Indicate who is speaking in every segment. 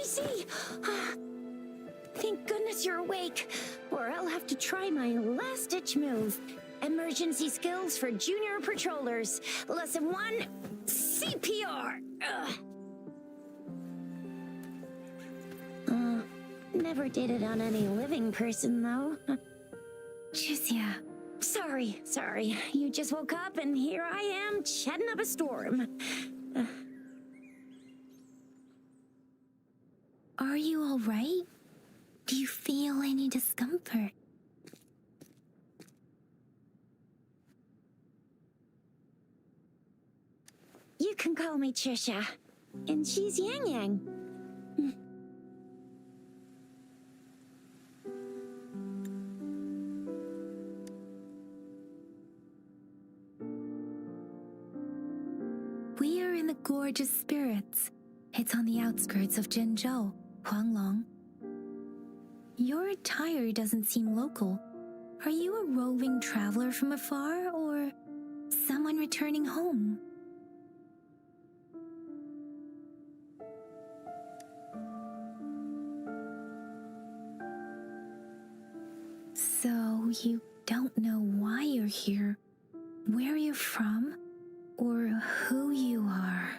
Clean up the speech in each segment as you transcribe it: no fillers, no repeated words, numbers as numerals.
Speaker 1: see. Thank goodness you're awake, or I'll have to try my last-ditch move. Emergency skills for junior patrollers. Lesson 1, CPR. Never did it on any living person, though.
Speaker 2: Jusia.
Speaker 1: Sorry. You just woke up, and here I am, chatting up a storm.
Speaker 2: Are you all right? Do you feel any discomfort?
Speaker 1: You can call me Trisha, and she's Yang Yang.
Speaker 2: We are in the Gorgeous Spirits. It's on the outskirts of Zhenzhou, Huanglong. Your attire doesn't seem local. Are you a roving traveler from afar, or someone returning home? So you don't know why you're here, where you're from, or who you are.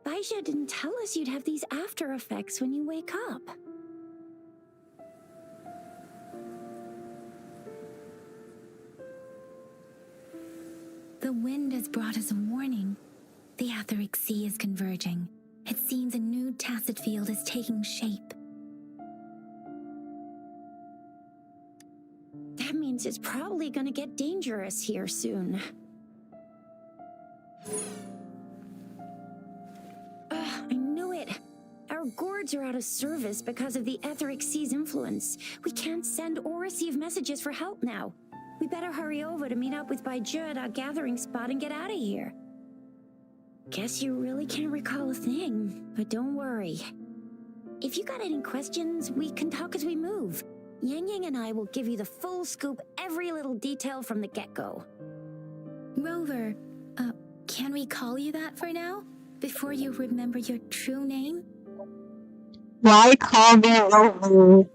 Speaker 1: Baisha didn't tell us you'd have these after effects when you wake up.
Speaker 2: The wind has brought us a warning. The Etheric Sea is converging. It seems a new tacit field is taking shape.
Speaker 1: That means it's probably gonna get dangerous here soon. I knew it. Our gourds are out of service because of the Etheric Sea's influence. We can't send or receive messages for help now. We better hurry over to meet up with Baiju at our gathering spot and get out of here. Guess you really can't recall a thing, but don't worry. If you got any questions, we can talk as we move. Yang Yang and I will give you the full scoop, every little detail from the get-go.
Speaker 2: Rover, can we call you that for now? Before you remember your true name?
Speaker 3: Why call me Rover?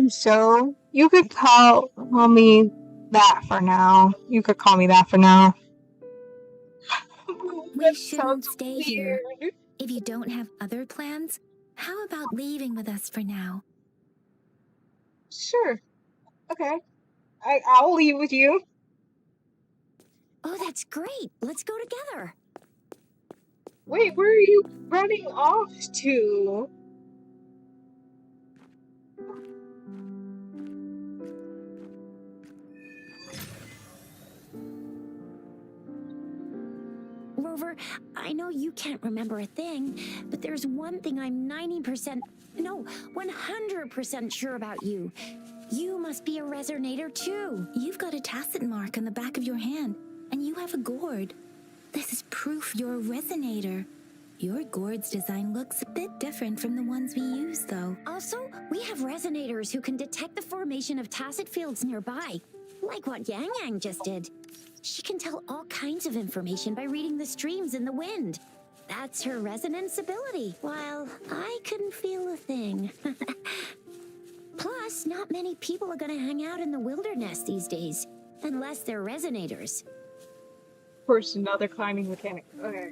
Speaker 3: So, you could call me that for now. You could call me that for now.
Speaker 2: We shouldn't stay here. If you don't have other plans, how about leaving with us for now?
Speaker 3: Sure. Okay. I'll leave with you.
Speaker 1: Oh, that's great. Let's go together.
Speaker 3: Wait, where are you running off to?
Speaker 1: Rover, I know you can't remember a thing, but there's one thing I'm 100% sure about you. You must be a resonator too.
Speaker 2: You've got a tacit mark on the back of your hand, and you have a gourd. This is proof you're a resonator. Your gourd's design looks a bit different from the ones we use, though.
Speaker 1: Also, we have resonators who can detect the formation of tacit fields nearby, like what Yang Yang just did. She can tell all kinds of information by reading the streams in the wind. That's her resonance ability, while I couldn't feel a thing. Plus, not many people are gonna hang out in the wilderness these days, unless they're resonators.
Speaker 3: Of course, another climbing mechanic. Okay.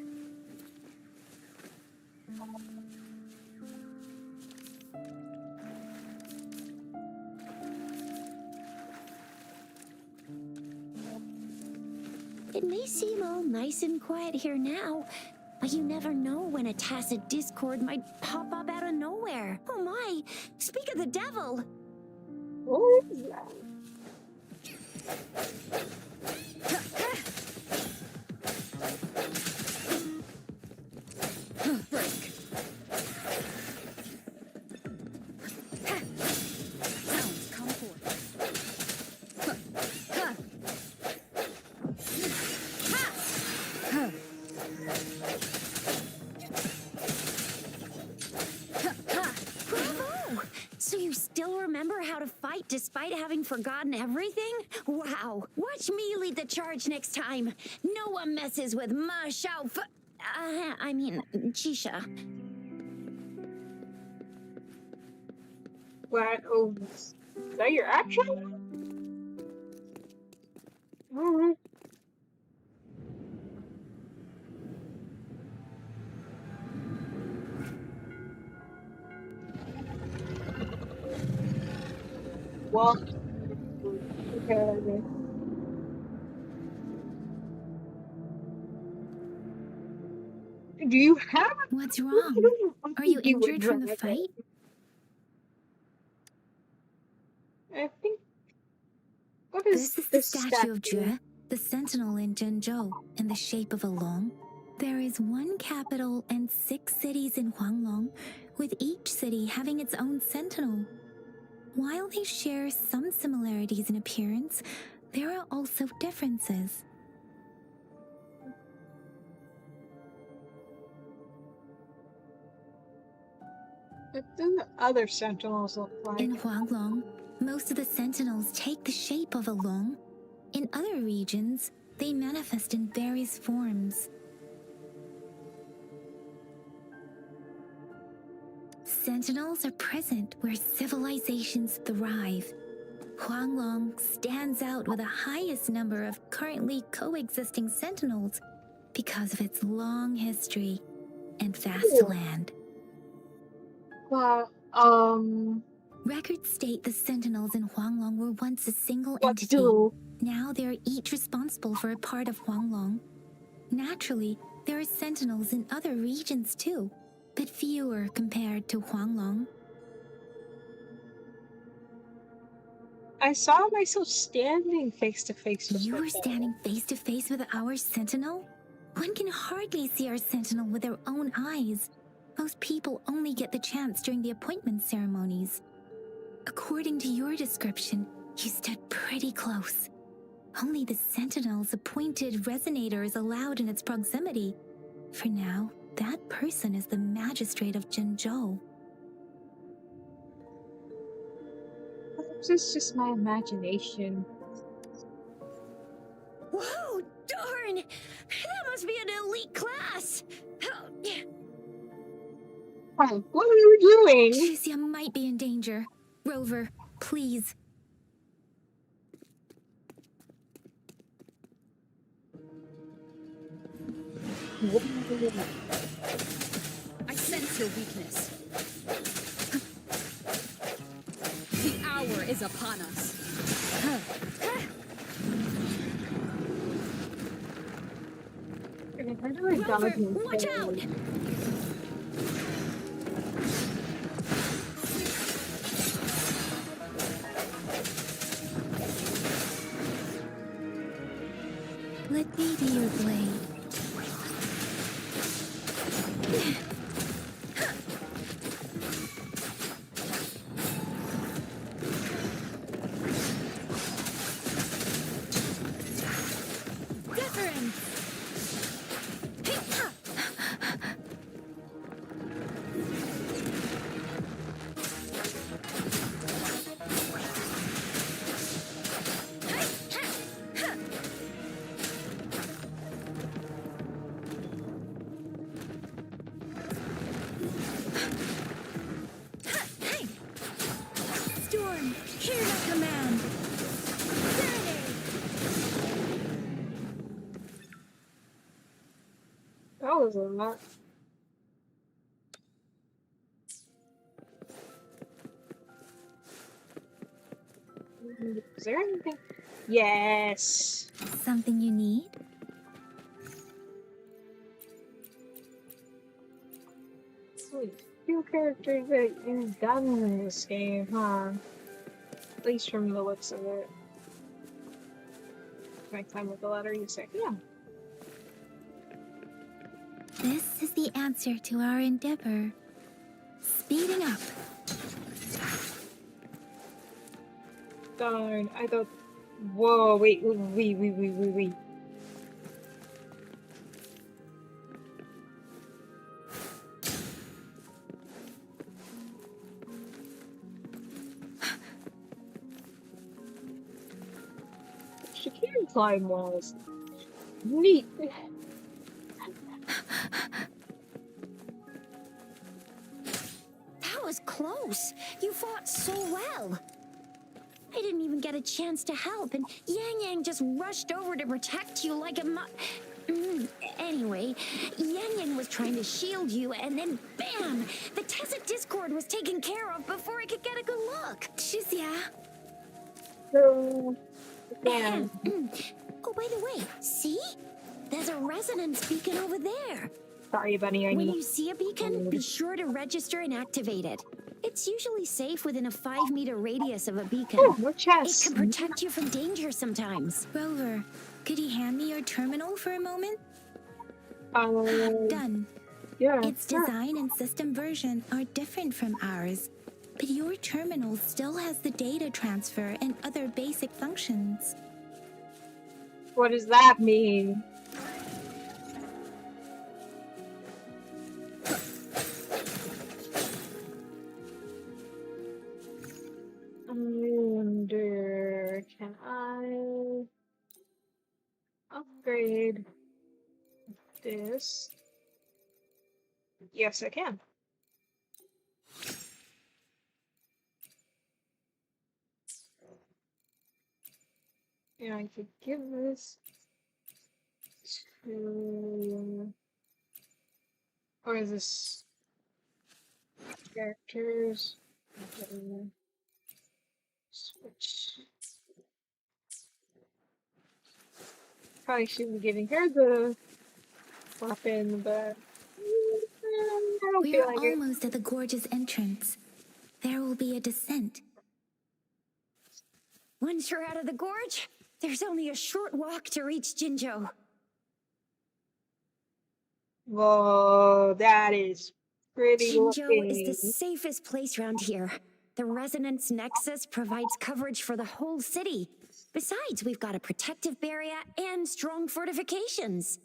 Speaker 1: It may seem all nice and quiet here now, but you never know when a tacit discord might pop up out of nowhere. Oh my! Speak of the devil!
Speaker 3: What is that?
Speaker 1: Bravo! So you still remember how to fight right despite having forgotten everything? Wow. Watch me lead the charge next time. No one messes with Ma Xiao I mean, Chisha.
Speaker 3: What? Oh, is that your action? Alright. Well, okay. Do you have
Speaker 2: What's wrong? Are you
Speaker 3: You would
Speaker 2: injured from the
Speaker 3: drag
Speaker 2: fight?
Speaker 3: it. I think. What is
Speaker 2: This is the
Speaker 3: this
Speaker 2: statue of Jue, the sentinel in Zhenzhou, in the shape of a long. There is one capital and 6 cities in Huanglong, with each city having its own sentinel. While they share some similarities in appearance, there are also differences.
Speaker 3: What do the other sentinels look like?
Speaker 2: In Huanglong, most of the sentinels take the shape of a long. In other regions, they manifest in various forms. Sentinels are present where civilizations thrive. Huanglong stands out with the highest number of currently coexisting sentinels because of its long history and vast
Speaker 3: Cool.
Speaker 2: land.
Speaker 3: Well,
Speaker 2: Records state the sentinels in Huanglong were once a single
Speaker 3: what
Speaker 2: entity.
Speaker 3: do?
Speaker 2: Now they are each responsible for a part of Huanglong. Naturally, there are sentinels in other regions too, but fewer compared to Huanglong.
Speaker 3: I saw myself standing face to face with
Speaker 2: You
Speaker 3: her.
Speaker 2: were standing face to face with our sentinel? One can hardly see our sentinel with their own eyes. Most people only get the chance during the appointment ceremonies. According to your description, you stood pretty close. Only the sentinel's appointed resonator is allowed in its proximity. For now, that person is the magistrate of Zhenzhou.
Speaker 3: Perhaps it's just my imagination.
Speaker 1: Whoa, darn! That must be an elite class!
Speaker 3: Oh, what are you doing?
Speaker 2: Shisia might be in danger. Rover, please.
Speaker 4: I sense your weakness. The hour is upon us.
Speaker 1: Rover, watch out!
Speaker 2: Let me be your blade.
Speaker 1: Wuthering! Storm, hear the command! Serenade!
Speaker 3: That was a lot. Is there anything? Yes.
Speaker 2: Something you need?
Speaker 3: Wait, few characters that you've done in this game, huh? At least from the looks of it. My time with the letter, you say, yeah.
Speaker 2: This is the answer to our endeavor. Speeding up.
Speaker 3: Darn, I thought. Whoa, wait. climb walls. Neat.
Speaker 1: That was close. You fought so well. I didn't even get a chance to help, and Yang Yang just rushed over to protect you like a Anyway, Yang Yang was trying to shield you, and then bam! The Tacit Discord was taken care of before I could get a good look.
Speaker 2: Shizia,
Speaker 3: So, yeah.
Speaker 1: Oh, by the way, see? There's a resonance beacon over there.
Speaker 3: Sorry, Bunny, I
Speaker 1: When
Speaker 3: need.
Speaker 1: you see a beacon, be sure to register and activate it. It's usually safe within a 5-meter radius of a beacon.
Speaker 3: Oh, more
Speaker 1: It
Speaker 3: chests.
Speaker 1: can protect you from danger sometimes.
Speaker 2: Rover, could you hand me your terminal for a moment? Done.
Speaker 3: Yeah.
Speaker 2: Its design and system version are different from ours, but your terminal still has the data transfer and other basic functions.
Speaker 3: What does that mean? I wonder, can I upgrade this? Yes, I can. And I could give this to, or is this characters? Okay. Switch. Probably shouldn't be giving her the weapon, but I don't
Speaker 2: We
Speaker 3: feel
Speaker 2: are
Speaker 3: like it.
Speaker 2: almost at the gorge's entrance. There will be a descent.
Speaker 1: Once you're out of the gorge, there's only a short walk to reach Jinzhou.
Speaker 3: Whoa, that is pretty
Speaker 1: Jinzhou is the
Speaker 3: looking.
Speaker 1: safest place around here. The resonance nexus provides coverage for the whole city. Besides, we've got a protective barrier and strong fortifications.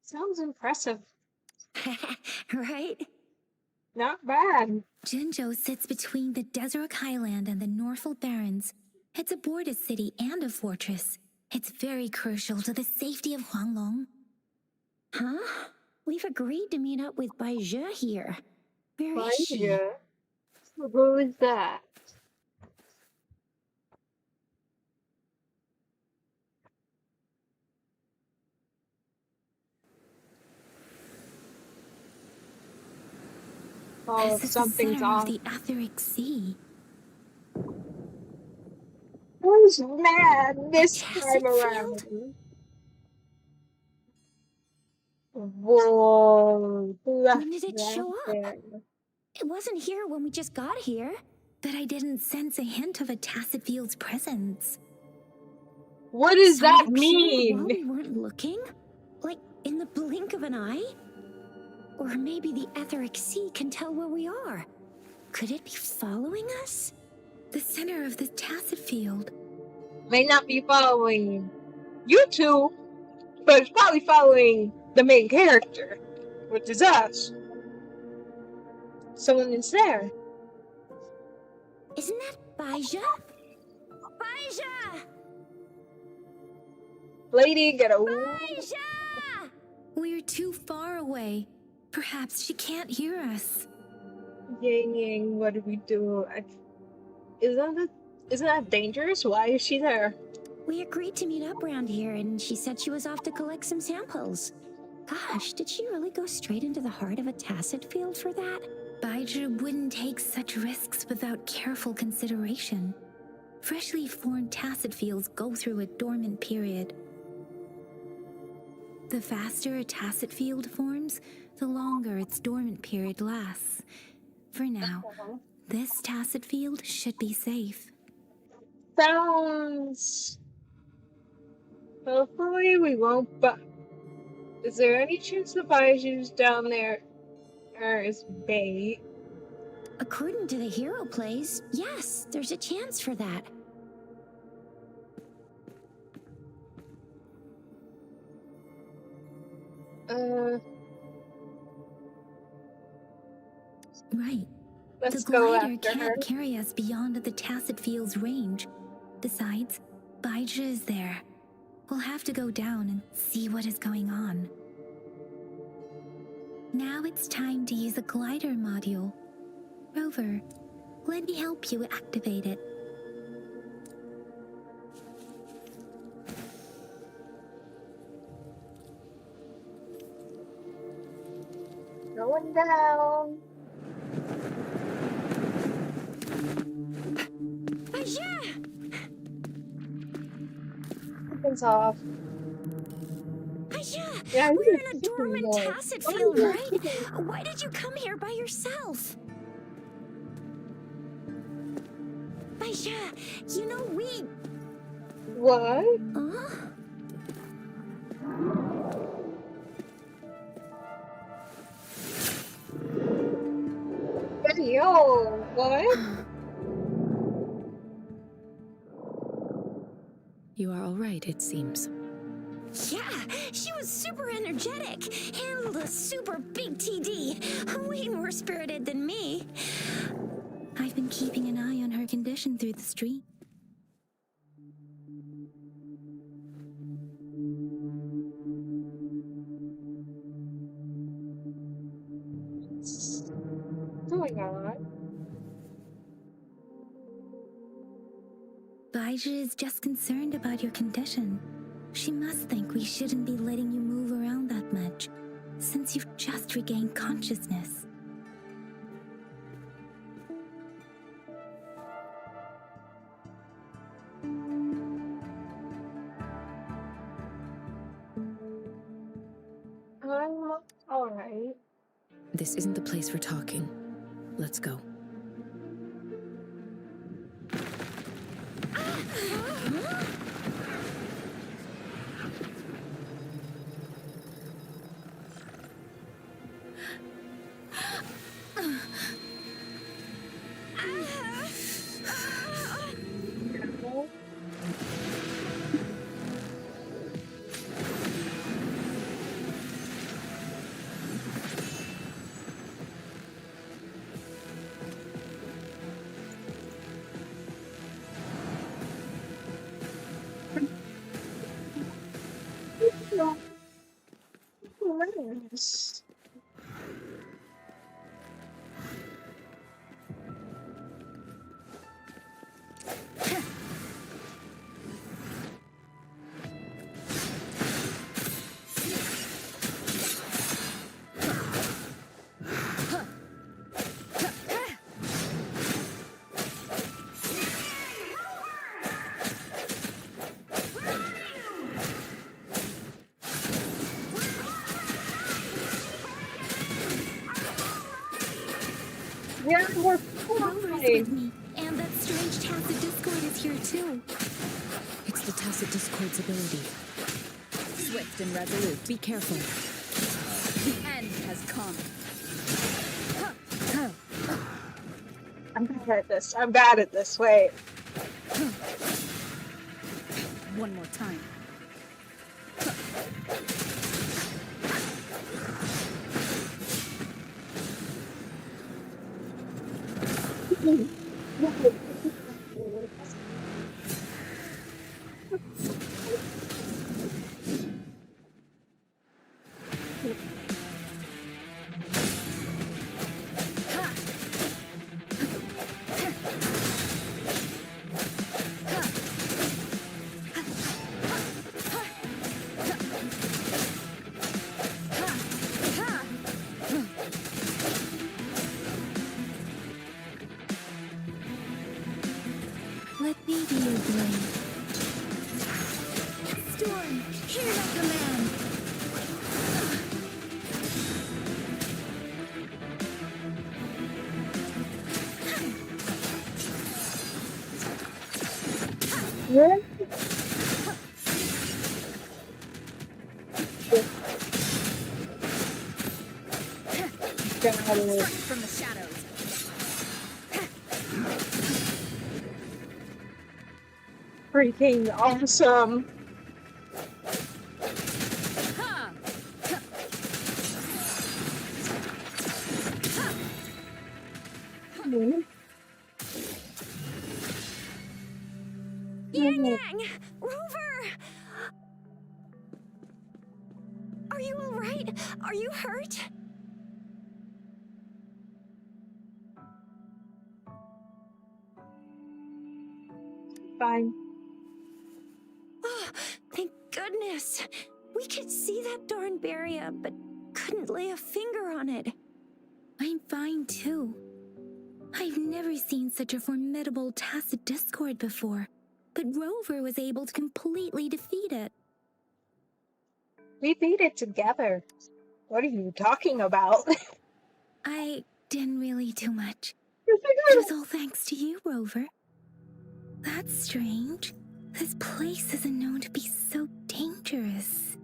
Speaker 3: Sounds impressive.
Speaker 1: Right?
Speaker 3: Not bad.
Speaker 2: Jinzhou sits between the Desert Highland and the Norfolk Barrens. It's a border city and a fortress. It's very crucial to the safety of Huanglong.
Speaker 1: Huh? We've agreed to meet up with Bai Zhe here. Where
Speaker 3: Fine,
Speaker 1: is she?
Speaker 3: yeah. Who is that? Oh,
Speaker 2: This is the
Speaker 3: something's
Speaker 2: center of
Speaker 3: off.
Speaker 2: the Etheric Sea.
Speaker 3: Who's mad this
Speaker 1: Tacit
Speaker 3: time
Speaker 1: field?
Speaker 3: around? Whoa, who left
Speaker 1: When did it
Speaker 3: that
Speaker 1: show up?
Speaker 3: there?
Speaker 1: It wasn't here when we just got here.
Speaker 2: But I didn't sense a hint of a Tacit Field's presence.
Speaker 3: What does
Speaker 1: So
Speaker 3: that
Speaker 1: it appeared while
Speaker 3: mean?
Speaker 1: we weren't looking? Like in the blink of an eye? Or maybe the Etheric Sea can tell where we are. Could it be following us?
Speaker 2: The center of the Tacit Field.
Speaker 3: May not be following you two, but it's probably following the main character, which is us. Someone is there.
Speaker 1: Isn't that Bai Zhe? Bai Zhe!
Speaker 3: Lady, get a
Speaker 1: Bai Zhe!
Speaker 2: We're too far away. Perhaps she can't hear us.
Speaker 3: Yang Yang. What do we do? Isn't that dangerous? Why is she there?
Speaker 1: We agreed to meet up around here, and she said she was off to collect some samples. Gosh, did she really go straight into the heart of a Tacit field for that?
Speaker 2: Baizhi wouldn't take such risks without careful consideration. Freshly formed Tacit fields go through a dormant period. The faster a Tacit field forms, the longer its dormant period lasts. For now, this Tacit field should be safe.
Speaker 3: Sounds. Hopefully we won't. But is there any chance the Baiju's down there is bait?
Speaker 1: According to the hero plays, yes, there's a chance for that.
Speaker 2: Right.
Speaker 3: Let's
Speaker 2: The
Speaker 3: go
Speaker 2: glider
Speaker 3: after her.
Speaker 2: can't carry us beyond the Tacit Field's range. Besides, Baija is there. We'll have to go down and see what is going on. Now it's time to use the glider module. Rover, let me help you activate it.
Speaker 3: Going down.
Speaker 1: Baija!
Speaker 3: Something's off.
Speaker 1: Baija!
Speaker 3: Yeah,
Speaker 1: We're in a
Speaker 3: chicken
Speaker 1: dormant
Speaker 3: noise.
Speaker 1: tacit
Speaker 3: Why
Speaker 1: field,
Speaker 3: is there
Speaker 1: right?
Speaker 3: chicken?
Speaker 1: Why did you come here by yourself? Baija, you know we...
Speaker 3: What?
Speaker 1: Huh?
Speaker 3: Yo, what?
Speaker 5: You are all right, it seems.
Speaker 1: Yeah, she was super energetic. Handled a super big TD. Way more spirited than me.
Speaker 2: I've been keeping an eye on her condition through the street.
Speaker 3: What's going on?
Speaker 2: Baija is just concerned about your condition. She must think we shouldn't be letting you move around that much, since you've just regained consciousness.
Speaker 3: I'm alright.
Speaker 5: This isn't the place for talking. Let's go.
Speaker 3: Nice. Yeah, we're
Speaker 2: Rover is
Speaker 3: fine.
Speaker 2: with me, and that strange Tacit Discord is here too.
Speaker 5: It's the Tacit Discord's ability.
Speaker 4: Swift and resolute.
Speaker 5: Be careful.
Speaker 4: The end has come.
Speaker 3: I'm bad at this. I'm bad at this. Wait.
Speaker 4: One more time.
Speaker 2: Let me be your blade. Storm, hear my command.
Speaker 3: Yeah. Got it.
Speaker 4: From the shadows.
Speaker 3: Freaking awesome.
Speaker 4: Ha!
Speaker 1: Yang Yang! Rover! Are you alright? Are you hurt?
Speaker 3: Fine.
Speaker 1: Oh, thank goodness. We could see that darn barrier, but couldn't lay a finger on it.
Speaker 2: I'm fine too. I've never seen such a formidable tacit discord before, but Rover was able to completely defeat it.
Speaker 3: We beat it together. What are you talking about?
Speaker 2: I didn't really do much. It was all thanks to you, Rover. That's strange. This place isn't known to be so dangerous.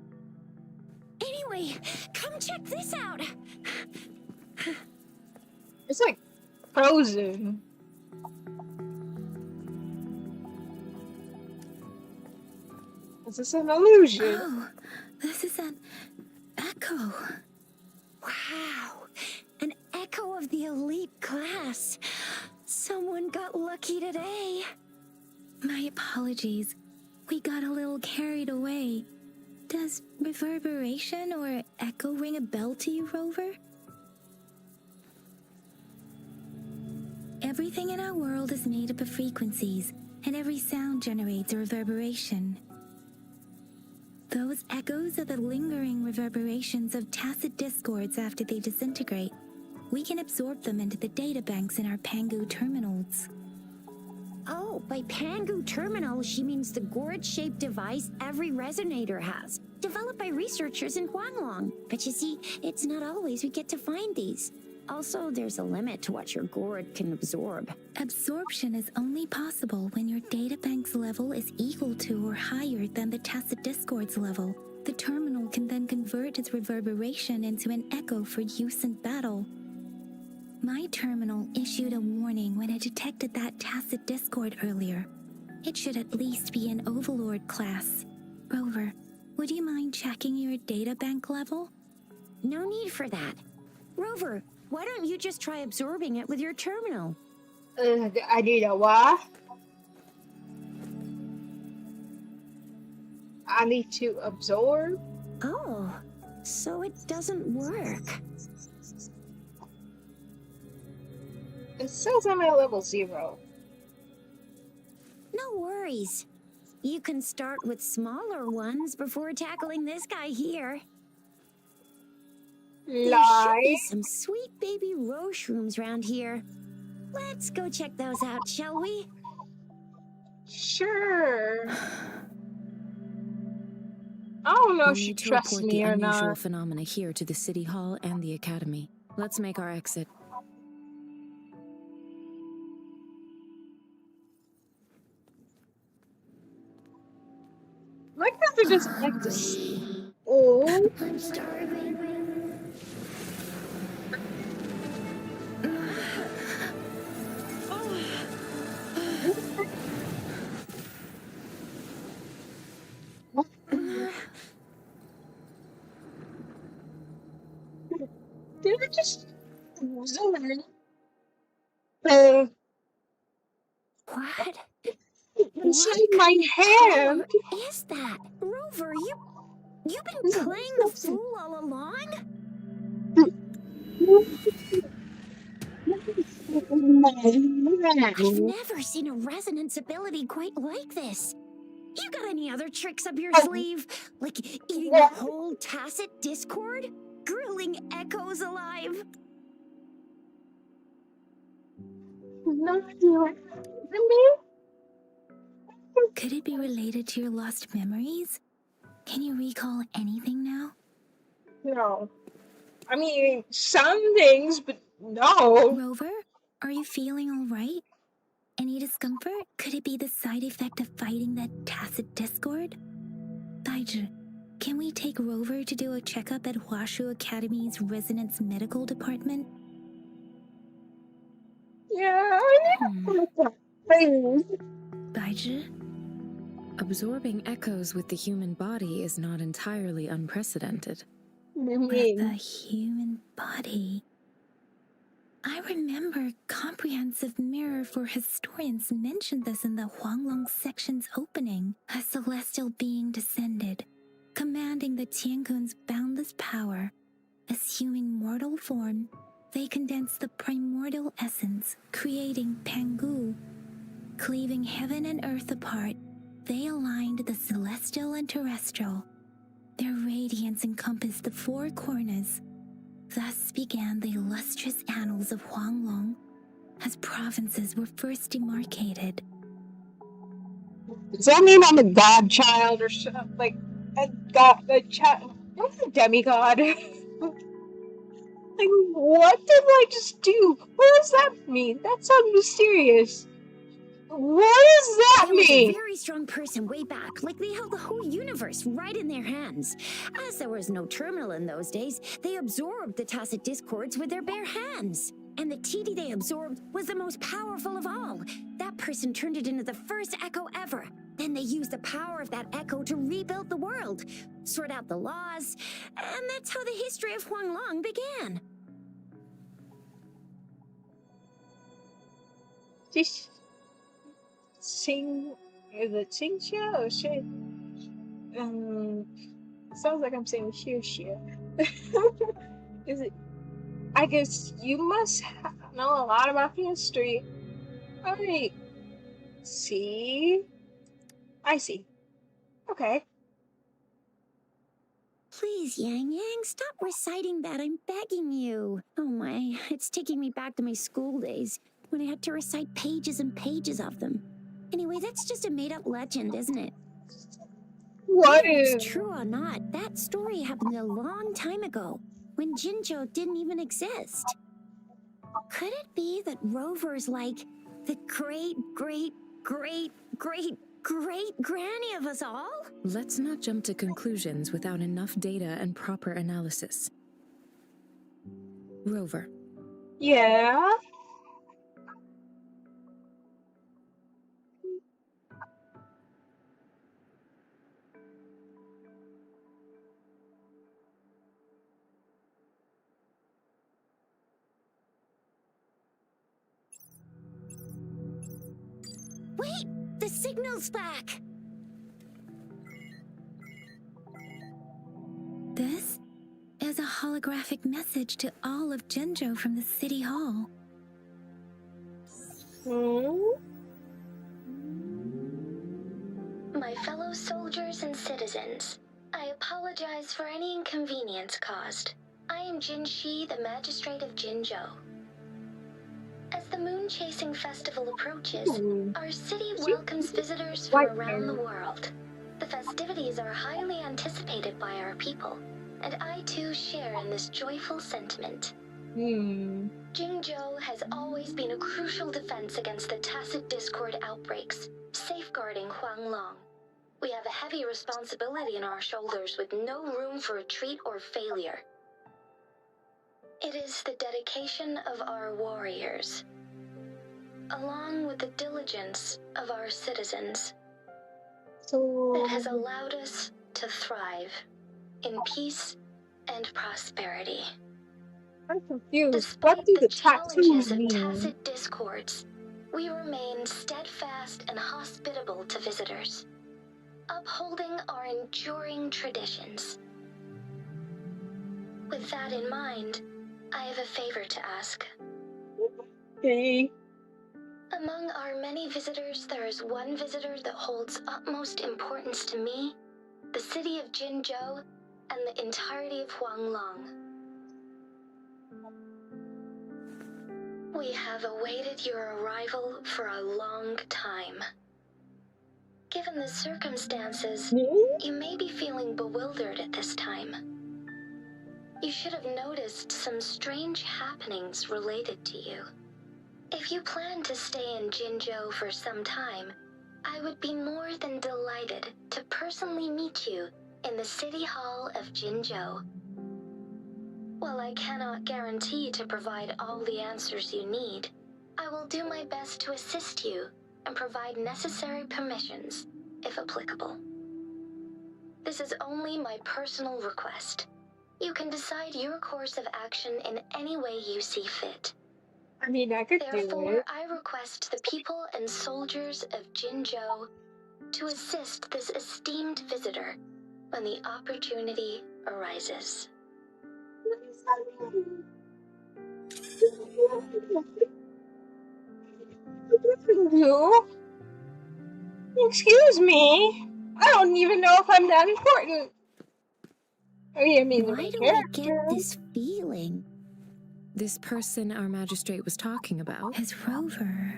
Speaker 1: Anyway, come check this out.
Speaker 3: It's like frozen. Is this an illusion?
Speaker 2: Oh, this is an echo.
Speaker 1: Wow, an echo of the elite class. Someone got lucky today.
Speaker 2: My apologies. We got a little carried away. Does reverberation or echo ring a bell to you, Rover? Everything in our world is made up of frequencies, and every sound generates a reverberation. Those echoes are the lingering reverberations of tacit discords after they disintegrate. We can absorb them into the data banks in our Pangu terminals.
Speaker 1: Oh, by Pangu Terminal, she means the gourd-shaped device every resonator has, developed by researchers in Huanglong. But you see, it's not always we get to find these. Also, there's a limit to what your gourd can absorb.
Speaker 2: Absorption is only possible when your databank's level is equal to or higher than the tacit discord's level. The terminal can then convert its reverberation into an echo for use in battle. My terminal issued a warning when it detected that tacit discord earlier. It should at least be an Overlord class. Rover, would you mind checking your databank level?
Speaker 1: No need for that. Rover, why don't you just try absorbing it with your terminal?
Speaker 3: I need a what? I need to absorb?
Speaker 1: Oh, so it doesn't work.
Speaker 3: It says I'm at level 0.
Speaker 1: No worries. You can start with smaller ones before tackling this guy here. There should
Speaker 3: Lie.
Speaker 1: be some sweet baby rose shrooms around here. Let's go check those out, shall we?
Speaker 3: Sure. I don't know
Speaker 5: We'll
Speaker 3: if she
Speaker 5: need to
Speaker 3: trusts
Speaker 5: report
Speaker 3: me
Speaker 5: the
Speaker 3: or
Speaker 5: unusual
Speaker 3: not.
Speaker 5: phenomena here to the City Hall and the Academy. Let's make our exit.
Speaker 3: Why can't they just like this? Oh,
Speaker 1: I'm starving.
Speaker 3: did I just zoom? Uh,
Speaker 1: What?
Speaker 3: inside
Speaker 1: What
Speaker 3: my
Speaker 1: kind of
Speaker 3: hand.
Speaker 1: power is that? Rover, you've been playing the fool all along? I've never seen a resonance ability quite like this. You got any other tricks up your sleeve? Like eating a whole tacit discord? Grilling echoes alive?
Speaker 2: Could it be related to your lost memories? Can you recall anything now?
Speaker 3: No. I mean, some things, but no.
Speaker 2: Rover, are you feeling all right? Any discomfort? Could it be the side effect of fighting that tacit discord? Daiju, can we take Rover to do a checkup at Huashu Academy's Resonance Medical Department?
Speaker 3: Yeah, I need to things.
Speaker 2: Daiju?
Speaker 5: Absorbing echoes with the human body is not entirely unprecedented.
Speaker 3: I
Speaker 2: With the
Speaker 3: mean,
Speaker 2: human body. I remember Comprehensive Mirror for Historians mentioned this in the Huanglong section's opening. A celestial being descended, commanding the Tiankun's boundless power. Assuming mortal form, they condensed the primordial essence, creating Pangu. Cleaving heaven and earth apart, they aligned the celestial and terrestrial. Their radiance encompassed the four corners. Thus began the illustrious annals of Huanglong, as provinces were first demarcated.
Speaker 3: Does that mean I'm a godchild or something? Like a child? What's a demigod? Like, what did I just do? What does that mean? That sounds mysterious. What does that
Speaker 1: There was a
Speaker 3: mean?
Speaker 1: very strong person way back, like they held the whole universe right in their hands. As there was no terminal in those days, they absorbed the tacit discords with their bare hands. And the TD they absorbed was the most powerful of all. That person turned it into the first echo ever. Then they used the power of that echo to rebuild the world, sort out the laws, and that's how the history of Huanglong began.
Speaker 3: This is it Xingxia or shit? Sounds like I'm saying Xia. Is it? I guess you must know a lot about history. Alright. See? I see. Okay.
Speaker 1: Please, Yang Yang, stop reciting that. I'm begging you. Oh my, it's taking me back to my school days when I had to recite pages and pages of them. Anyway, that's just a made-up legend, isn't it?
Speaker 3: What
Speaker 1: Whether
Speaker 3: is?
Speaker 1: it's true or not, that story happened a long time ago, when Jinzhou didn't even exist. Could it be that Rover's like the great granny of us all?
Speaker 5: Let's not jump to conclusions without enough data and proper analysis. Rover,
Speaker 3: Yeah?
Speaker 1: Wait, the signal's back.
Speaker 2: This is a holographic message to all of Jinzhou from the City Hall.
Speaker 6: My fellow soldiers and citizens, I apologize for any inconvenience caused. I am Jin Shi, the Magistrate of Jinzhou. As the Moon Chasing Festival approaches, our city welcomes visitors from around the world. The festivities are highly anticipated by our people, and I too share in this joyful sentiment. Jingzhou has always been a crucial defense against the tacit discord outbreaks, safeguarding Huanglong. We have a heavy responsibility on our shoulders with no room for retreat or failure. It is the dedication of our warriors, along with the diligence of our citizens, that has allowed us to thrive in peace and prosperity.
Speaker 3: I'm confused.
Speaker 6: Despite
Speaker 3: What do
Speaker 6: the
Speaker 3: the
Speaker 6: challenges
Speaker 3: tattoos
Speaker 6: of
Speaker 3: mean?
Speaker 6: tacit discords, we remain steadfast and hospitable to visitors, upholding our enduring traditions. With that in mind, I have a favor to ask.
Speaker 3: Okay.
Speaker 6: Among our many visitors, there is one visitor that holds utmost importance to me, the city of Jinzhou, and the entirety of Huanglong. We have awaited your arrival for a long time. Given the circumstances, you may be feeling bewildered at this time. You should have noticed some strange happenings related to you. If you plan to stay in Jinzhou for some time, I would be more than delighted to personally meet you in the City Hall of Jinzhou. While I cannot guarantee to provide all the answers you need, I will do my best to assist you and provide necessary permissions, if applicable. This is only my personal request. You can decide your course of action in any way you see fit.
Speaker 3: I mean, I could do
Speaker 6: Therefore,
Speaker 3: it.
Speaker 6: I request the people and soldiers of Jinzhou to assist this esteemed visitor when the opportunity arises.
Speaker 3: You? Excuse me? I don't even know if I'm that important. Oh, yeah, I mean, the
Speaker 1: Why
Speaker 3: main
Speaker 1: do I get
Speaker 3: character.
Speaker 1: this feeling?
Speaker 5: This person our magistrate was talking about?
Speaker 2: Is Rover.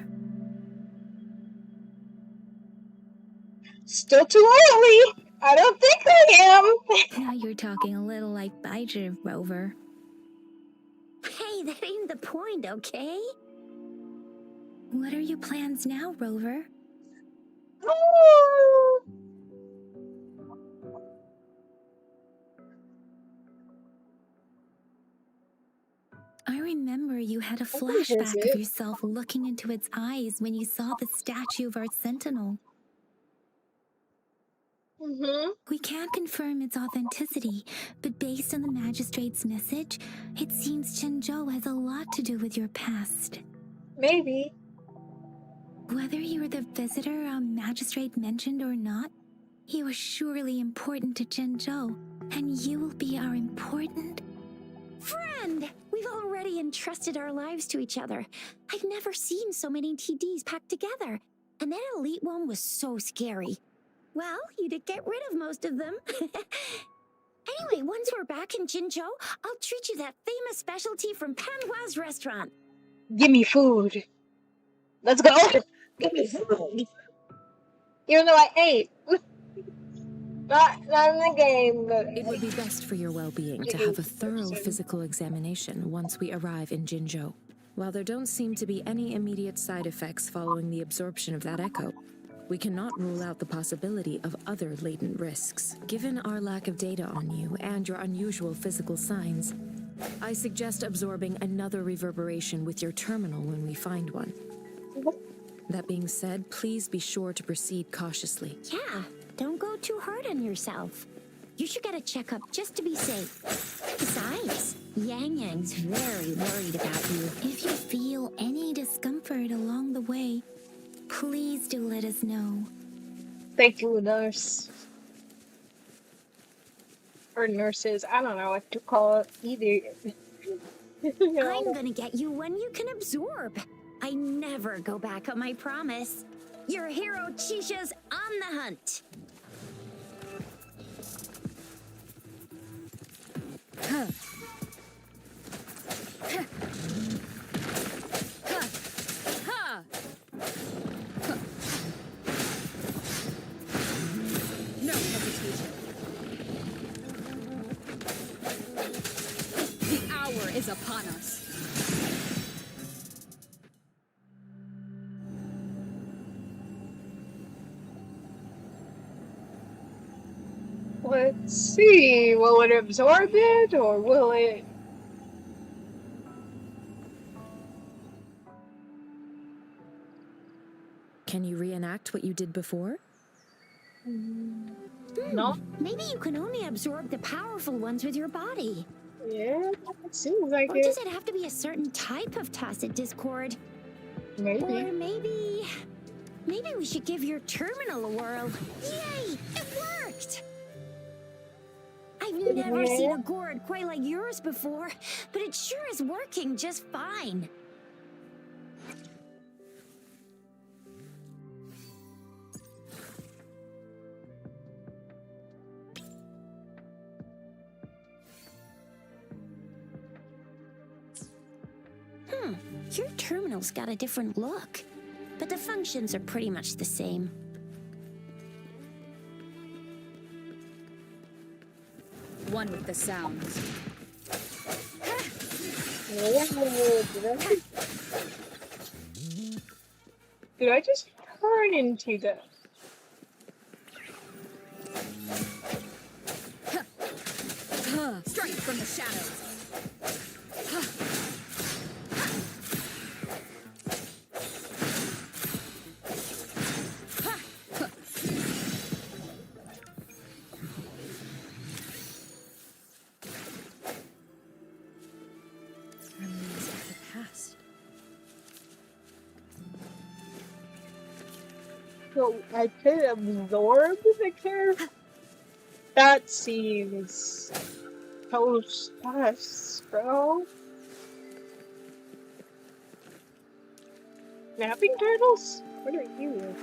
Speaker 3: Still too early. I don't think I am.
Speaker 2: Now you're talking a little like Baiju, Rover.
Speaker 1: Hey, that ain't the point, okay?
Speaker 2: What are your plans now, Rover?
Speaker 3: Oh.
Speaker 2: I remember you had a
Speaker 3: can
Speaker 2: flashback
Speaker 3: visit.
Speaker 2: of yourself looking into its eyes when you saw the statue of our sentinel.
Speaker 3: Mm-hmm.
Speaker 2: We can't confirm its authenticity, but based on the magistrate's message, it seems Chenzhou has a lot to do with your past.
Speaker 3: Maybe.
Speaker 2: Whether you were the visitor our magistrate mentioned or not, you are surely important to Zhenzhou, and you will be our important...
Speaker 1: Friend! We've already entrusted our lives to each other. I've never seen so many TDs packed together. And that elite one was so scary. Well, you did get rid of most of them. Anyway, once we're back in Jinzhou, I'll treat you that famous specialty from Panhua's restaurant.
Speaker 3: Give me food. Let's go. Give me food. Even though I ate. Not in the game, but
Speaker 5: It would be best for your well-being to have a thorough physical examination once we arrive in Jinzhou. While there don't seem to be any immediate side effects following the absorption of that echo, we cannot rule out the possibility of other latent risks. Given our lack of data on you and your unusual physical signs, I suggest absorbing another reverberation with your terminal when we find one. That being said, please be sure to proceed cautiously.
Speaker 1: Yeah, don't go too hard on yourself. You should get a checkup just to be safe. Besides, Yang Yang's very worried about you.
Speaker 2: If you feel any discomfort along the way, please do let us know.
Speaker 3: thank you, nurse. Or nurses. I don't know what to call it either. You know.
Speaker 1: I'm gonna get you one you can absorb. I never go back on my promise. Your hero Chisha's on the hunt.
Speaker 4: Ha! No hesitation. The hour is upon us.
Speaker 3: Let's see. Will it absorb it or will it?
Speaker 5: Can you reenact what you did before?
Speaker 3: No.
Speaker 1: Maybe you can only absorb the powerful ones with your body.
Speaker 3: Yeah, it seems like
Speaker 1: Or
Speaker 3: it.
Speaker 1: does it have to be a certain type of tacit discord?
Speaker 3: Maybe.
Speaker 1: Or maybe we should give your terminal a whirl. Yay! It worked! I've never seen a gourd quite like yours before, but it sure is working just fine. Your terminal's got a different look, but the functions are pretty much the same.
Speaker 4: One with the sounds.
Speaker 3: Did I just turn into the?
Speaker 4: Strike from the shadows.
Speaker 5: Remains of the past.
Speaker 3: So I could absorb the care. That seems so sus, bro. Snapping turtles? What are you?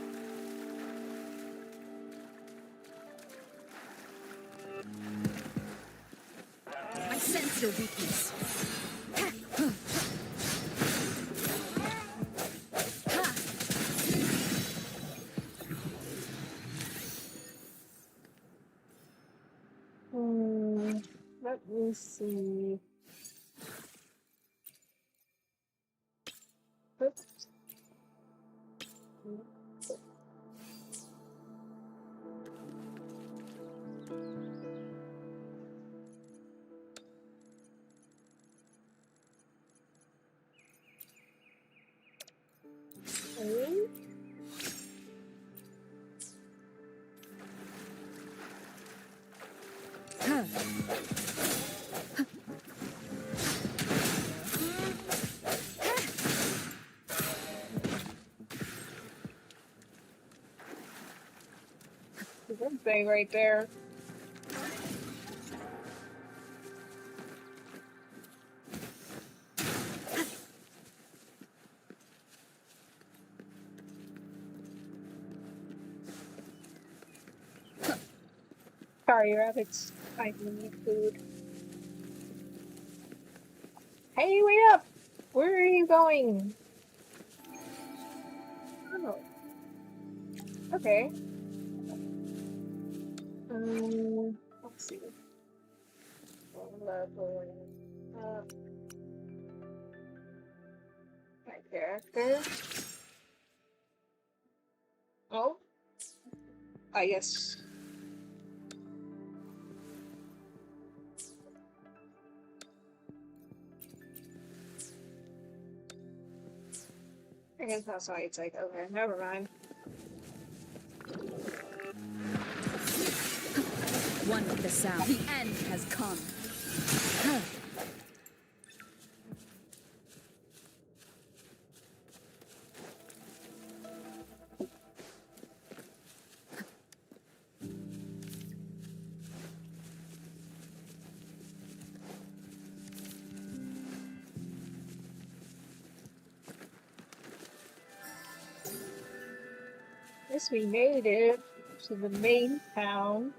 Speaker 4: I sense your weakness.
Speaker 3: Let me see. Oops. Okay. Good thing right there. Sorry, rabbits. I need food. Hey, wait up! Where are you going? Oh. Okay. Let's see. My character. Oh. I guess. I guess that's why it's like, okay, never mind.
Speaker 4: One with the sound. The end has come.
Speaker 3: Guess we made it to the main town.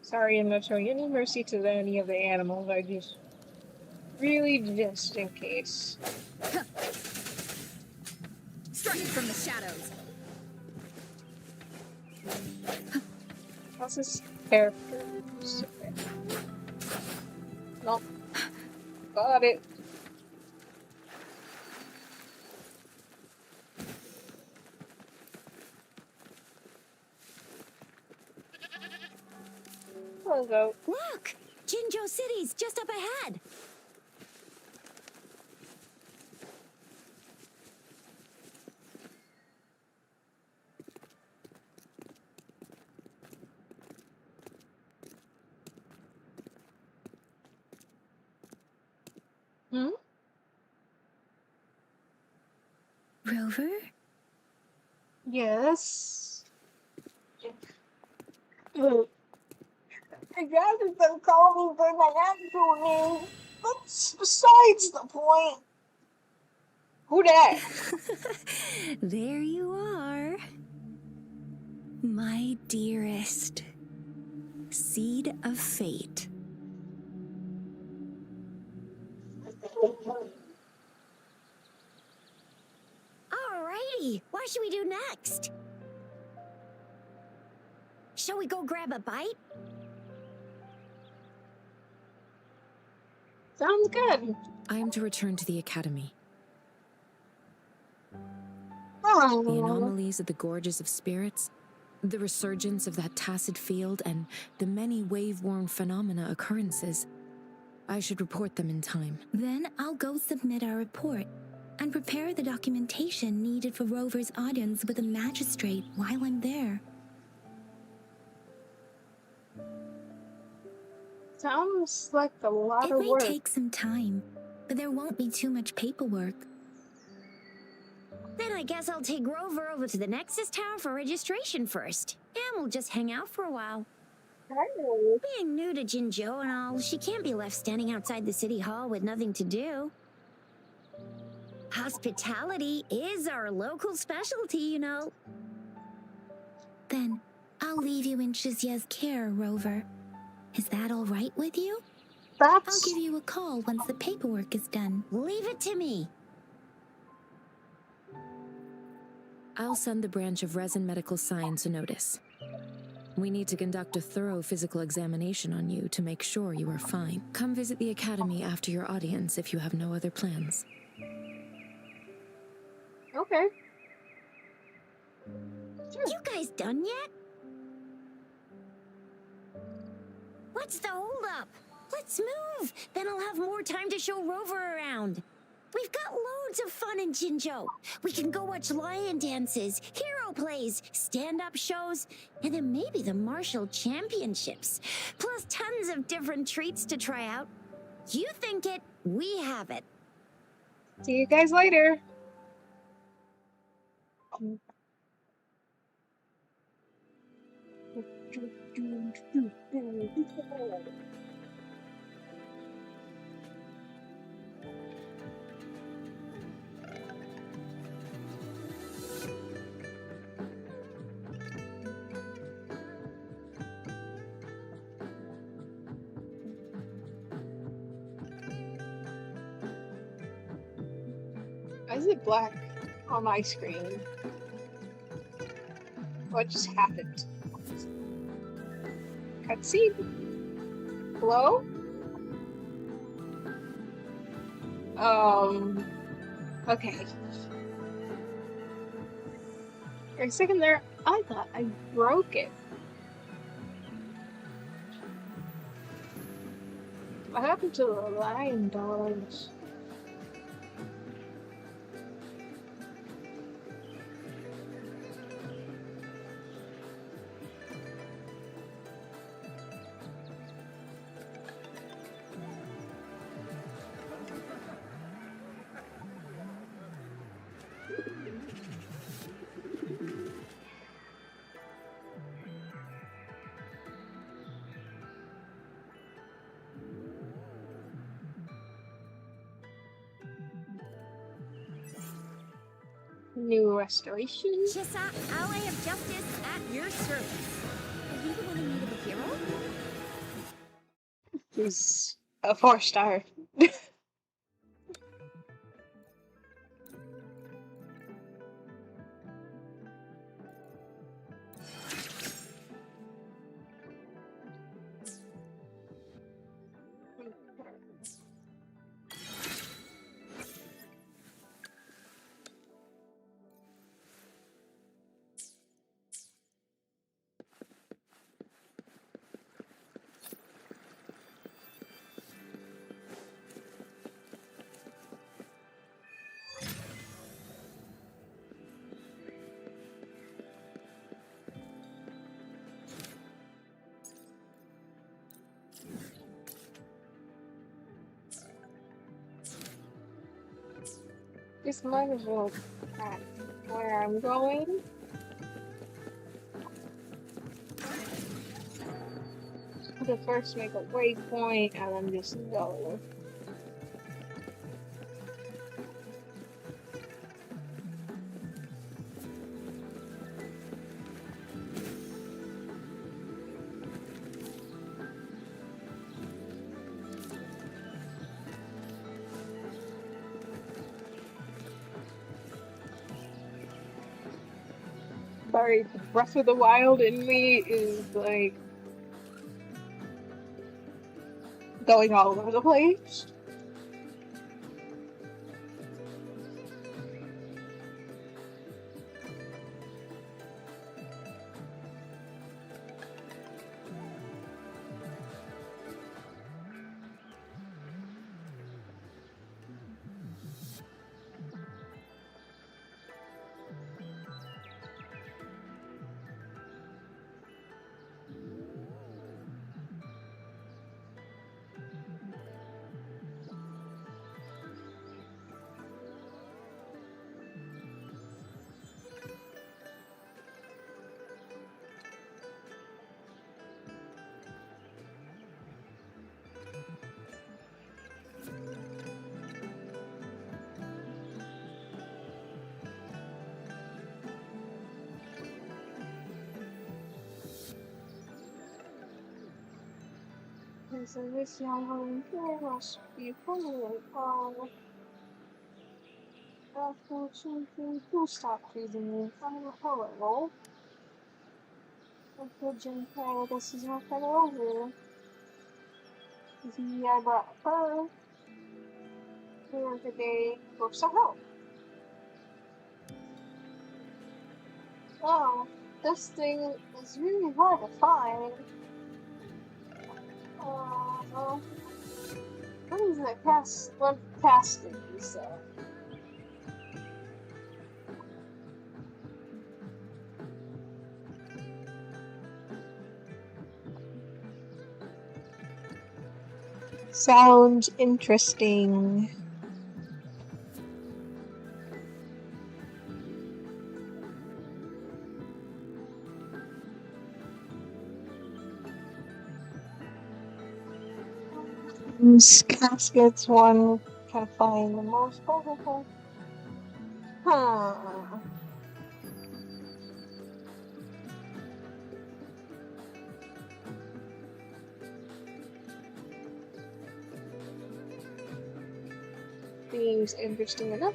Speaker 3: Sorry, I'm not showing any mercy to any of the animals. I just really just in case.
Speaker 4: Strike from the shadows.
Speaker 3: How's this character? Nope. Got it. I'll go.
Speaker 1: Look! Jinzhou City's just up ahead.
Speaker 3: Hmm?
Speaker 2: Rover?
Speaker 3: Yes. I gathered them call me by my actual name. That's besides the point. Who dat?
Speaker 2: There you are. My dearest. Seed of fate.
Speaker 1: Alrighty, what should we do next? Shall we go grab a bite?
Speaker 3: Sounds good.
Speaker 5: I am to return to the academy.
Speaker 3: Oh.
Speaker 5: The anomalies of the gorges of spirits, the resurgence of that tacit field, and the many wave-worn phenomena occurrences. I should report them in time.
Speaker 2: Then I'll go submit our report and prepare the documentation needed for Rover's audience with the magistrate while I'm there.
Speaker 3: Sounds like a lot
Speaker 2: It
Speaker 3: of
Speaker 2: may
Speaker 3: work.
Speaker 2: take some time, but there won't be too much paperwork.
Speaker 1: Then I guess I'll take Rover over to the Nexus Tower for registration first. And we'll just hang out for a while.
Speaker 3: Oh.
Speaker 1: Being new to Jinzhou and all, she can't be left standing outside the city hall with nothing to do. Hospitality is our local specialty, you know.
Speaker 2: Then I'll leave you in Shizia's care, Rover. Is that all right with you? I'll
Speaker 3: That's
Speaker 2: give you a call once the paperwork is done.
Speaker 1: Leave it to me.
Speaker 5: I'll send the branch of Resin Medical Science a notice. We need to conduct a thorough physical examination on you to make sure you are fine. Come visit the academy after your audience if you have no other plans.
Speaker 3: okay.
Speaker 1: You guys done yet? What's the holdup? Let's move. Then I'll have more time to show Rover around. We've got loads of fun in Jinzhou. We can go watch lion dances, hero plays, stand-up shows, and then maybe the martial championships. Plus tons of different treats to try out. You think it, we have it.
Speaker 3: See you guys later. Why is it black on my screen? What just happened? Cutscene? Hello? Okay. For a second there, I thought I broke it. What happened to the lion dogs? New restoration?
Speaker 1: Chissa, ally of justice at your service. Are you the one in need of a hero?
Speaker 3: He's a 4-star. This might as well at where I'm going. To first make a waypoint and then just go. Sorry, Breath of the Wild in me is like going all over the place. So this young volunteer must be permanent. Unfortunately, do stop treating me. I'm horrible. Uncle Paul, this is not gonna over. See, I brought her here today for some help. Oh, this thing is really hard to find. Uh, what is that cast? What casting is that? Sounds interesting. These caskets one can find the most powerful. Huh. Seems interesting enough.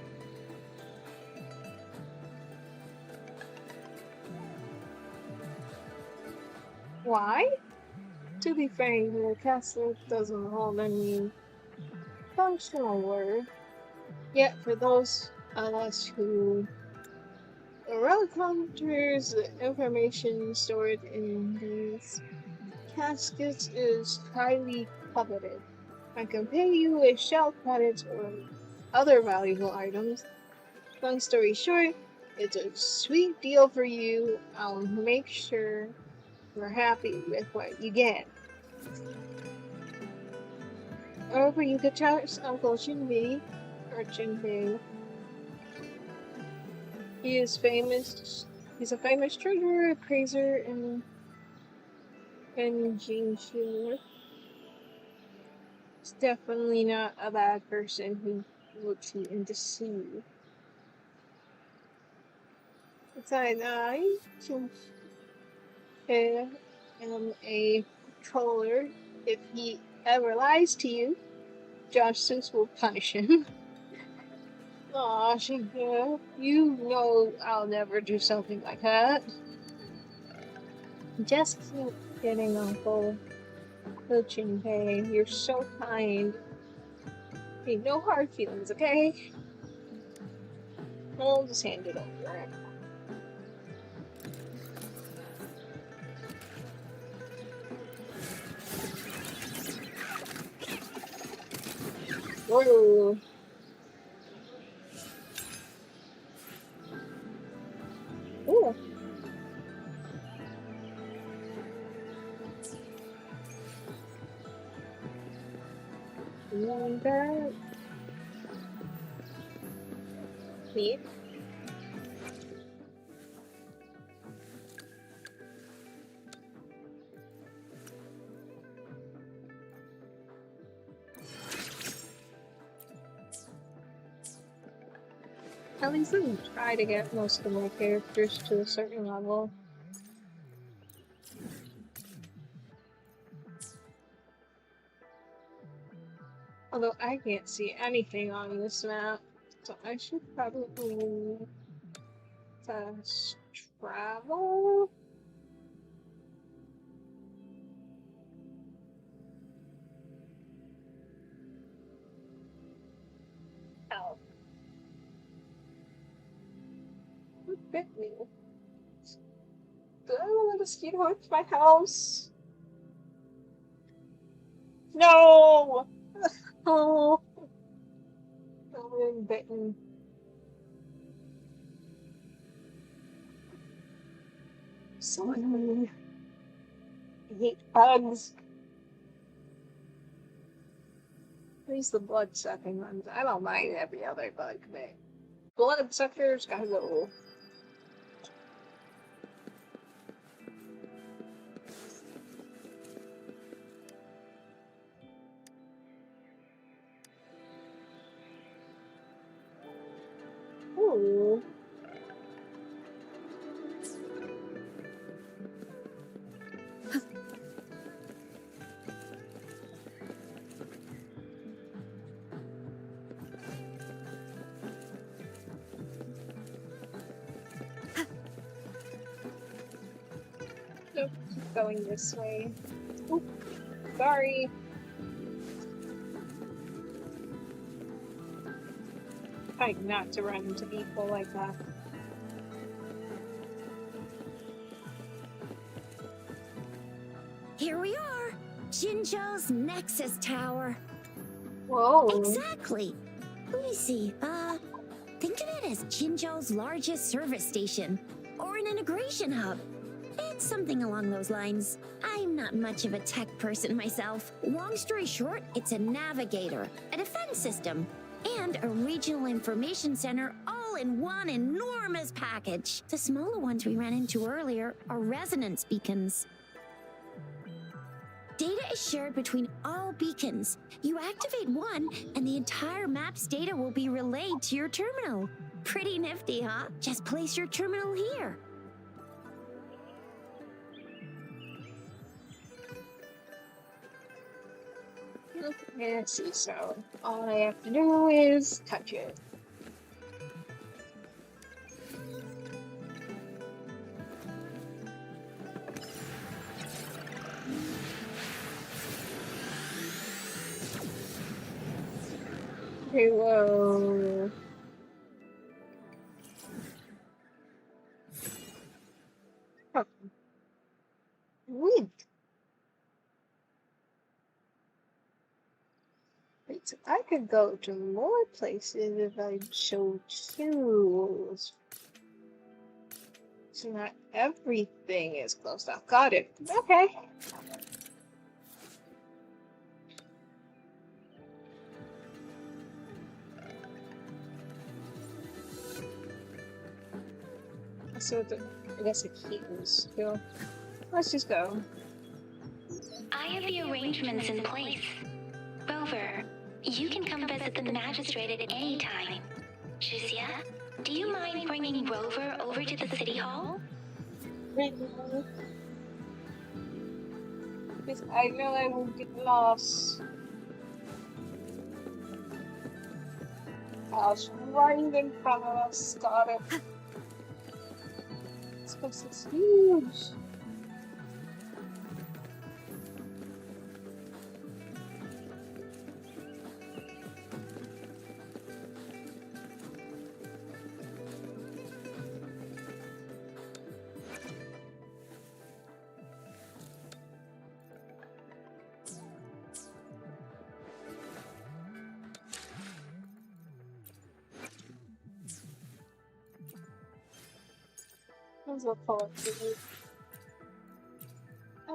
Speaker 3: Why? To be frank, the casket doesn't hold any functional word. Yet for those of us who relic hunters, the information stored in these caskets is highly coveted. I can pay you with shell credits or other valuable items. Long story short, it's a sweet deal for you. I'll make sure you're happy with what you get. Or you could trust Uncle Jinbei, or Jinbei. He is famous. He's a famous treasurer, appraiser, and Jinxu. He's definitely not a bad person who looks you in the sea. Besides, I am a controller. If he ever lies to you, justice will punish him. Aw, Shinka, you know I'll never do something like that. Just keep kidding, Uncle. Oh, Jinpei, you're so kind. Hey, no hard feelings, okay? I'll just hand it over. Whoa. Ooh. That. Neat. At least I can try to get most of my characters to a certain level. Although I can't see anything on this map, so I should probably fast travel. Oh, what bit me? Did I let a mosquito into my house? No! Oh, I'm getting bitten. So annoying. I hate bugs. At least the blood sucking ones. I don't mind every other bug, but blood suckers gotta go. Ooh. going this way. Oop, sorry. Trying not to run into people like that.
Speaker 1: Here we are, Jinzhou's Nexus Tower.
Speaker 3: Whoa.
Speaker 1: Exactly. Let me see. Think of it as Jinzhou's largest service station, or an integration hub. It's something along those lines. I'm not much of a tech person myself. Long story short, it's a navigator, a defense system, and a regional information center all in one enormous package. The smaller ones we ran into earlier are resonance beacons. Data is shared between all beacons. You activate one, and the entire map's data will be relayed to your terminal. Pretty nifty, huh? Just place your terminal here.
Speaker 3: Let's see, so all I have to do is touch it. Okay, whoa. Oh. Wait. Wait, so I could go to more places if I so choose. So not everything is closed off. Got it. Okay. So I guess the key is still. Let's just go.
Speaker 6: I have the arrangements in place. Rover, you can come visit the magistrate at any time. Shuzia, do you mind bringing Rover over to the city hall?
Speaker 3: Because I know I will get lost. Gosh, right in front of us. Got it. This place is huge. As a poet,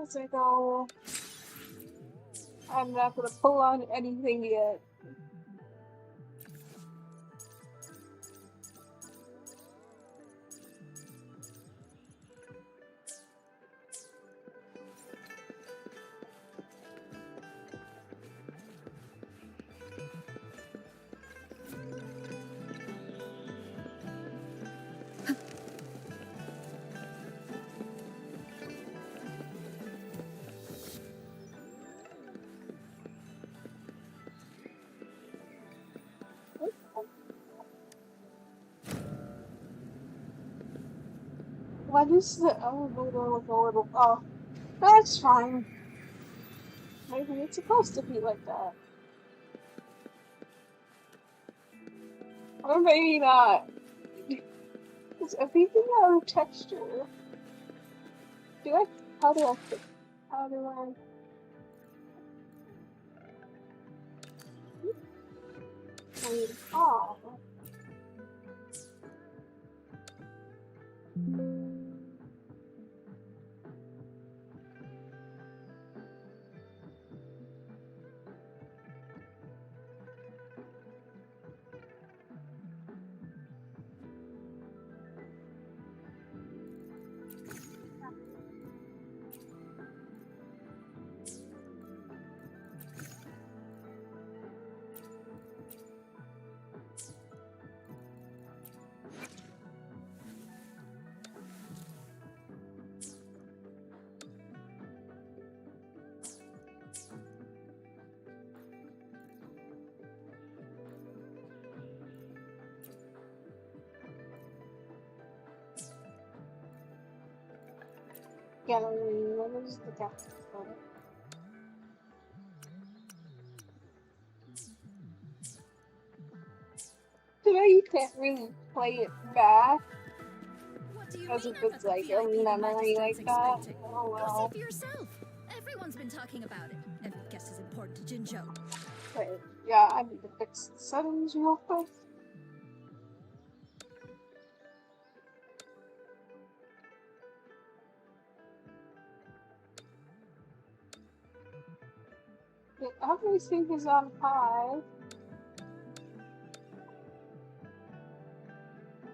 Speaker 3: as I go, I'm not gonna pull on anything yet. Why does the elevator look a little off? That's fine. Maybe it's supposed to be like that. Or maybe not. Is everything out of texture? How do I fix? How do I? Oh. gallery. What is the gallery? You can't really play it back
Speaker 4: What do you
Speaker 3: as
Speaker 4: mean
Speaker 3: if
Speaker 4: I'm
Speaker 3: it's
Speaker 4: not
Speaker 3: like
Speaker 4: the
Speaker 3: a
Speaker 4: VIP the
Speaker 3: memory
Speaker 4: magistrate's
Speaker 3: like that.
Speaker 4: expecting?
Speaker 3: Oh
Speaker 4: Go
Speaker 3: well.
Speaker 4: see for yourself. Everyone's been talking about it. Every guess is important to Jinzhou.
Speaker 3: But yeah, I need to fix the settings real quick. Everything is on high.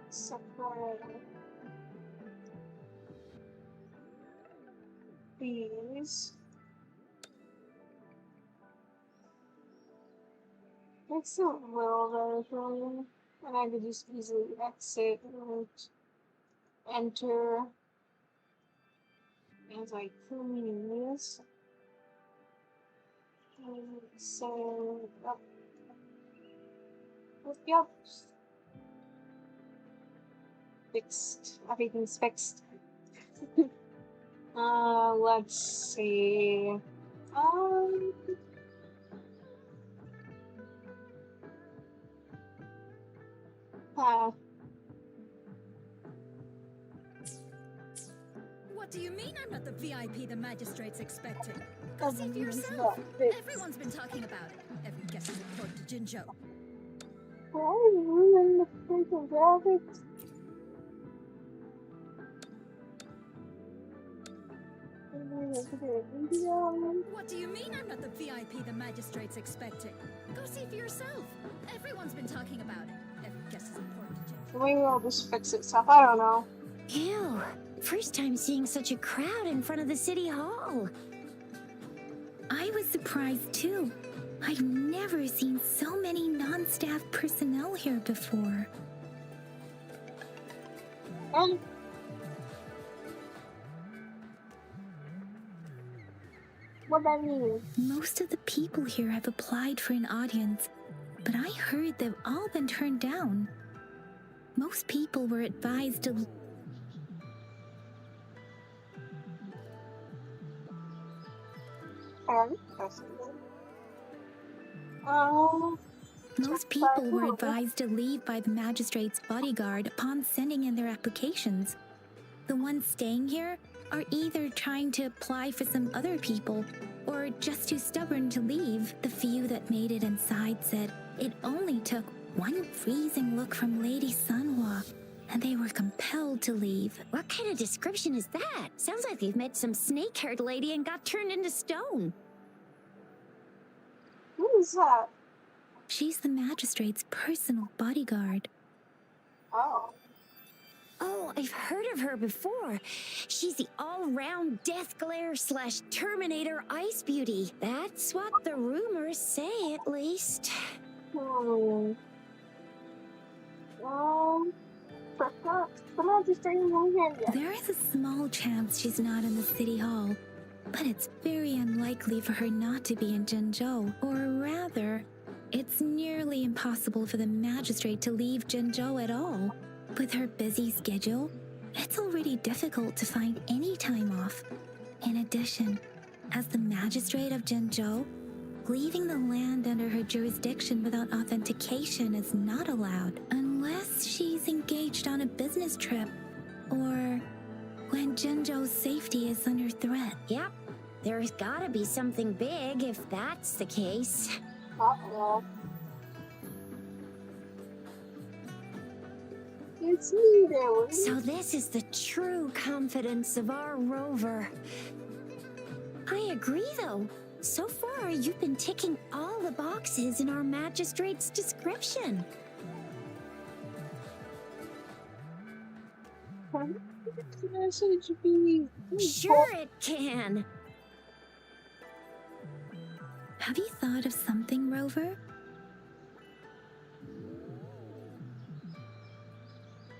Speaker 3: Except for these. It's a little version, and I could just easily exit and enter as like 2 menus. And so, yep, fixed. Everything's fixed. Let's see. Uh,
Speaker 4: What do you mean I'm not the VIP the magistrate's expecting? Go see for
Speaker 3: everything's
Speaker 4: yourself.
Speaker 3: not fixed.
Speaker 4: Everyone's been talking about it. Every guess is important to Jinzhou.
Speaker 3: Why are you ruining the freaking graphics?
Speaker 4: What do you mean I'm not the VIP the magistrate's expecting? Go see for yourself. Everyone's been talking about it. Every guess is important to Jinzhou.
Speaker 3: Maybe I'll just fix itself. I don't know.
Speaker 1: Ew. First time seeing such a crowd in front of the city hall.
Speaker 2: I was surprised too. I've never seen so many non-staff personnel here before.
Speaker 3: What I mean?
Speaker 2: Most of the people here have applied for an audience, but I heard they've all been turned down. Most people were advised to... Most people were advised to leave by the magistrate's bodyguard upon sending in their applications. The ones staying here are either trying to apply for some other people or just too stubborn to leave. The few that made it inside said it only took one freezing look from Lady Sunhua and they were compelled to leave.
Speaker 1: What kind of description is that? Sounds like they've met some snake-haired lady and got turned into stone.
Speaker 3: Who is that?
Speaker 2: She's the magistrate's personal bodyguard.
Speaker 3: Oh.
Speaker 1: Oh, I've heard of her before. She's the all-round Death Glare / Terminator Ice Beauty. That's what the rumors say, at least.
Speaker 3: The magistrate isn't here yet.
Speaker 2: There is a small chance she's not in the city hall, but it's very unlikely for her not to be in Jinzhou. Or rather, it's nearly impossible for the magistrate to leave Jinzhou at all. With her busy schedule, it's already difficult to find any time off. In addition, as the magistrate of Jinzhou, leaving the land under her jurisdiction without authentication is not allowed unless she's engaged on a business trip or when Jinzhou's safety is under threat.
Speaker 1: Yep, there's gotta be something big if that's the case.
Speaker 3: Uh-oh. It's me there.
Speaker 1: So this is the true confidence of our rover. I agree, though. So far, you've been ticking all the boxes in our magistrate's description. Sure it can.
Speaker 2: Have you thought of something, Rover?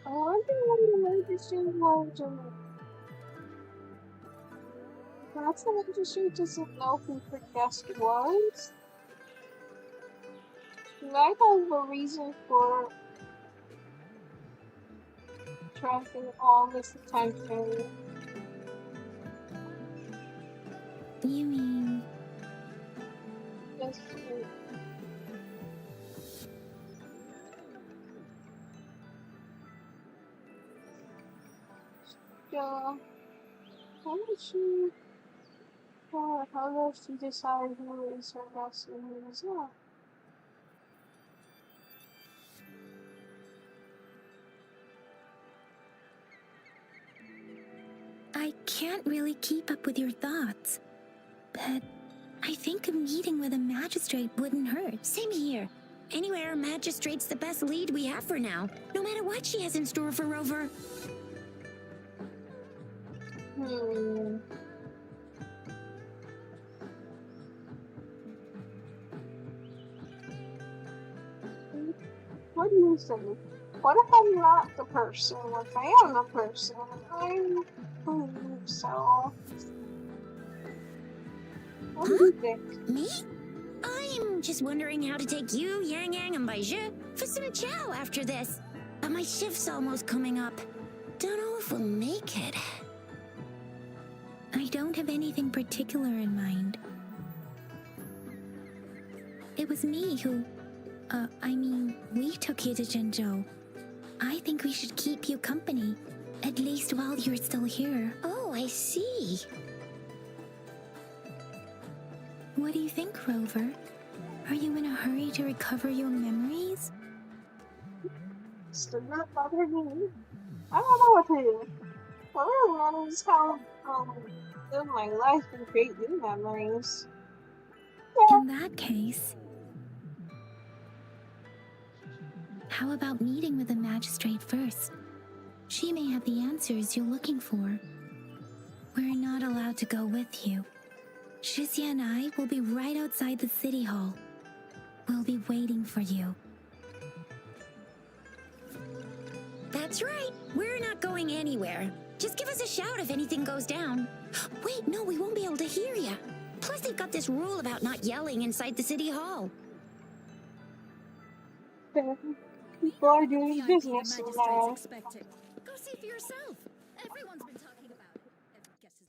Speaker 3: I wonder what the magistrate wants. Perhaps the magistrate doesn't know who her guest was. She might have a reason for attracting all this attention.
Speaker 2: You mean...
Speaker 3: That's cute. So, how did she... how does she decide who is her best and who is not?
Speaker 2: I can't really keep up with your thoughts, but I think a meeting with a magistrate wouldn't hurt.
Speaker 1: Same here. Anyway, our magistrate's the best lead we have for now, no matter what she has in store for Rover.
Speaker 3: What do you think? What if I'm not the person? What if I am the person? I believe so. What do you think?
Speaker 1: Me? I'm just wondering how to take you, Yang Yang, and Baiju for some chow after this. But my shift's almost coming up. Don't know if we'll make it.
Speaker 2: I don't have anything particular in mind. It was me who... we took you to Jinzhou. I think we should keep you company, at least while you're still here.
Speaker 1: Oh, I see.
Speaker 2: What do you think, Rover? Are you in a hurry to recover your memories?
Speaker 3: This does not bother me. I don't know what to do. What really matters is how live my life and create new memories. Yeah.
Speaker 2: In that case, how about meeting with the magistrate first? She may have the answers you're looking for. We're not allowed to go with you. Shizia and I will be right outside the city hall. We'll be waiting for you.
Speaker 1: That's right. We're not going anywhere. Just give us a shout if anything goes down. Wait, no, we won't be able to hear you. Plus, they've got this rule about not yelling inside the city hall.
Speaker 3: People are doing
Speaker 4: VIP
Speaker 3: business
Speaker 4: the magistrate's
Speaker 3: now.
Speaker 4: expecting. Go see for yourself. Everyone's been talking about it. Every guess is...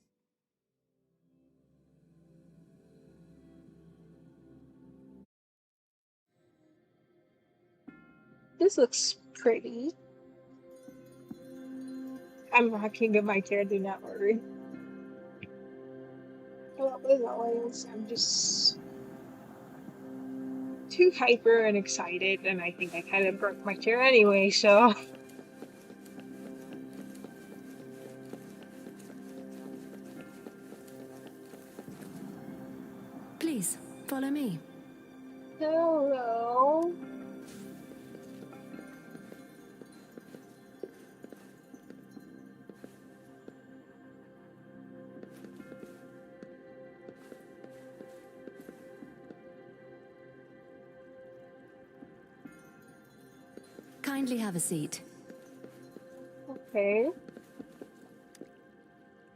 Speaker 3: This looks pretty. I'm rocking in my chair, do not worry. Well, as always, I'm just too hyper and excited, and I think I kind of broke my chair anyway, so...
Speaker 5: Please, follow me.
Speaker 3: Hello.
Speaker 5: Kindly have a seat.
Speaker 3: Okay.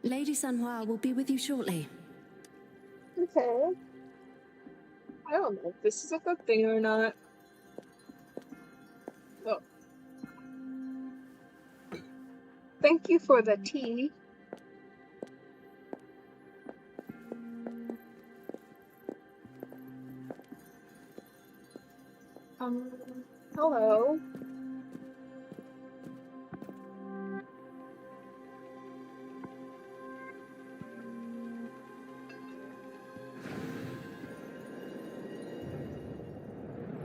Speaker 5: Lady Sanhua will be with you shortly.
Speaker 3: Okay. I don't know if this is a good thing or not. Oh. Thank you for the tea. Hello.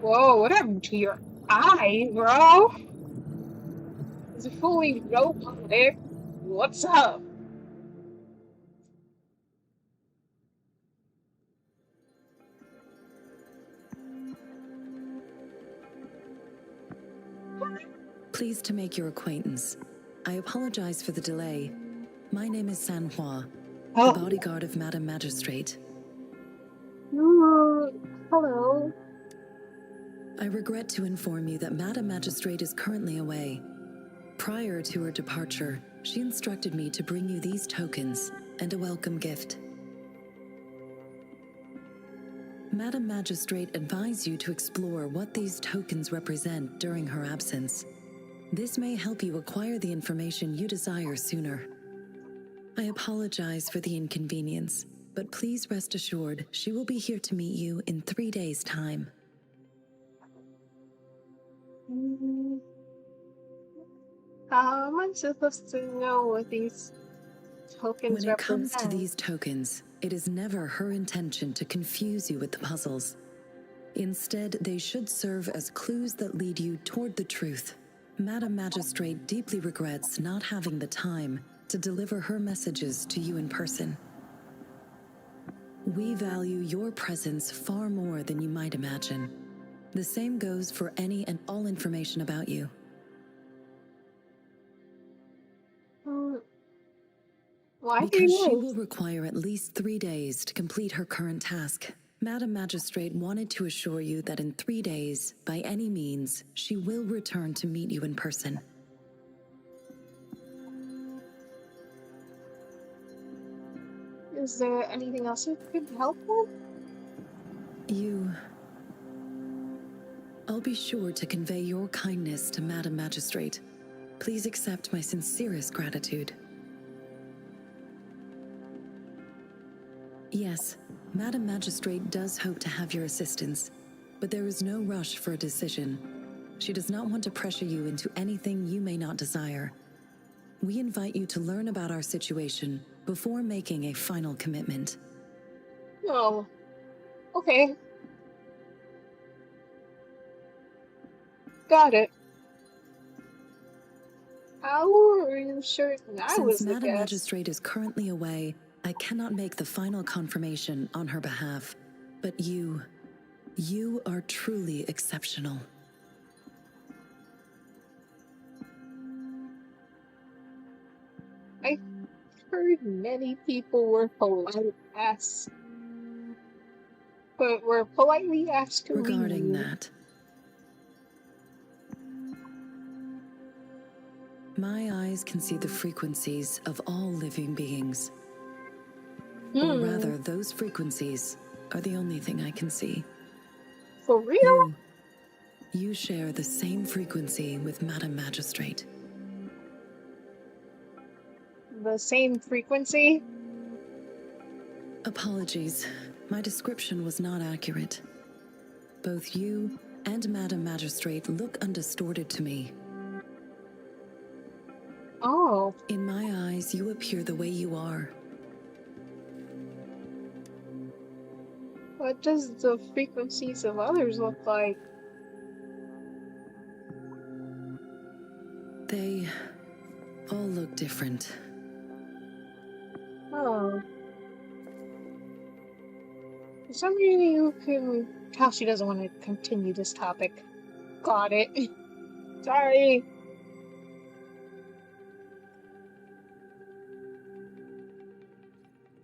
Speaker 3: Whoa, what happened to your eye, bro? Is it fully rope on there? What's up?
Speaker 7: Pleased to make your acquaintance. I apologize for the delay. My name is Sanhua,
Speaker 3: Oh.
Speaker 7: the bodyguard of Madam Magistrate.
Speaker 3: Hello.
Speaker 7: I regret to inform you that Madam Magistrate is currently away. Prior to her departure, she instructed me to bring you these tokens and a welcome gift. Madam Magistrate advised you to explore what these tokens represent during her absence. This may help you acquire the information you desire sooner. I apologize for the inconvenience. but please rest assured she will be here to meet you in 3 days' time.
Speaker 3: How am I supposed to know what these tokens
Speaker 7: When it comes to
Speaker 3: represent?
Speaker 7: these tokens, it is never her intention to confuse you with the puzzles. Instead, they should serve as clues that lead you toward the truth. Madam Magistrate deeply regrets not having the time to deliver her messages to you in person. We value your presence far more than you might imagine. The same goes for any and all information about you.
Speaker 3: Why
Speaker 7: Because she
Speaker 3: 3 days?
Speaker 7: will require at least 3 days to complete her current task. Madam Magistrate wanted to assure you that in 3 days, by any means, she will return to meet you in person.
Speaker 3: Is there anything else you could help with?
Speaker 7: I'll be sure to convey your kindness to Madam Magistrate. Please accept my sincerest gratitude. Yes, Madam Magistrate does hope to have your assistance, but there is no rush for a decision. She does not want to pressure you into anything you may not desire. We invite you to learn about our situation before making a final commitment.
Speaker 3: Oh, okay. Got it. How are you sure I was
Speaker 7: Since
Speaker 3: the
Speaker 7: Madam
Speaker 3: guest?
Speaker 7: Magistrate is currently away, I cannot make the final confirmation on her behalf. But you are truly exceptional.
Speaker 3: I heard many people were politely asked to
Speaker 7: Regarding
Speaker 3: leave.
Speaker 7: that, my eyes can see the frequencies of all living beings. Or rather, those frequencies are the only thing I can see.
Speaker 3: For real?
Speaker 7: You share the same frequency with Madam Magistrate.
Speaker 3: The same frequency?
Speaker 7: Apologies, my description was not accurate. Both you and Madam Magistrate look undistorted to me.
Speaker 3: Oh.
Speaker 7: In my eyes, you appear the way you are.
Speaker 3: What does the frequencies of others look like?
Speaker 7: They all look different.
Speaker 3: Oh. For some reason you can tell she doesn't want to continue this topic. Got it. Sorry.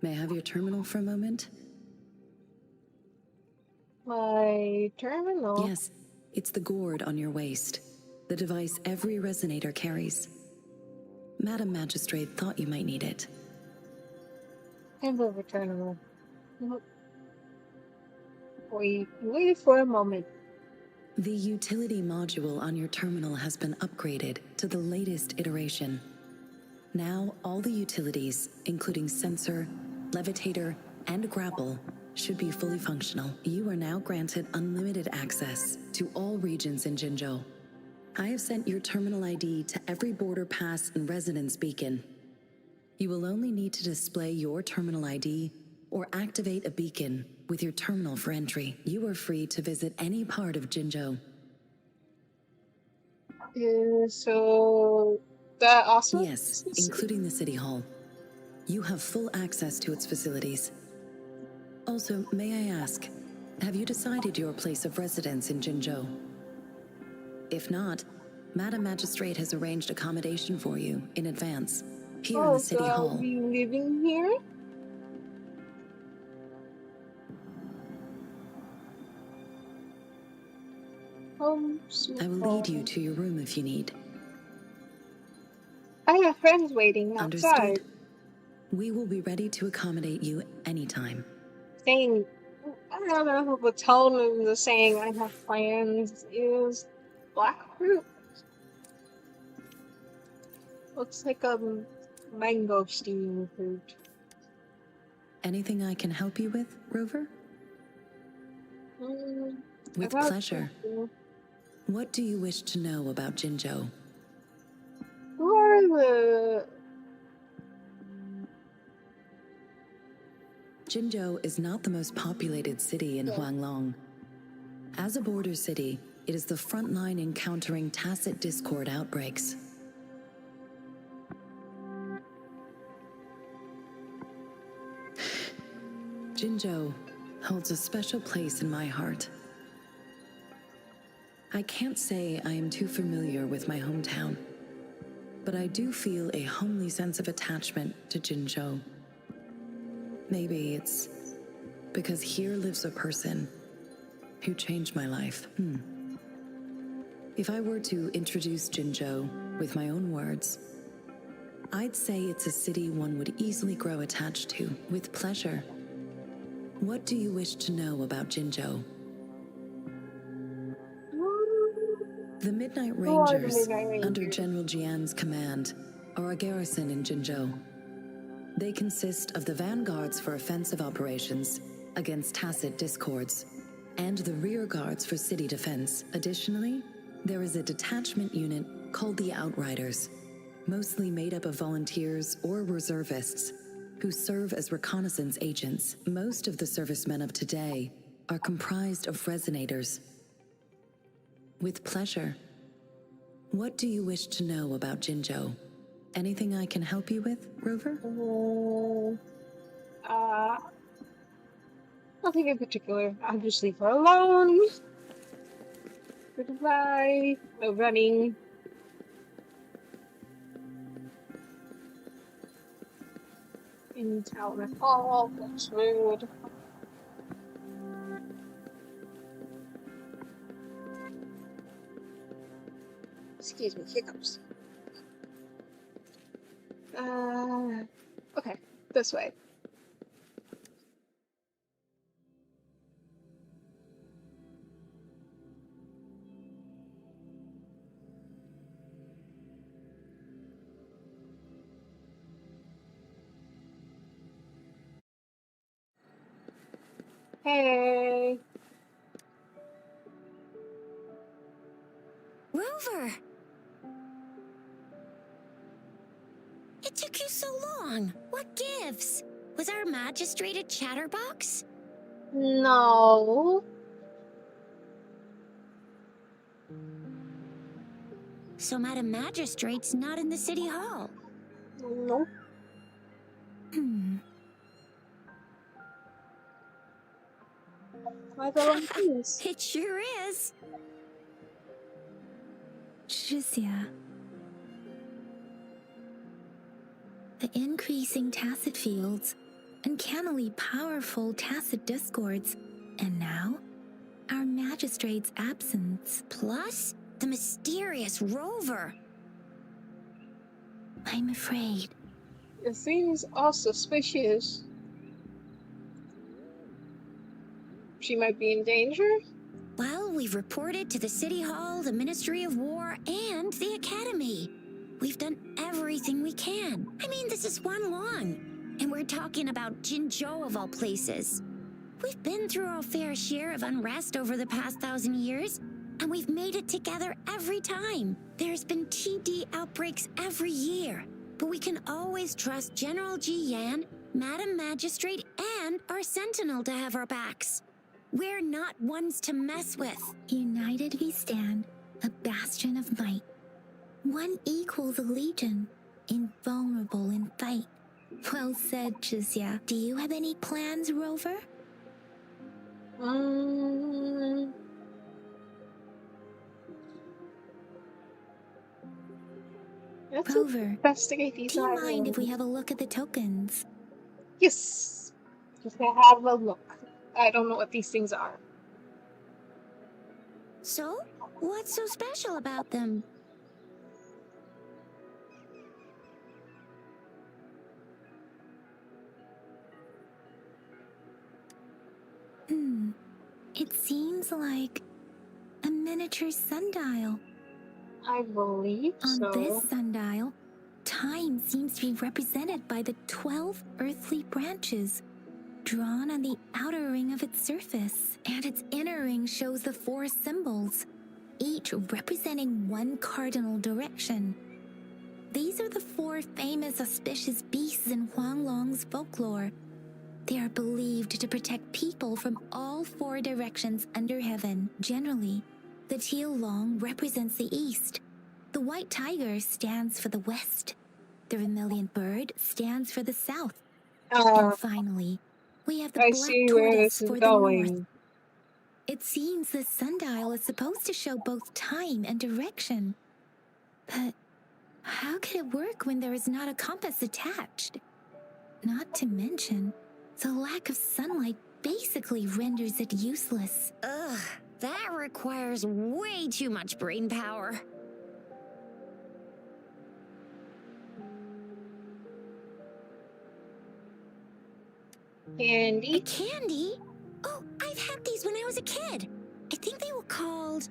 Speaker 7: May I have your terminal for a moment?
Speaker 3: My terminal?
Speaker 7: Yes, it's the gourd on your waist, the device every resonator carries. Madam Magistrate thought you might need it.
Speaker 3: Hand over terminal. Wait for a moment.
Speaker 7: The utility module on your terminal has been upgraded to the latest iteration. Now, all the utilities, including sensor, levitator, and grapple, should be fully functional. You are now granted unlimited access to all regions in Jinzhou. I have sent your terminal ID to every border pass and residence beacon. You will only need to display your terminal ID or activate a beacon with your terminal for entry. You are free to visit any part of Jinzhou.
Speaker 3: So that also?
Speaker 7: Yes, including the City Hall. You have full access to its facilities. Also, may I ask, have you decided your place of residence in Jinzhou? If not, Madam Magistrate has arranged accommodation for you in advance, here in the City Hall.
Speaker 3: I'll be living here?
Speaker 7: I will lead you to your room if you need.
Speaker 3: I have friends waiting outside.
Speaker 7: Understood. We will be ready to accommodate you anytime.
Speaker 3: Saying, I don't know if the tone of the saying I have plans is black fruit. Looks like a mango steaming fruit.
Speaker 7: Anything I can help you with, Rover? With
Speaker 3: About
Speaker 7: pleasure.
Speaker 3: you.
Speaker 7: What do you wish to know about Jinzhou?
Speaker 3: Who are the...
Speaker 7: Jinzhou is not the most populated city in Huanglong. As a border city, it is the front line encountering tacit discord outbreaks. Jinzhou holds a special place in my heart. I can't say I am too familiar with my hometown, but I do feel a homely sense of attachment to Jinzhou. Maybe it's because here lives a person who changed my life. If I were to introduce Jinzhou with my own words, I'd say it's a city one would easily grow attached to with pleasure. What do you wish to know about Jinzhou? The Midnight
Speaker 3: Who are the
Speaker 7: Rangers,
Speaker 3: Midnight
Speaker 7: under
Speaker 3: Rangers?
Speaker 7: General Jian's command, are a garrison in Jinzhou. They consist of the vanguards for offensive operations against tacit discords, and the rear guards for city defense. Additionally, there is a detachment unit called the Outriders, mostly made up of volunteers or reservists who serve as reconnaissance agents. Most of the servicemen of today are comprised of resonators. With pleasure. What do you wish to know about Jinzhou? Anything I can help you with, Rover?
Speaker 3: Nothing in particular. I'll just leave her alone. Goodbye. No running. In town at all. That's rude. Excuse me, hiccups. Okay, this way. Hey.
Speaker 1: Rover! It took you so long. What gives? Was our magistrate a chatterbox?
Speaker 3: No.
Speaker 1: So Madam Magistrate's not in the city hall.
Speaker 3: Nope. Why the long piece?
Speaker 1: It sure is.
Speaker 2: Shizia. The increasing tacit fields, uncannily powerful tacit discords, and now, our magistrate's absence.
Speaker 1: Plus, the mysterious Rover.
Speaker 2: I'm afraid.
Speaker 3: It seems all suspicious. She might be in danger?
Speaker 1: Well, we've reported to the City Hall, the Ministry of War, and the Academy. We've done everything we can. I mean, this is one long. And we're talking about Jinzhou of all places. We've been through our fair share of unrest over the past 1,000 years, and we've made it together every time. There's been TD outbreaks every year, but we can always trust General Ji Yan, Madam Magistrate, and our Sentinel to have our backs. We're not ones to mess with.
Speaker 2: United we stand, a bastion of might. One equals a legion, invulnerable in fight. Well said, Shizia. Do you have any plans, Rover?
Speaker 3: Let's
Speaker 2: Rover,
Speaker 3: investigate these
Speaker 2: do you mind
Speaker 3: islands.
Speaker 2: if we have a look at the tokens?
Speaker 3: Yes. Just gonna have a look. I don't know what these things are.
Speaker 1: So, what's so special about them?
Speaker 2: It seems like a miniature sundial.
Speaker 3: I believe
Speaker 2: On
Speaker 3: so.
Speaker 2: this sundial, time seems to be represented by the 12 earthly branches, drawn on the outer ring of its surface, and its inner ring shows the 4 symbols, each representing one cardinal direction. These are the 4 famous auspicious beasts in Huanglong's folklore. They are believed to protect people from all 4 directions under heaven. Generally, the teal long represents the east. The white tiger stands for the west. The vermilion bird stands for the south. And finally, we have the
Speaker 3: I
Speaker 2: black
Speaker 3: see where
Speaker 2: tortoise
Speaker 3: this is
Speaker 2: for the north.
Speaker 3: going.
Speaker 2: It seems the sundial is supposed to show both time and direction. But how could it work when there is not a compass attached? Not to mention, the lack of sunlight basically renders it useless.
Speaker 1: Ugh, that requires way too much brain power.
Speaker 3: Candy?
Speaker 1: A candy? Oh, I've had these when I was a kid. I think they were called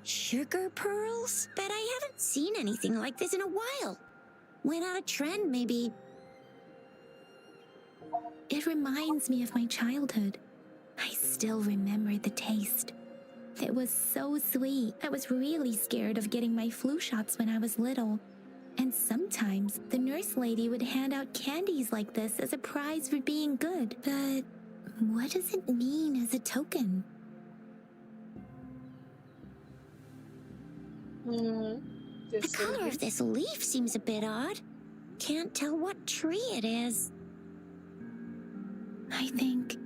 Speaker 1: sugar pearls, but I haven't seen anything like this in a while. Went out of trend, maybe.
Speaker 2: It reminds me of my childhood. I still remember the taste. It was so sweet. I was really scared of getting my flu shots when I was little. And sometimes the nurse lady would hand out candies like this as a prize for being good. But what does it mean as a token?
Speaker 1: The color of this leaf seems a bit odd. Can't tell what tree it is.
Speaker 2: I think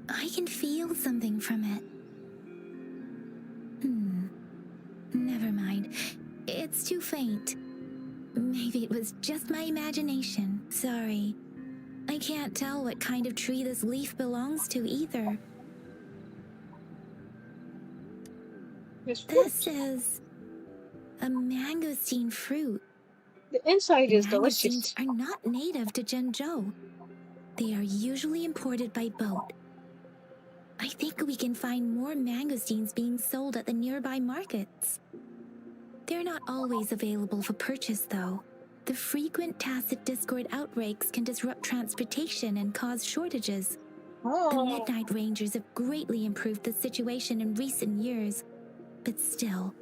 Speaker 2: I can feel something from it. Never mind. It's too faint. Maybe it was just my imagination. Sorry. I can't tell what kind of tree this leaf belongs to either. This is a mangosteen fruit.
Speaker 3: The inside is
Speaker 2: Mangosteens
Speaker 3: delicious.
Speaker 2: are not native to Zhengzhou. They are usually imported by boat. I think we can find more mangosteens being sold at the nearby markets. They're not always available for purchase, though. The frequent tacit discord outbreaks can disrupt transportation and cause shortages. The Midnight Rangers have greatly improved the situation in recent years, but still.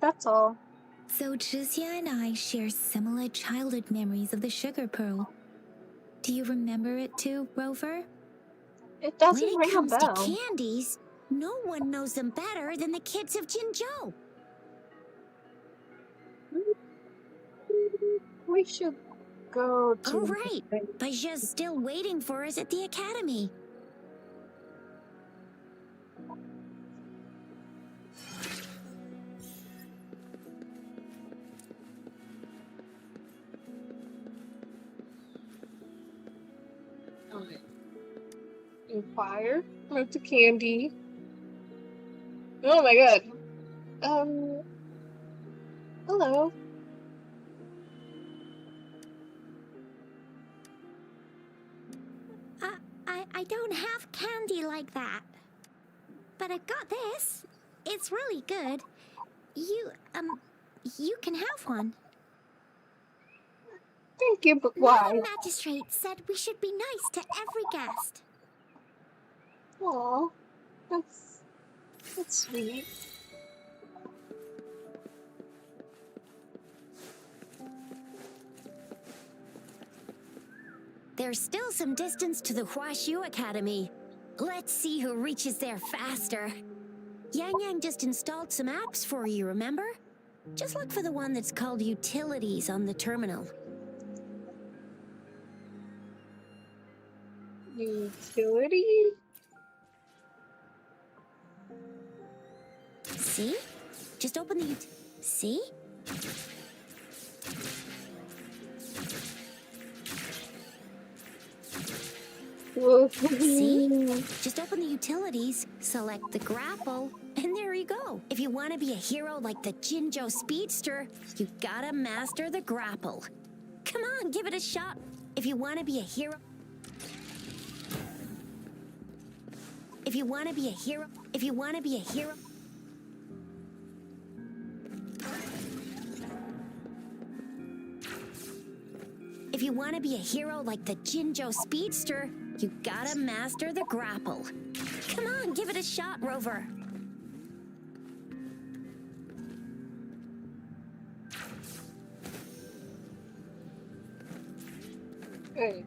Speaker 3: That's all.
Speaker 2: So Zhixia and I share similar childhood memories of the sugar pearl. Do you remember it too, Rover?
Speaker 3: It doesn't
Speaker 1: When
Speaker 3: ring
Speaker 1: it
Speaker 3: a
Speaker 1: comes to
Speaker 3: bell.
Speaker 1: candies, no one knows them better than the kids of Jinzhou.
Speaker 3: We should go to...
Speaker 1: Oh, right. Baijia's still waiting for us at the academy.
Speaker 3: Inquire about the candy. Oh my god. Hello.
Speaker 1: I don't have candy like that. But I've got this. It's really good. You can have one.
Speaker 3: Thank you, but why?
Speaker 1: The magistrate said we should be nice to every guest.
Speaker 3: Aw, that's sweet.
Speaker 1: There's still some distance to the Huaxiu Academy. Let's see who reaches there faster. Yang Yang just installed some apps for you, remember? Just look for the one that's called Utilities on the terminal.
Speaker 3: Utility?
Speaker 1: See? Just open the see? See? Just open the utilities, select the grapple, and there you go. If you want to be a hero like the Jinzhou Speedster, you gotta master the grapple. Come on, give it a shot. If you want to be a hero... If you want to be a hero... If you want to be a hero... If you want to be a hero like the Jinzhou Speedster, you gotta master the grapple. Come on, give it a shot, Rover.
Speaker 3: Hey.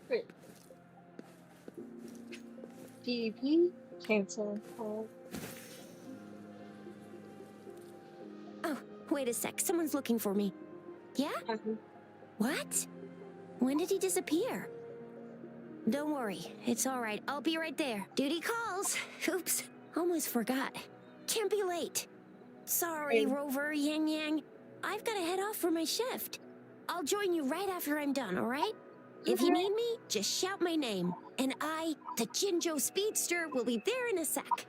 Speaker 3: Wait. DP? Cancel. Oh.
Speaker 1: Oh, wait a sec. Someone's looking for me. Yeah? What? When did he disappear? Don't worry. It's all right. I'll be right there. Duty calls. Oops. Almost forgot. Can't be late. Sorry,
Speaker 3: Hey.
Speaker 1: Rover, Yang Yang. I've got to head off for my shift. I'll join you right after I'm done, all right? If you need me, just shout my name. And I, the Jinzhou Speedster, will be there in a sec.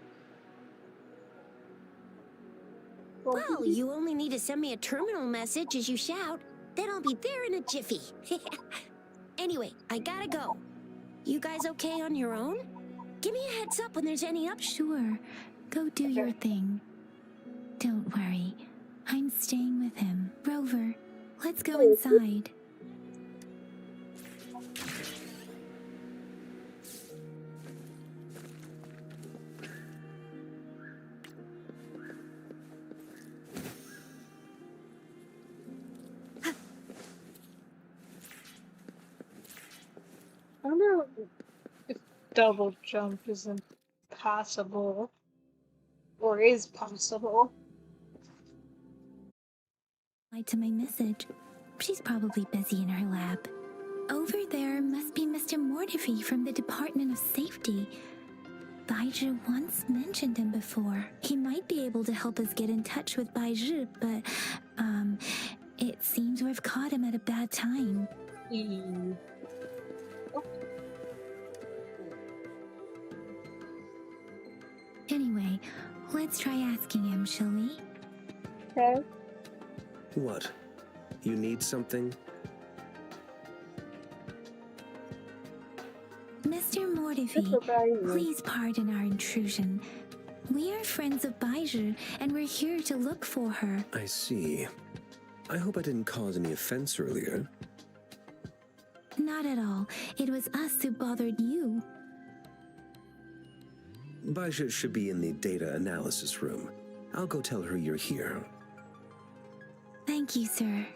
Speaker 1: Well, you only need to send me a terminal message as you shout. Then I'll be there in a jiffy. Anyway, I gotta go. You guys okay on your own? Give me a heads up when there's any up.
Speaker 2: Sure, go do your thing. Don't worry, I'm staying with him. Rover, let's go inside.
Speaker 3: I don't know if double jump isn't possible. Or is possible.
Speaker 2: To my message. She's probably busy in her lab. Over there must be Mr. Mortifi from the Department of Safety. Baizhi once mentioned him before. He might be able to help us get in touch with Baizhi, but, it seems we've caught him at a bad time. Anyway, let's try asking him, shall we?
Speaker 3: Okay.
Speaker 8: What? You need something?
Speaker 2: Mr. Mortifi, please pardon our intrusion. We are friends of Baizhi, and we're here to look for her.
Speaker 8: I see. I hope I didn't cause any offense earlier.
Speaker 2: Not at all. It was us who bothered you.
Speaker 8: Baizhi should be in the data analysis room. I'll go tell her you're here.
Speaker 2: Thank you, sir.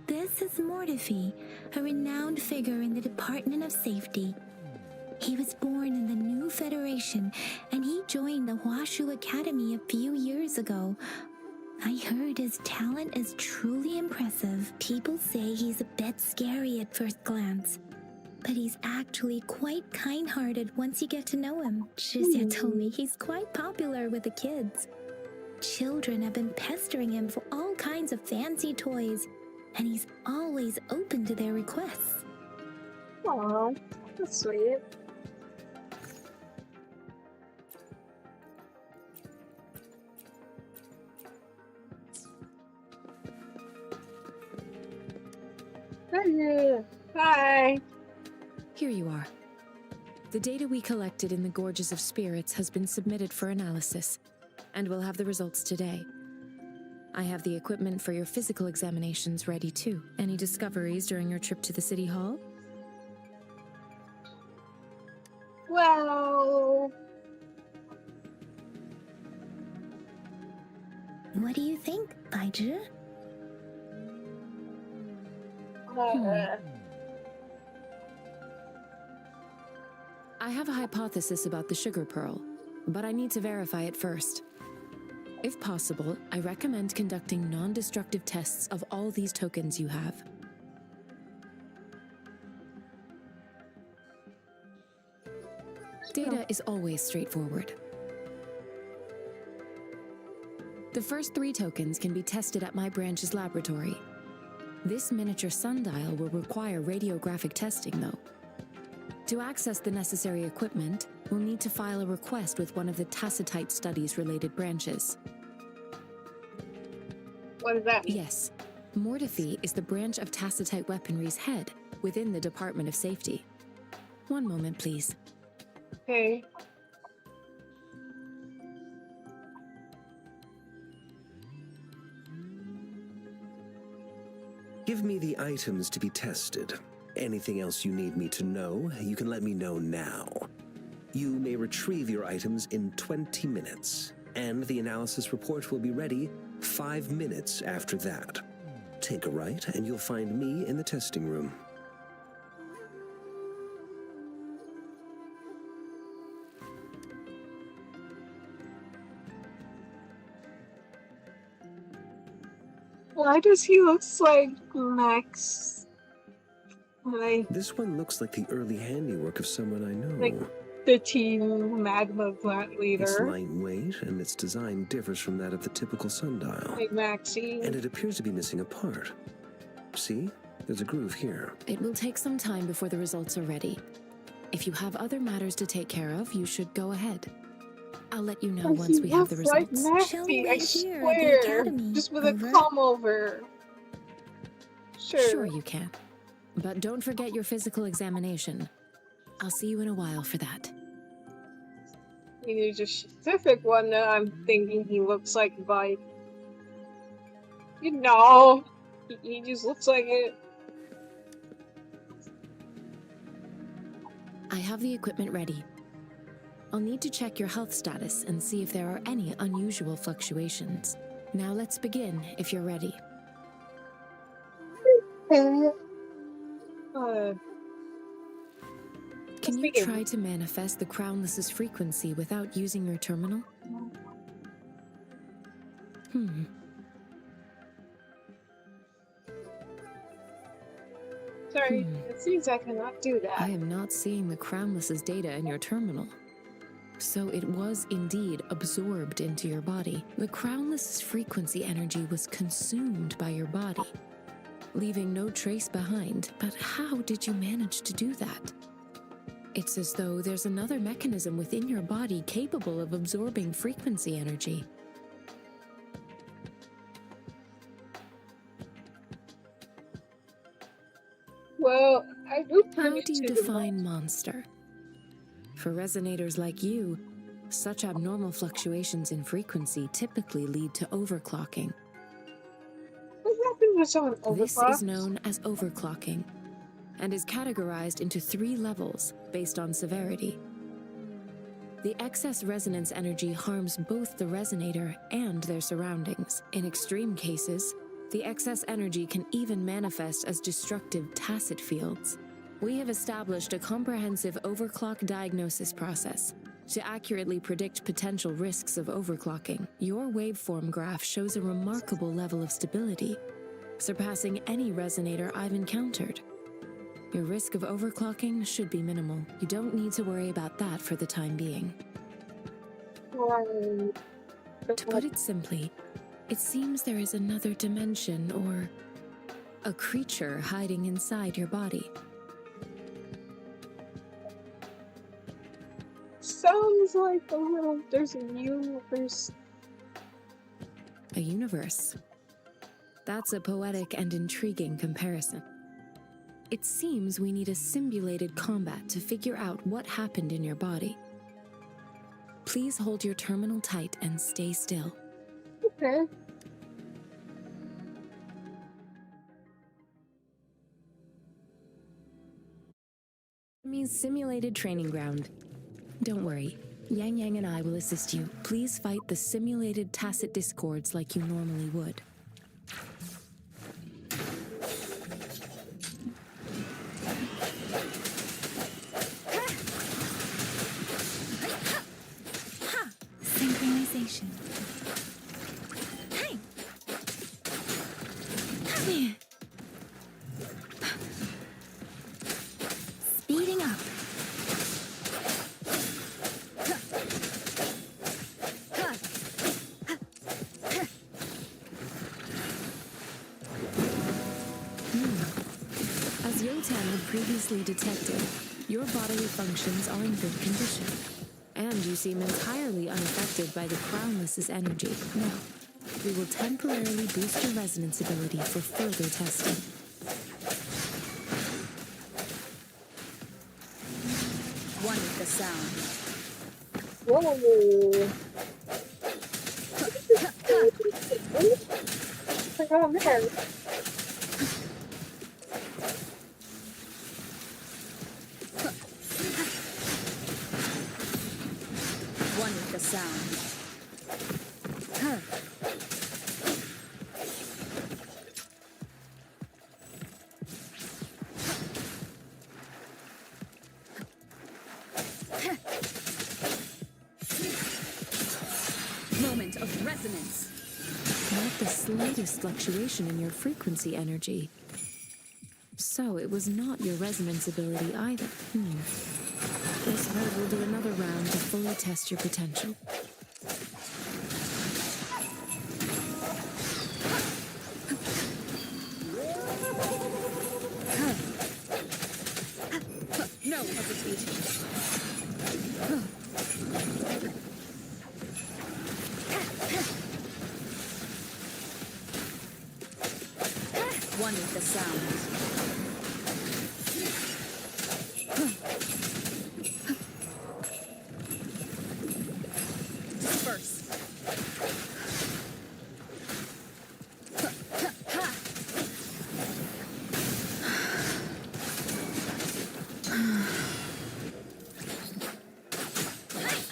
Speaker 2: This is Mortifi, a renowned figure in the Department of Safety. He was born in the new Federation, and he joined the Huashu Academy a few years ago. I heard his talent is truly impressive. People say he's a bit scary at first glance, but he's actually quite kind-hearted once you get to know him. Shizia told me he's quite popular with the kids. Children have been pestering him for all kinds of fancy toys, and he's always open to their requests.
Speaker 3: Aww, that's sweet. Hi.
Speaker 5: Here you are. The data we collected in the Gorges of Spirits has been submitted for analysis, and we'll have the results today. I have the equipment for your physical examinations ready too. Any discoveries during your trip to the City Hall?
Speaker 3: Well,
Speaker 2: What do you think, Baizhi?
Speaker 5: I have a hypothesis about the sugar pearl, but I need to verify it first. If possible, I recommend conducting non-destructive tests of all these tokens you have. Data is always straightforward. The first 3 tokens can be tested at my branch's laboratory. This miniature sundial will require radiographic testing, though. To access the necessary equipment, we'll need to file a request with one of the Tacitite Studies-related branches.
Speaker 3: What does that mean?
Speaker 5: Yes. Mortiphy is the branch of Tacitite Weaponry's head within the Department of Safety. One moment, please.
Speaker 3: Okay.
Speaker 8: Give me the items to be tested. Anything else you need me to know, you can let me know now. You may retrieve your items in 20 minutes, and the analysis report will be ready 5 minutes after that. Take a right, and you'll find me in the testing room.
Speaker 3: Why does he look like Max? Like
Speaker 8: This one looks like the early handiwork of someone I know.
Speaker 3: Like the teen magma plant
Speaker 8: It's
Speaker 3: leader.
Speaker 8: lightweight, and its design differs from that of the typical sundial.
Speaker 3: Like Maxie.
Speaker 8: And it appears to be missing a part. See? There's a groove here.
Speaker 5: It will take some time before the results are ready. If you have other matters to take care of, you should go ahead. I'll let you know
Speaker 3: But
Speaker 5: once
Speaker 3: he
Speaker 5: we have the
Speaker 3: looks like
Speaker 5: results.
Speaker 2: Show
Speaker 3: Maxie,
Speaker 2: me
Speaker 3: I
Speaker 2: right here at the
Speaker 3: swear.
Speaker 2: academy.
Speaker 3: Just with a
Speaker 2: Over.
Speaker 3: comb over.
Speaker 5: Sure you can. But don't forget your physical examination. I'll see you in a while for that.
Speaker 3: I mean, there's a specific one that I'm thinking he looks like, but you know, he just looks like it.
Speaker 5: I have the equipment ready. I'll need to check your health status and see if there are any unusual fluctuations. Now let's begin, if you're ready. Can you
Speaker 3: begin.
Speaker 5: try to manifest the Crownless's frequency without using your terminal?
Speaker 3: Sorry, it seems I cannot do that.
Speaker 5: I am not seeing the Crownless's data in your terminal. So it was indeed absorbed into your body. The Crownless's frequency energy was consumed by your body, leaving no trace behind. But how did you manage to do that? It's as though there's another mechanism within your body capable of absorbing frequency energy.
Speaker 3: Well, I do
Speaker 5: How
Speaker 3: turn
Speaker 5: do you
Speaker 3: into
Speaker 5: define monster? For resonators like you, such abnormal fluctuations in frequency typically lead to overclocking.
Speaker 3: What happens when someone
Speaker 5: This
Speaker 3: overclocks?
Speaker 5: is known as overclocking and is categorized into 3 levels based on severity. The excess resonance energy harms both the resonator and their surroundings. In extreme cases, the excess energy can even manifest as destructive tacit fields. We have established a comprehensive overclock diagnosis process to accurately predict potential risks of overclocking. Your waveform graph shows a remarkable level of stability, surpassing any resonator I've encountered. Your risk of overclocking should be minimal. You don't need to worry about that for the time being. To put it simply, it seems there is another dimension or a creature hiding inside your body.
Speaker 3: Sounds like there's a universe.
Speaker 5: A universe. That's a poetic and intriguing comparison. It seems we need a simulated combat to figure out what happened in your body. Please hold your terminal tight and stay still.
Speaker 3: Okay.
Speaker 5: Enemy's simulated training ground. Don't worry, Yang Yang and I will assist you. Please fight the simulated tacit discords like you normally would.
Speaker 2: Synchronization. Hey! Speeding up.
Speaker 5: As Yotan had previously detected, your bodily functions are in good condition. And you seem entirely unaffected by the Crownless's energy. Now, We will temporarily boost your resonance ability for further testing.
Speaker 4: One with the sound.
Speaker 3: Whoa. Oh man.
Speaker 4: One with the sound. Moment of resonance.
Speaker 5: Not the slightest fluctuation in your frequency energy. So it was not your resonance ability either. I suppose we'll do another round to fully test your potential.
Speaker 4: No hesitation. One with the sound. Disperse.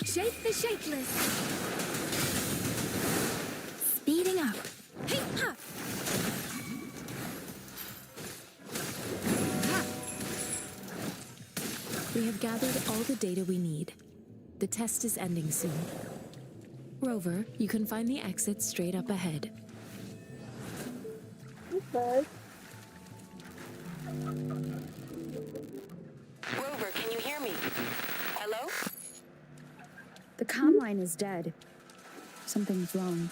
Speaker 2: Shake the shapeless. Speeding up. Hey, ha!
Speaker 5: We have gathered all the data we need. The test is ending soon. Rover, you can find the exit straight up ahead.
Speaker 3: Okay.
Speaker 7: Rover, can you hear me? Hello?
Speaker 9: The comm line is dead. Something's wrong.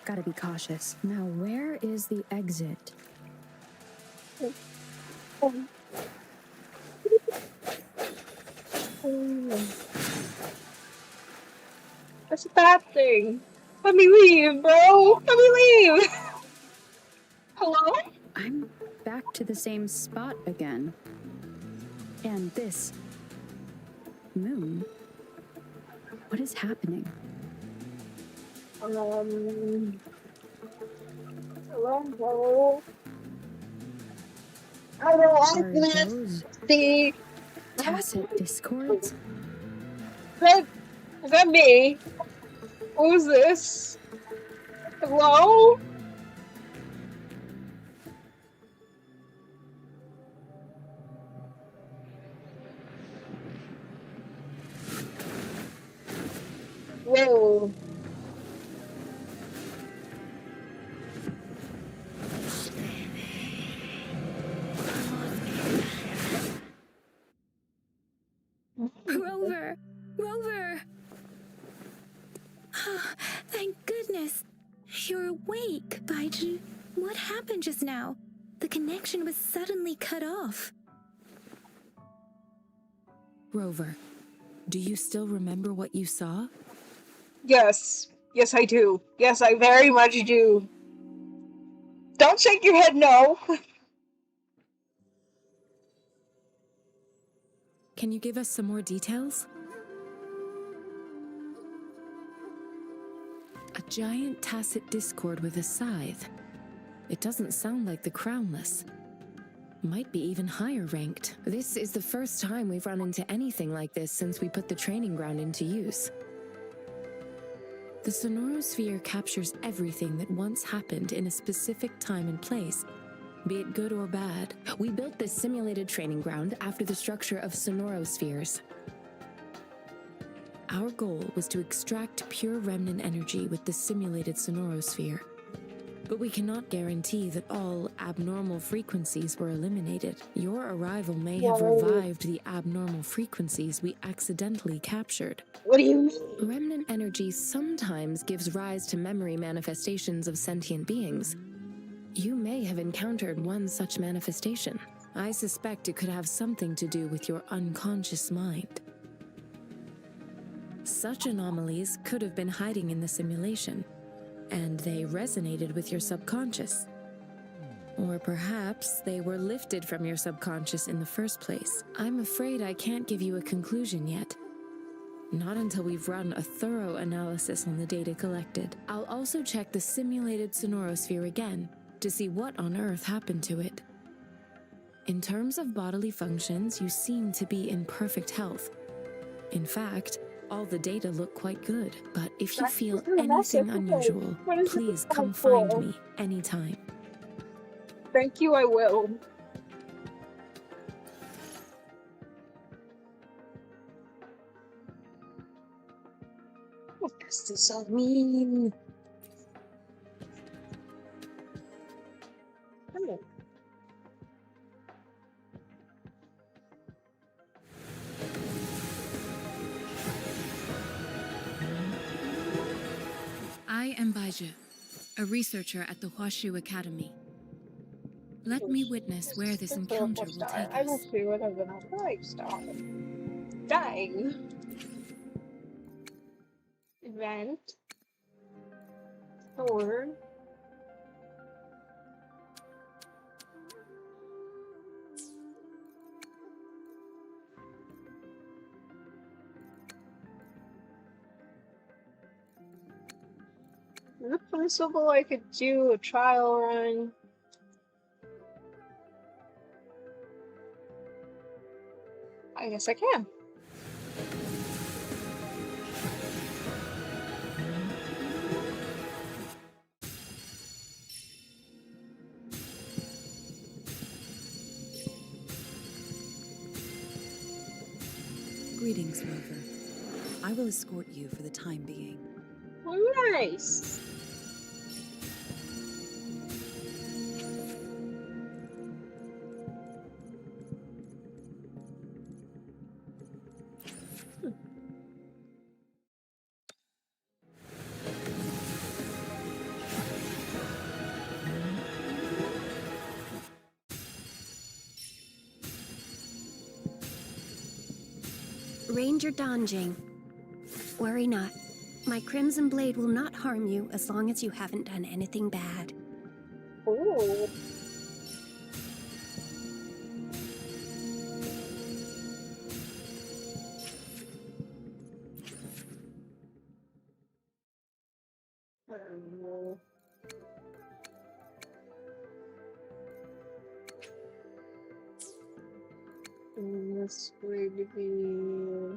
Speaker 9: Gotta be cautious. Now, where is the exit?
Speaker 3: That's a bad thing. Let me leave, bro. Let me leave. Hello?
Speaker 9: I'm back to the same spot again. And this moon. What is happening?
Speaker 3: Hello? I don't
Speaker 9: Are
Speaker 3: like this.
Speaker 9: those
Speaker 3: See?
Speaker 9: tacit discords?
Speaker 3: Is that me? Who's this? Hello? Whoa.
Speaker 2: Rover! Rover! Thank goodness. You're awake, Baiju. What happened just now? The connection was suddenly cut off.
Speaker 5: Rover, do you still remember what you saw?
Speaker 3: Yes. Yes, I do. Yes, I very much do. Don't shake your head no.
Speaker 5: Can you give us some more details? A giant tacit discord with a scythe. It doesn't sound like the crownless. Might be even higher ranked. This is the first time we've run into anything like this since we put the training ground into use. The sonorosphere captures everything that once happened in a specific time and place, be it good or bad. We built this simulated training ground after the structure of sonorospheres. Our goal was to extract pure remnant energy with the simulated sonorosphere. But we cannot guarantee that all abnormal frequencies were eliminated. Your arrival may have revived the abnormal frequencies we accidentally captured.
Speaker 3: What do you mean?
Speaker 5: Remnant energy sometimes gives rise to memory manifestations of sentient beings. You may have encountered one such manifestation. I suspect it could have something to do with your unconscious mind. Such anomalies could have been hiding in the simulation, and they resonated with your subconscious. Or perhaps they were lifted from your subconscious in the first place. I'm afraid I can't give you a conclusion yet. Not until we've run a thorough analysis on the data collected. I'll also check the simulated sonorosphere again to see what on earth happened to it. In terms of bodily functions, you seem to be in perfect health. In fact, all the data look quite good. But if you feel anything unusual, please come find me anytime.
Speaker 3: Thank you, I will. What does this all mean? Oh.
Speaker 5: I am Baizhi, a researcher at the Huashu Academy. Let me witness where this encounter will take
Speaker 3: I
Speaker 5: us.
Speaker 3: actually would have been a 5-star. Dang. Event. Or. Is it possible I could do a trial run? I guess I can.
Speaker 7: Greetings, Rover. I will escort you for the time being.
Speaker 3: Nice.
Speaker 10: Ranger Donjing. Worry not. My Crimson Blade will not harm you as long as you haven't done anything bad.
Speaker 3: Ooh. This would be...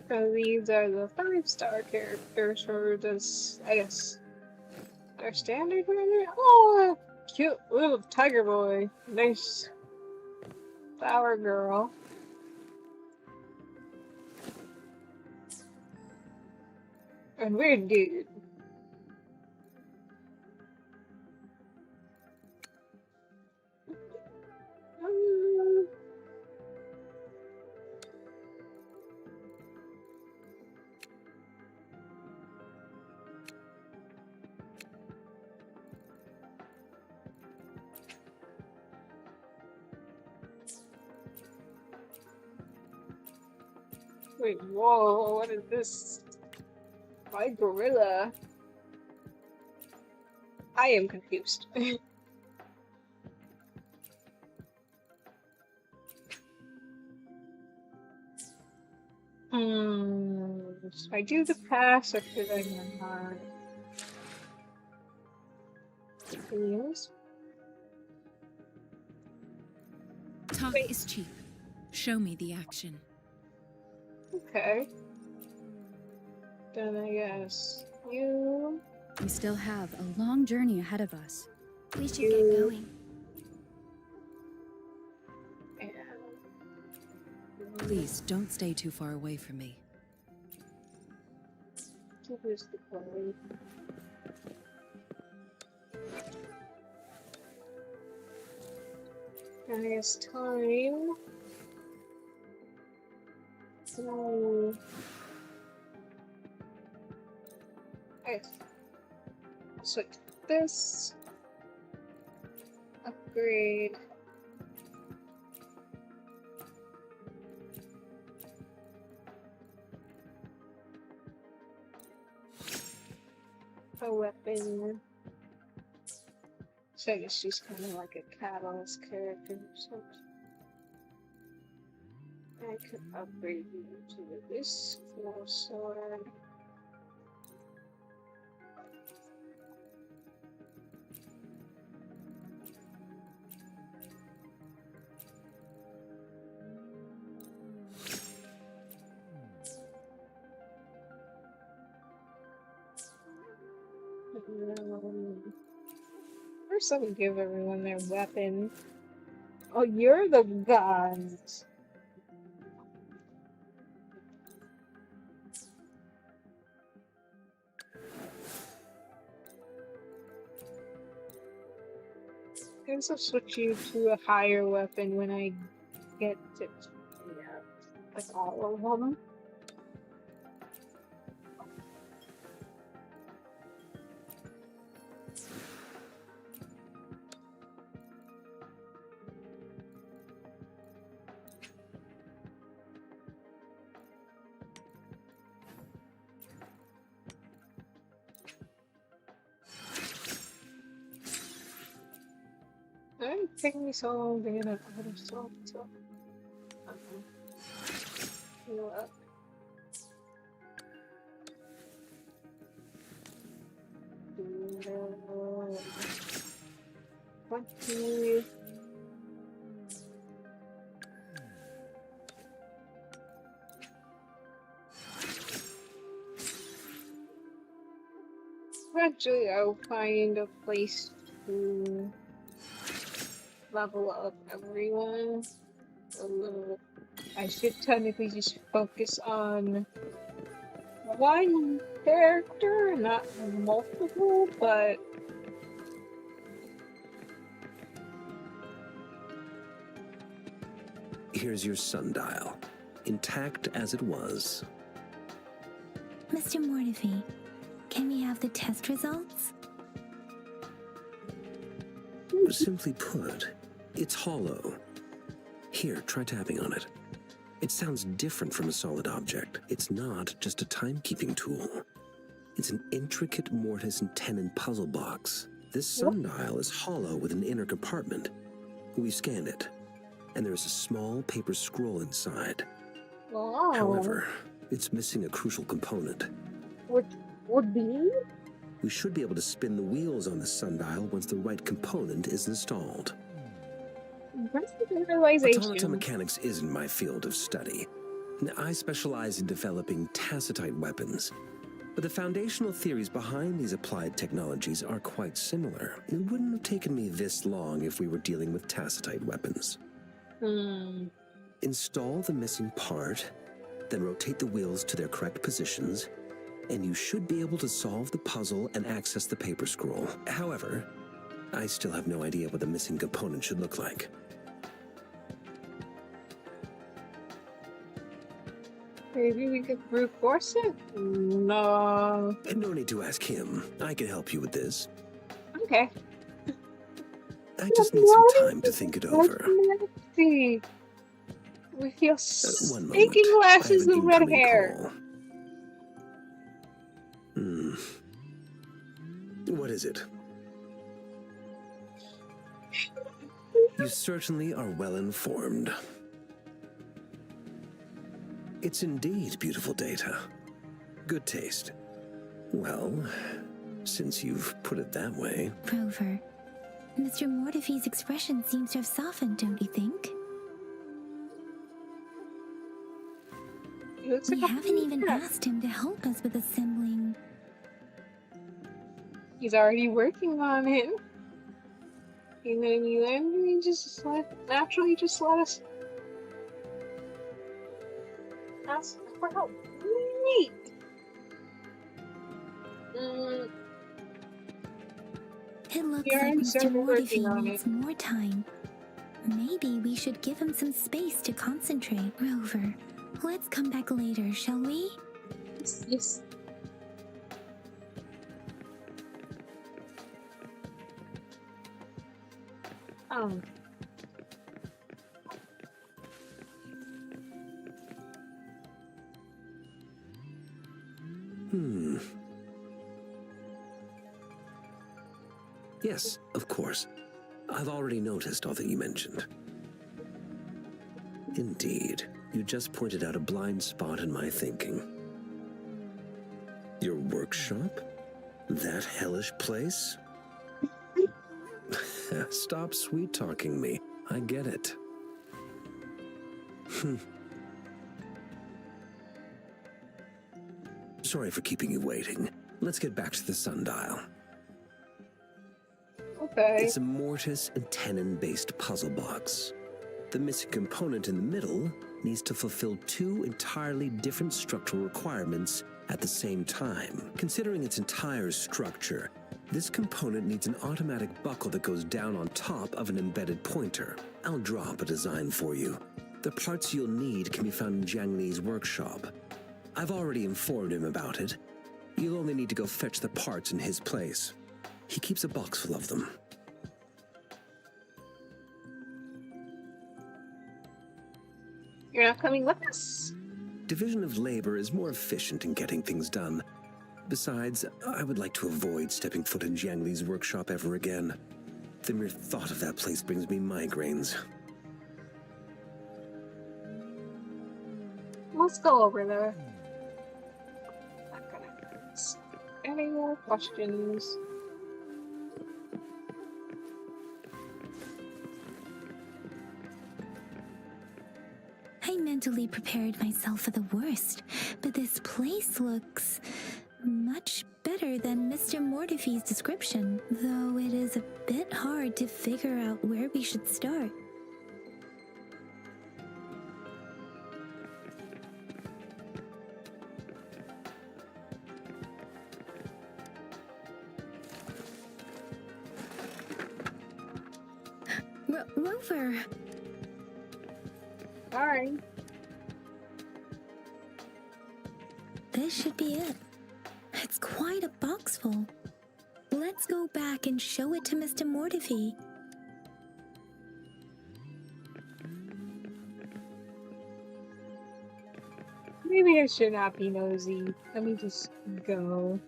Speaker 3: So these are the 5-star characters for this, I guess, our standard ranger? Oh, cute little tiger boy. Nice flower girl. And weird dude. Wait, whoa, what is this? My gorilla. I am confused. So I do the pass, or should I not? Yes.
Speaker 5: Talk is cheap. Show me the action.
Speaker 3: Okay. Then I guess you...
Speaker 9: We still have a long journey ahead of us.
Speaker 10: We should get going.
Speaker 3: And
Speaker 7: Please don't stay too far away from me.
Speaker 3: Where's the plane? And it's time. So, okay. So this upgrade. A weapon. So I guess she's kind of like a catalyst character or something. I could upgrade you to this floor sword. First, let me give everyone their weapon. Oh, you're the guns. I guess I'll switch you to a higher weapon when I get to, like all of them. It's taking me so long to get out of stuff. You know what? $20. Eventually, I'll find a place to level up everyone. I should technically just focus on one character, not multiple, but
Speaker 8: Here's your sundial, intact as it was.
Speaker 2: Mr. Mortefi, can we have the test results?
Speaker 8: Simply put, it's hollow. Here, try tapping on it. It sounds different from a solid object. It's not just a timekeeping tool. It's an intricate mortise and tenon puzzle box. This sundial is hollow with an inner compartment. We scanned it, and there is a small paper scroll inside.
Speaker 3: wow.
Speaker 8: However, it's missing a crucial component.
Speaker 3: Would be?
Speaker 8: We should be able to spin the wheels on the sundial once the right component is installed.
Speaker 3: What's the realization?
Speaker 8: Automata mechanics isn't my field of study. I specialize in developing tacitite weapons, but the foundational theories behind these applied technologies are quite similar. It wouldn't have taken me this long if we were dealing with tacitite weapons. Install the missing part, then rotate the wheels to their correct positions, and you should be able to solve the puzzle and access the paper scroll. However, I still have no idea what the missing component should look like.
Speaker 3: Maybe we could brute force it? No.
Speaker 8: No need to ask him. I can help you with this.
Speaker 3: Okay.
Speaker 8: I just need some time to think it over.
Speaker 3: Let's see. With your
Speaker 8: One moment.
Speaker 3: stinking glasses
Speaker 8: I have
Speaker 3: and
Speaker 8: an
Speaker 3: red
Speaker 8: incoming
Speaker 3: hair.
Speaker 8: call. What is it? You certainly are well informed. It's indeed beautiful data. Good taste. Well, since you've put it that way.
Speaker 2: Rover, Mr. Mortefi's expression seems to have softened, don't you think?
Speaker 3: He looks
Speaker 2: We
Speaker 3: like a
Speaker 2: haven't even
Speaker 3: cat.
Speaker 2: asked him to help us with assembling.
Speaker 3: He's already working on it. And then you naturally just let us. ask for help. Neat.
Speaker 2: It looks
Speaker 3: We are
Speaker 2: like
Speaker 3: in
Speaker 2: Mr.
Speaker 3: several working
Speaker 2: Mortefi
Speaker 3: on
Speaker 2: needs more time. Maybe we should give him some space to concentrate. Rover, let's come back later, shall we?
Speaker 3: Yes. Oh.
Speaker 8: Yes, of course. I've already noticed all that you mentioned. Indeed, you just pointed out a blind spot in my thinking. Your workshop? That hellish place? Stop sweet-talking me. I get it. Sorry for keeping you waiting. Let's get back to the sundial.
Speaker 3: Okay.
Speaker 8: It's a mortise and tenon-based puzzle box. The missing component in the middle needs to fulfill two entirely different structural requirements at the same time. Considering its entire structure, this component needs an automatic buckle that goes down on top of an embedded pointer. I'll draw up a design for you. The parts you'll need can be found in Jiang Li's workshop. I've already informed him about it. You'll only need to go fetch the parts in his place. He keeps a box full of them.
Speaker 3: You're not coming with us?
Speaker 8: Division of labor is more efficient in getting things done. Besides, I would like to avoid stepping foot in Jiang Li's workshop ever again. The mere thought of that place brings me migraines.
Speaker 3: Let's go over there. Not gonna ask any more questions.
Speaker 2: I mentally prepared myself for the worst, but this place looks much better than Mr. Mortefi's description, though it is a bit hard to figure out where we should start. Rover!
Speaker 3: Alright.
Speaker 2: This should be it. It's quite a box full. Let's go back and show it to Mr. Mortefi.
Speaker 3: Maybe I should not be nosy. Let me just go.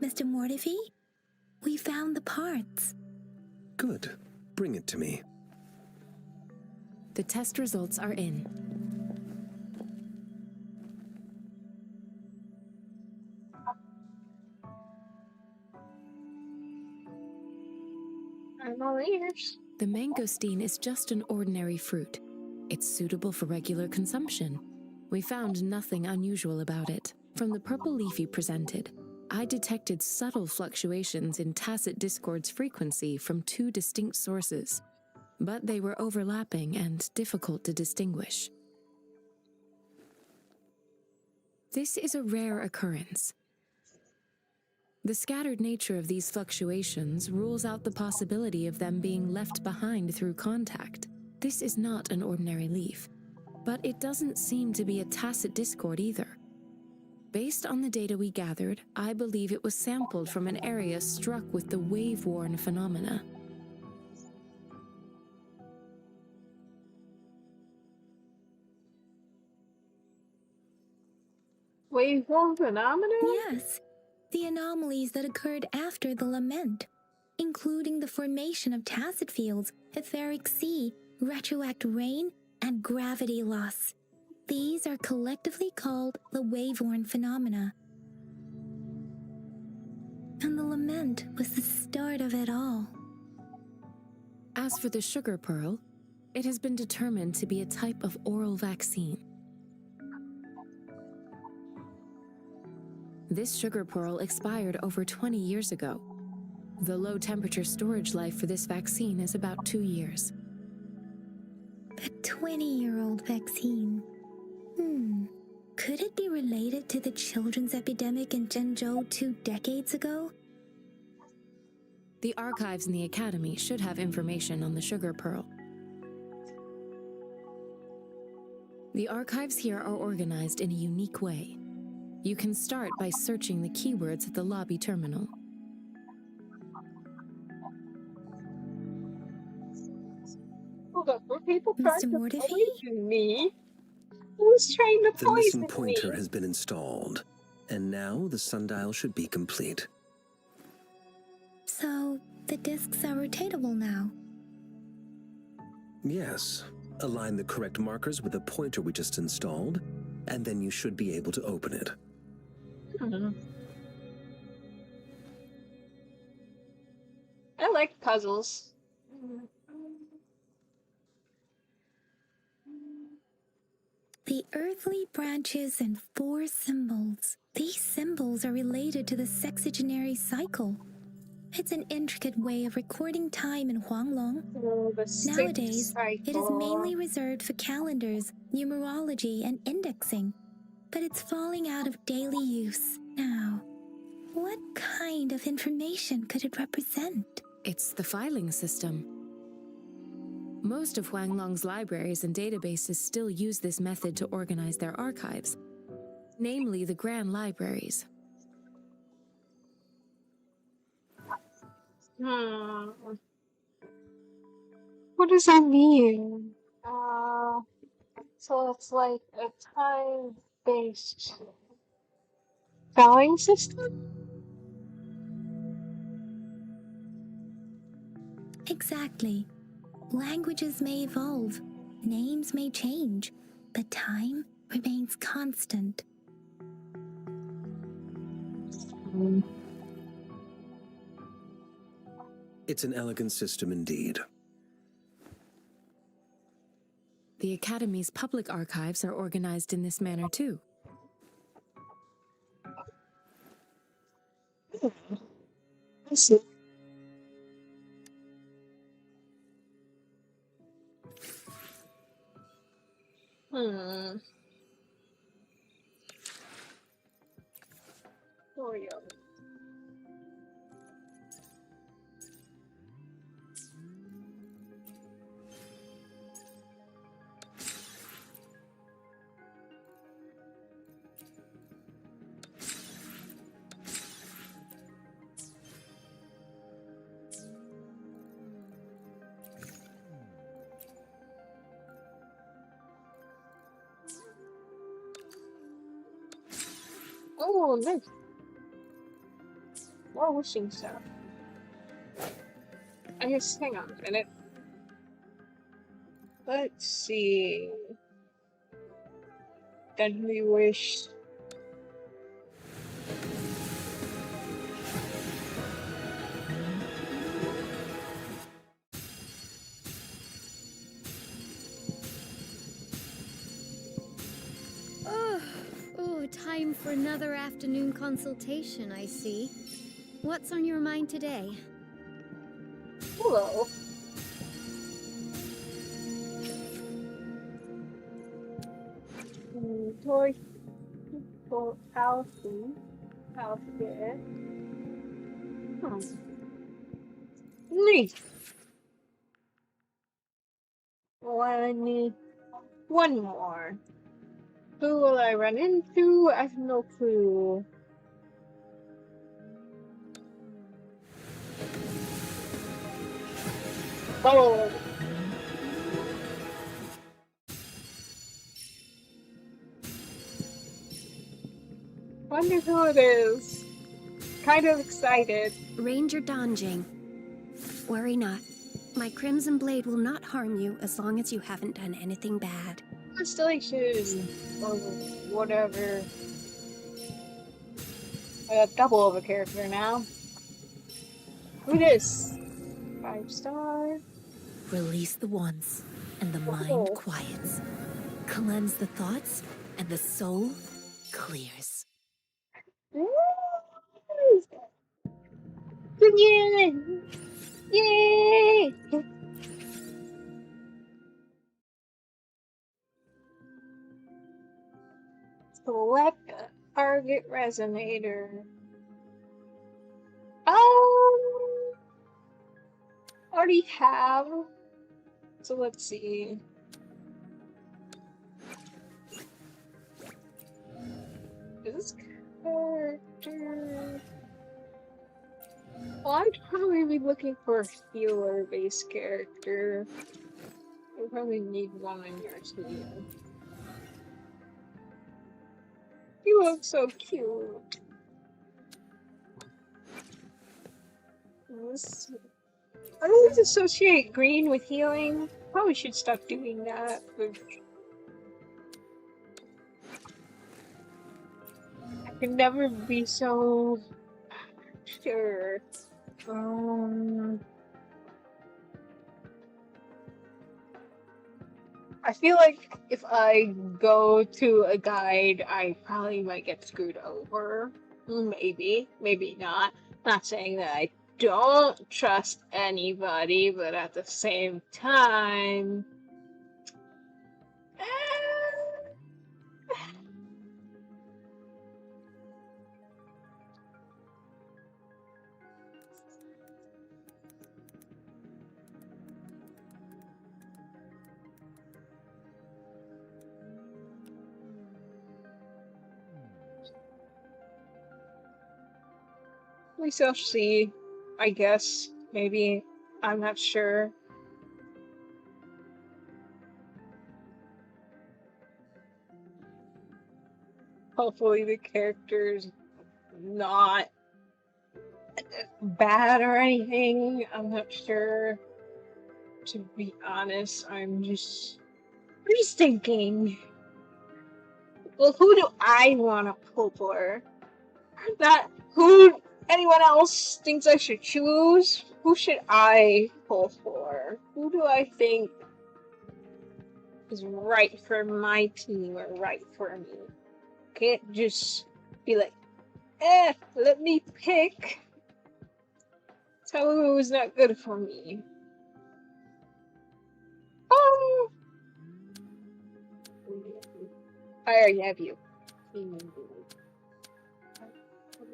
Speaker 2: Mr. Mortefi, we found the parts.
Speaker 8: Good. Bring it to me.
Speaker 5: The test results are in.
Speaker 3: I'm all ears.
Speaker 5: The mangosteen is just an ordinary fruit. It's suitable for regular consumption. We found nothing unusual about it. From the purple leaf you presented, I detected subtle fluctuations in tacit discord's frequency from two distinct sources, but they were overlapping and difficult to distinguish. This is a rare occurrence. The scattered nature of these fluctuations rules out the possibility of them being left behind through contact. This is not an ordinary leaf, but it doesn't seem to be a tacit discord either. Based on the data we gathered, I believe it was sampled from an area struck with the wave-worn phenomena.
Speaker 3: Wave-worn phenomena?
Speaker 2: Yes, the anomalies that occurred after the lament, including the formation of tacit fields, etheric sea, retroact rain, and gravity loss. These are collectively called the wave-worn phenomena. And the lament was the start of it all.
Speaker 5: As for the sugar pearl, it has been determined to be a type of oral vaccine. This sugar pearl expired over 20 years ago. The low-temperature storage life for this vaccine is about 2 years.
Speaker 2: A 20-year-old vaccine. Could it be related to the children's epidemic in Zhengzhou 2 decades ago?
Speaker 5: The archives in the Academy should have information on the sugar pearl. The archives here are organized in a unique way. You can start by searching the keywords at the lobby terminal.
Speaker 3: Hold up, were people trying
Speaker 2: Mr.
Speaker 3: to
Speaker 2: Mortefi?
Speaker 3: poison me? Who's trying to
Speaker 8: The missing
Speaker 3: poison
Speaker 8: pointer
Speaker 3: me?
Speaker 8: has been installed, and now the sundial should be complete.
Speaker 2: So, the discs are rotatable now.
Speaker 8: Yes. Align the correct markers with the pointer we just installed, and then you should be able to open it.
Speaker 3: I like puzzles.
Speaker 2: The earthly branches and 4 symbols. These symbols are related to the sexagenary cycle. It's an intricate way of recording time in Huanglong.
Speaker 3: Oh, the
Speaker 2: Nowadays, it is
Speaker 3: cycle.
Speaker 2: mainly reserved for calendars, numerology, and indexing. But it's falling out of daily use now. What kind of information could it represent?
Speaker 5: It's the filing system. Most of Huanglong's libraries and databases still use this method to organize their archives, namely the Grand Libraries.
Speaker 3: What does that mean? So it's like a time-based filing system?
Speaker 2: Exactly. Languages may evolve, names may change, but time remains constant.
Speaker 8: It's an elegant system indeed.
Speaker 5: The Academy's public archives are organized in this manner too.
Speaker 3: I see. Oreo. Oh, nice. More wishing stuff. I guess, hang on a minute. Let's see. Deadly wish.
Speaker 4: Oh, time for another afternoon consultation, I see. What's on your mind today?
Speaker 3: Hello. Toy for Alfie. Outfit. Neat. Well, I need one more. Who will I run into? I have no clue. Oh! Wonder who it is. Kind of excited.
Speaker 10: Ranger Donjing. Worry not. My Crimson Blade will not harm you as long as you haven't done anything bad.
Speaker 3: Constellation. Or whatever. I got double of a character now. Who this? 5-star.
Speaker 7: Release the wands, and the mind quiets. Cleanse the thoughts, and the soul clears.
Speaker 3: Can Yeah! Yay! Select target resonator. Already have. So let's see. This character. Well, I'd probably be looking for a healer-based character. You probably need one on your team. You look so cute. I always associate green with healing. Probably should stop doing that. But I can never be so sure. I feel like if I go to a guide, I probably might get screwed over. Maybe, maybe not. Not saying that I don't trust anybody, but at the same time... We shall see, I guess. Maybe. I'm not sure. Hopefully the character's not bad or anything. I'm not sure. To be honest, I'm just thinking. Well, who do I want to pull for? Not who anyone else thinks I should choose. Who should I pull for? Who do I think is right for my team or right for me? Can't just be like, let me pick. Tell who was not good for me. I already have you. I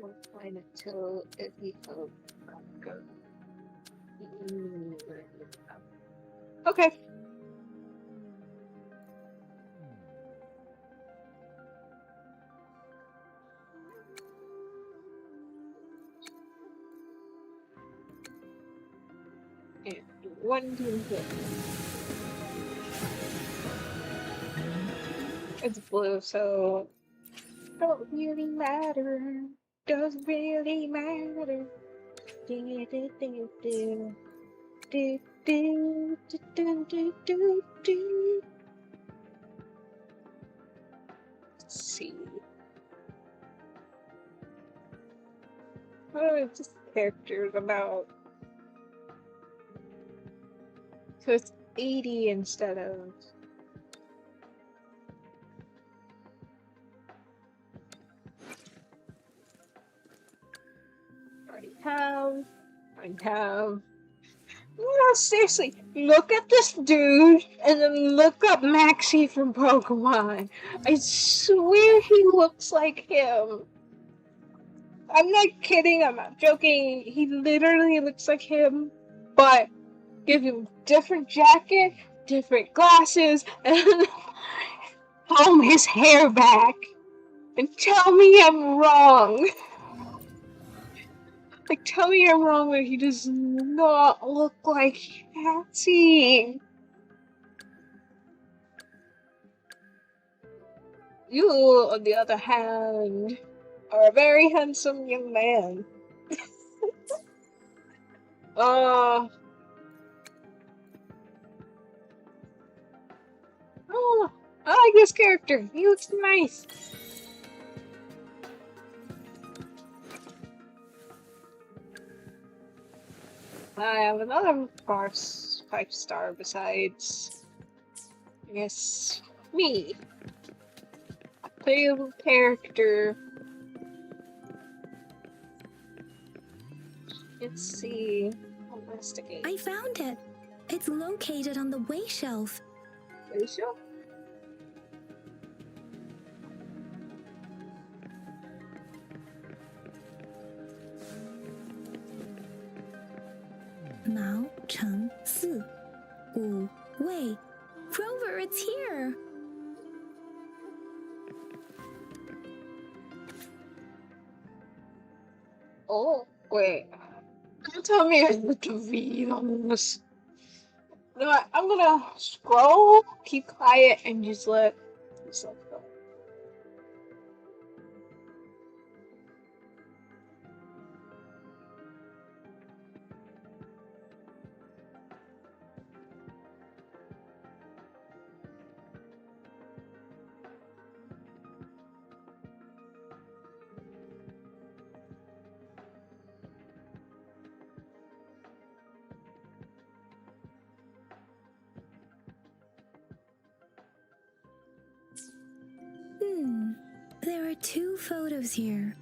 Speaker 3: won't find it till it becomes good. Okay. And one team hit. It's blue, so don't really matter. Doesn't really matter. Do do do do do do do do do do. Let's see. Oh, it's just characters about. So it's 80 instead of. I have. No, seriously, look at this dude and then look up Maxie from Pokemon. I swear he looks like him. I'm not kidding, I'm not joking. He literally looks like him, but give him different jacket, different glasses, and comb his hair back. And tell me I'm wrong. Like, tell me I'm wrong, but he does not look like Patsy. You, on the other hand, are a very handsome young man. Oh, I like this character. He looks nice. I have another 5-star besides, I guess, me. A playable character. Let's see. Investigate.
Speaker 2: I found it. It's located on the way shelf.
Speaker 3: Are you sure?
Speaker 2: Mao Cheng Si. Wu Wei. Rover, it's here.
Speaker 3: Oh, wait. Don't tell me I have to read on this. You know what? I'm gonna scroll, keep quiet, and just let myself go.
Speaker 2: There are 2 photos here.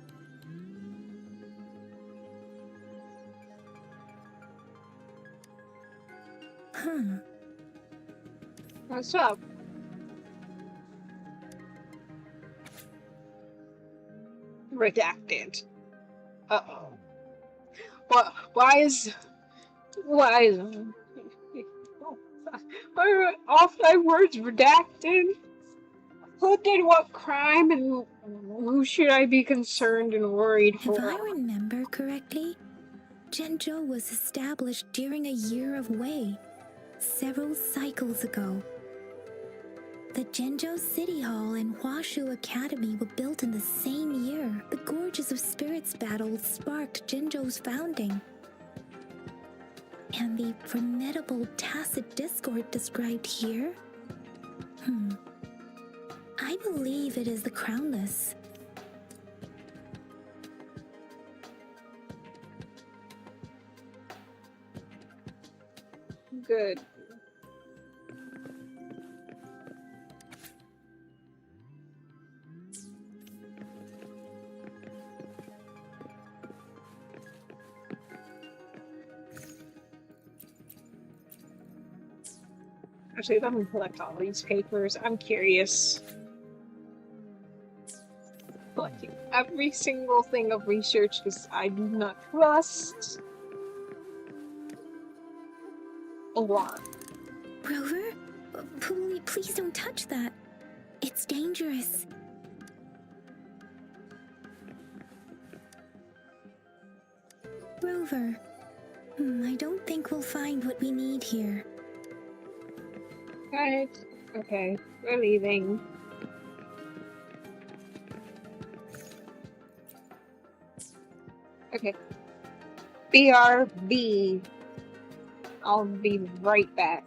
Speaker 2: Huh.
Speaker 3: What's up? Redacted. Uh-oh. What? Why is... Why are all 5 words redacted? Who did what crime and who should I be concerned and worried
Speaker 2: If
Speaker 3: for?
Speaker 2: I remember correctly, Zhenzhou was established during a year of Wei, several cycles ago. The Zhenzhou City Hall and Huashu Academy were built in the same year. The Gorges of Spirits battle sparked Zhenzhou's founding. And the formidable tacit discord described here? I believe it is the Crownless.
Speaker 3: Good. Actually, let me collect all these papers. I'm curious. Collecting every single thing of research because I do not trust a lot.
Speaker 2: Rover? Please don't touch that. It's dangerous. Rover, I don't think we'll find what we need here.
Speaker 3: Right. Okay, we're leaving. Okay. BRB. I'll be right back.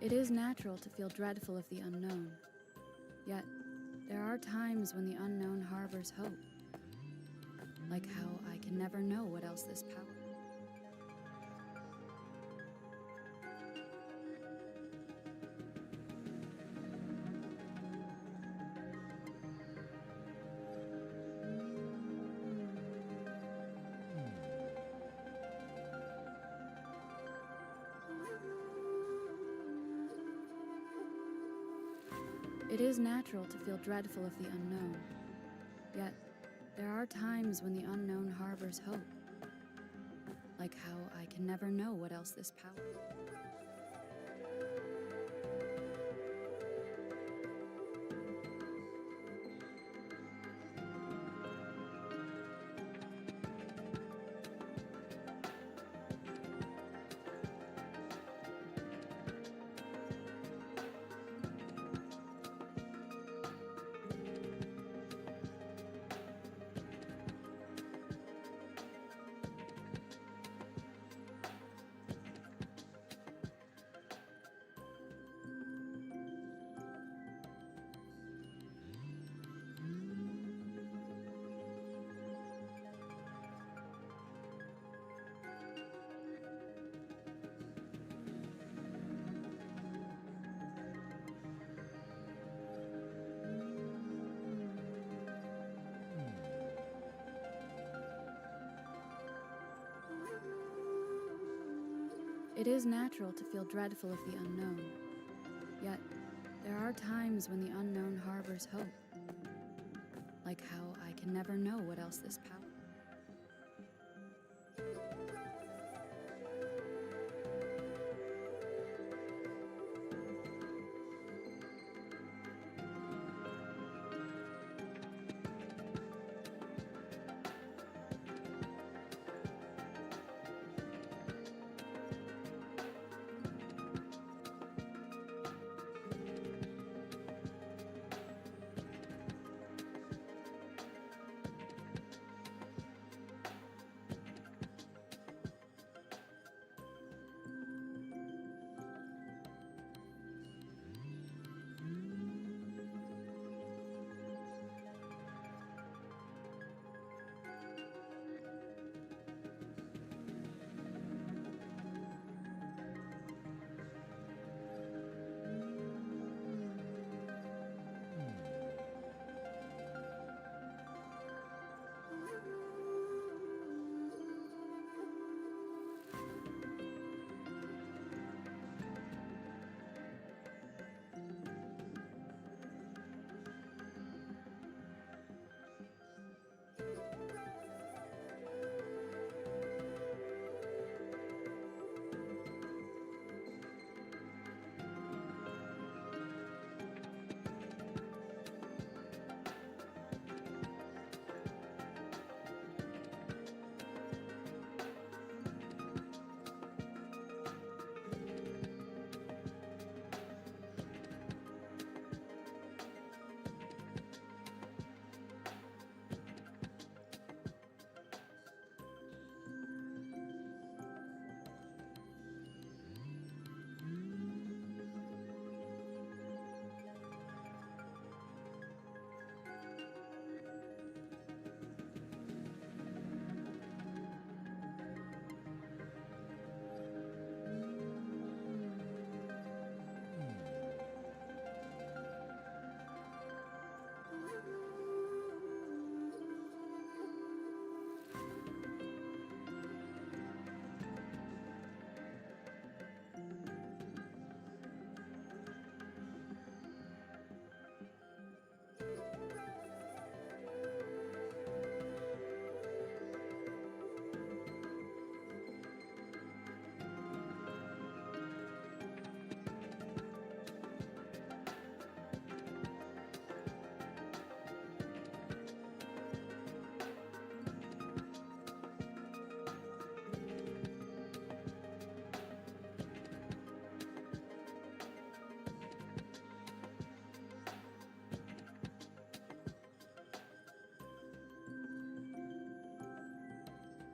Speaker 9: It is natural to feel dreadful of the unknown. Yet, there are times when the unknown harbors hope. Like how I can never know what else this power. It is natural to feel dreadful of the unknown. Yet, there are times when the unknown harbors hope. Like how I can never know what else this power. It is natural to feel dreadful of the unknown. Yet, there are times when the unknown harbors hope. Like how I can never know what else this power.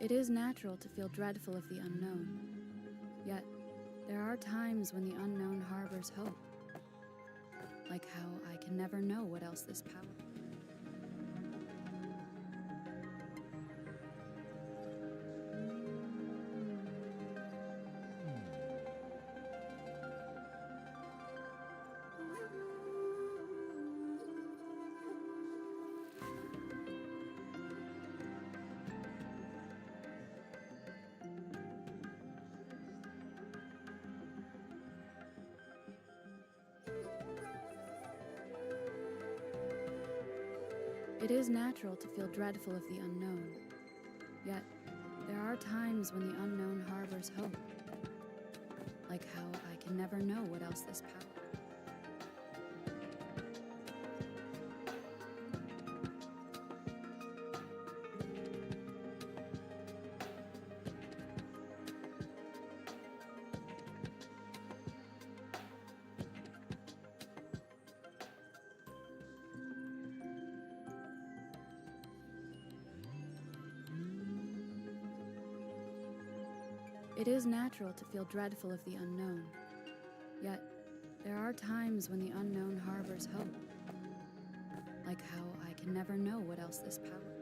Speaker 9: It is natural to feel dreadful of the unknown. Yet, there are times when the unknown harbors hope. Like how I can never know what else this power. It is natural to feel dreadful of the unknown. Yet, there are times when the unknown harbors hope. Like how I can never know what else this power. It is natural to feel dreadful of the unknown. Yet, there are times when the unknown harbors hope. Like how I can never know what else this power.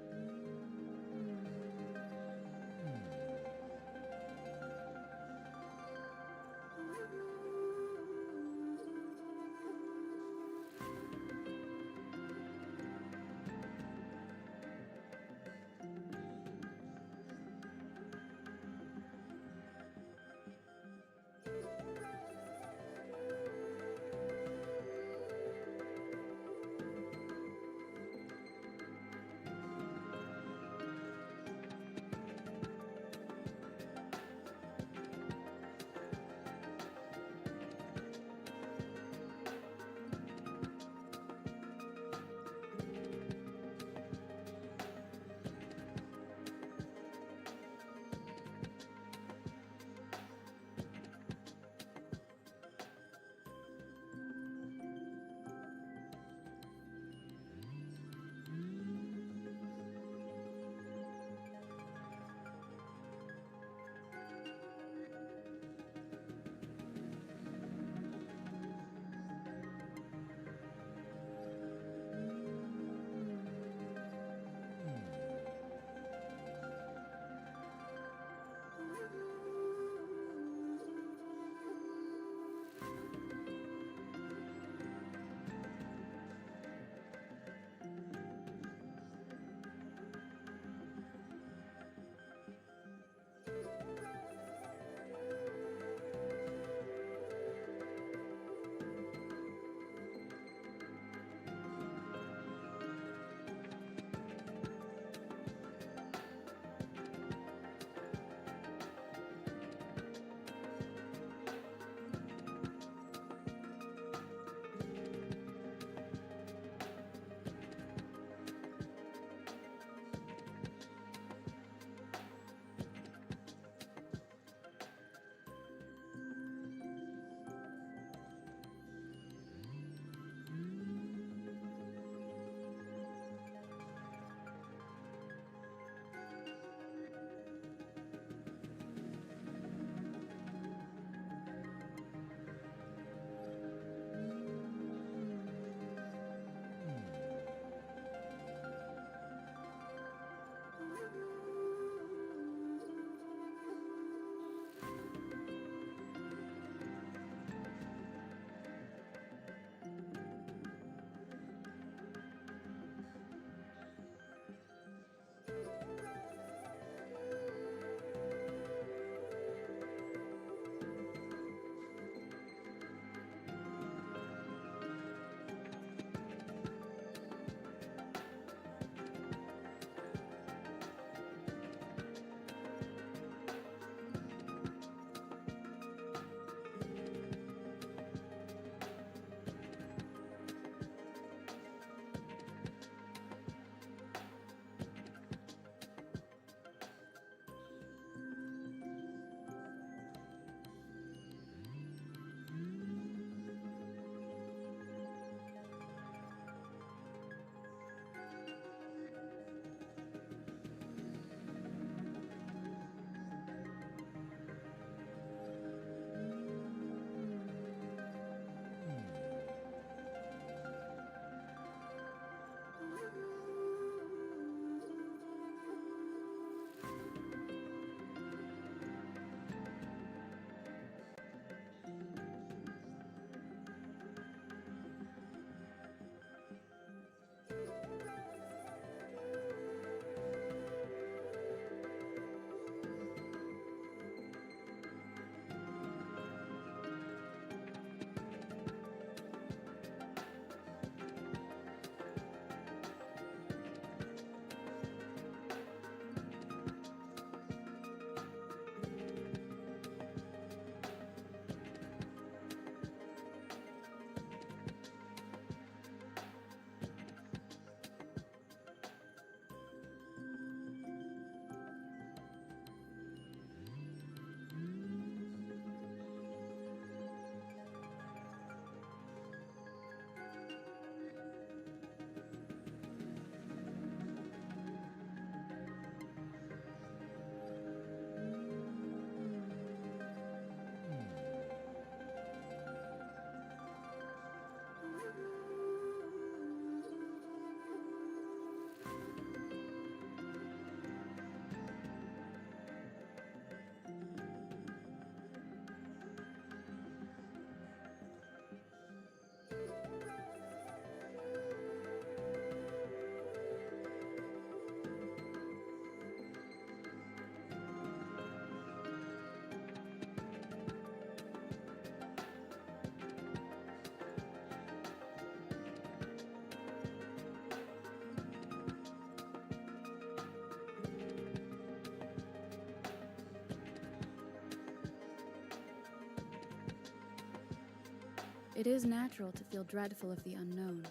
Speaker 9: It is natural to feel dreadful of the unknown.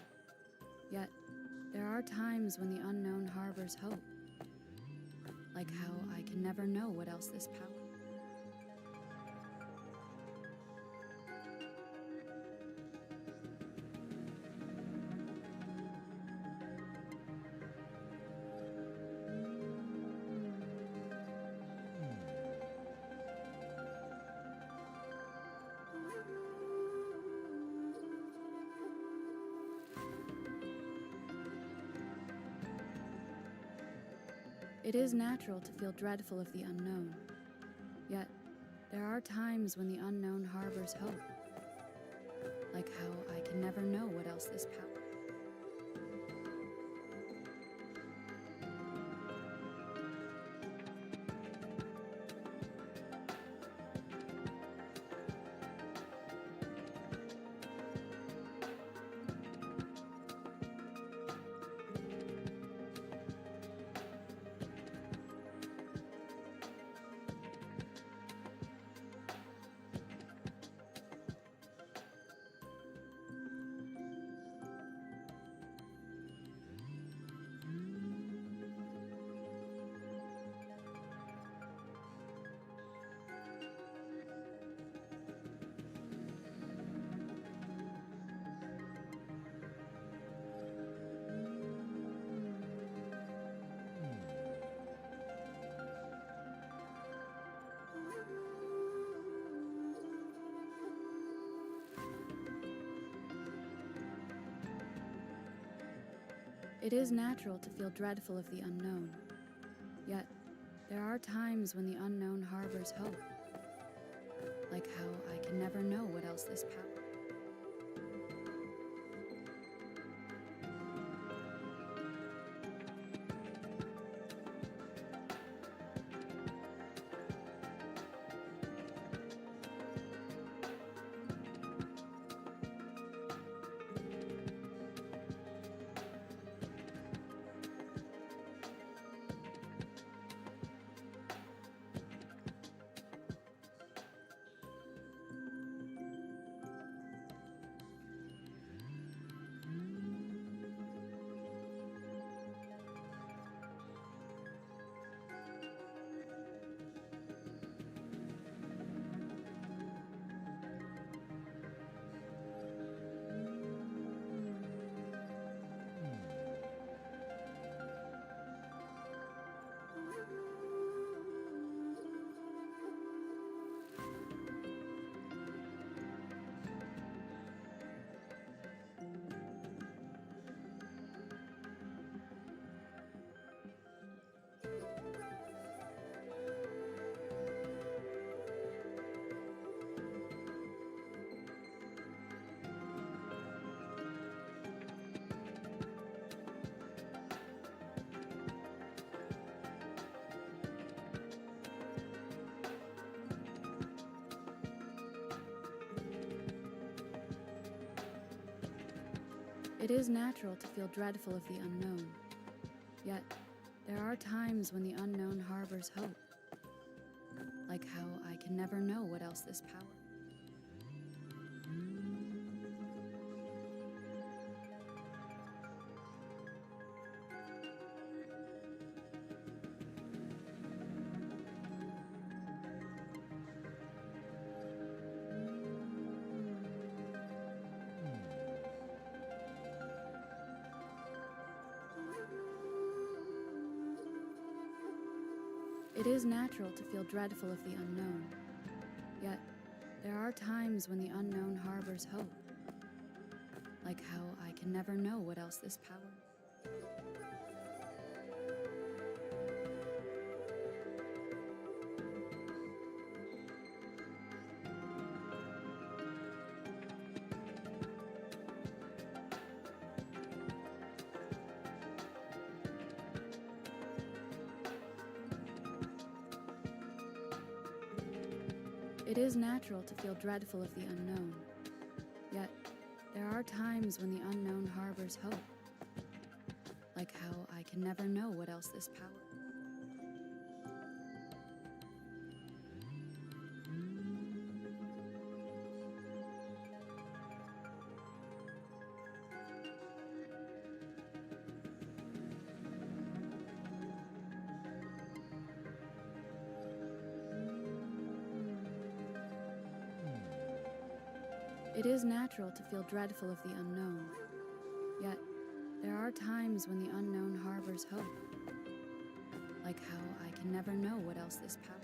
Speaker 9: Yet, there are times when the unknown harbors hope. Like how I can never know what else this power. It is natural to feel dreadful of the unknown. Yet, there are times when the unknown harbors hope. Like how I can never know what else this power. It is natural to feel dreadful of the unknown. Yet, there are times when the unknown harbors hope. Like how I can never know what else this power. It is natural to feel dreadful of the unknown. Yet, there are times when the unknown harbors hope. Like how I can never know what else this power. It is natural to feel dreadful of the unknown. Yet, there are times when the unknown harbors hope. Like how I can never know what else this power. It is natural to feel dreadful of the unknown. Yet, there are times when the unknown harbors hope. Like how I can never know what else this power. It is natural to feel dreadful of the unknown. Yet, there are times when the unknown harbors hope. Like how I can never know what else this power.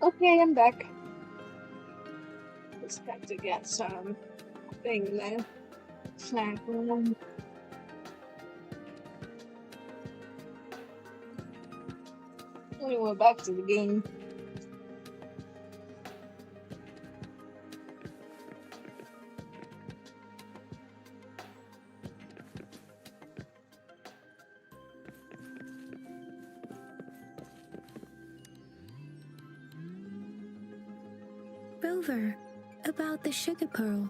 Speaker 3: Okay, I'm back. Just have to get some things then. Snack room. Anyway, back to the game.
Speaker 2: Rover, about the sugar pearl.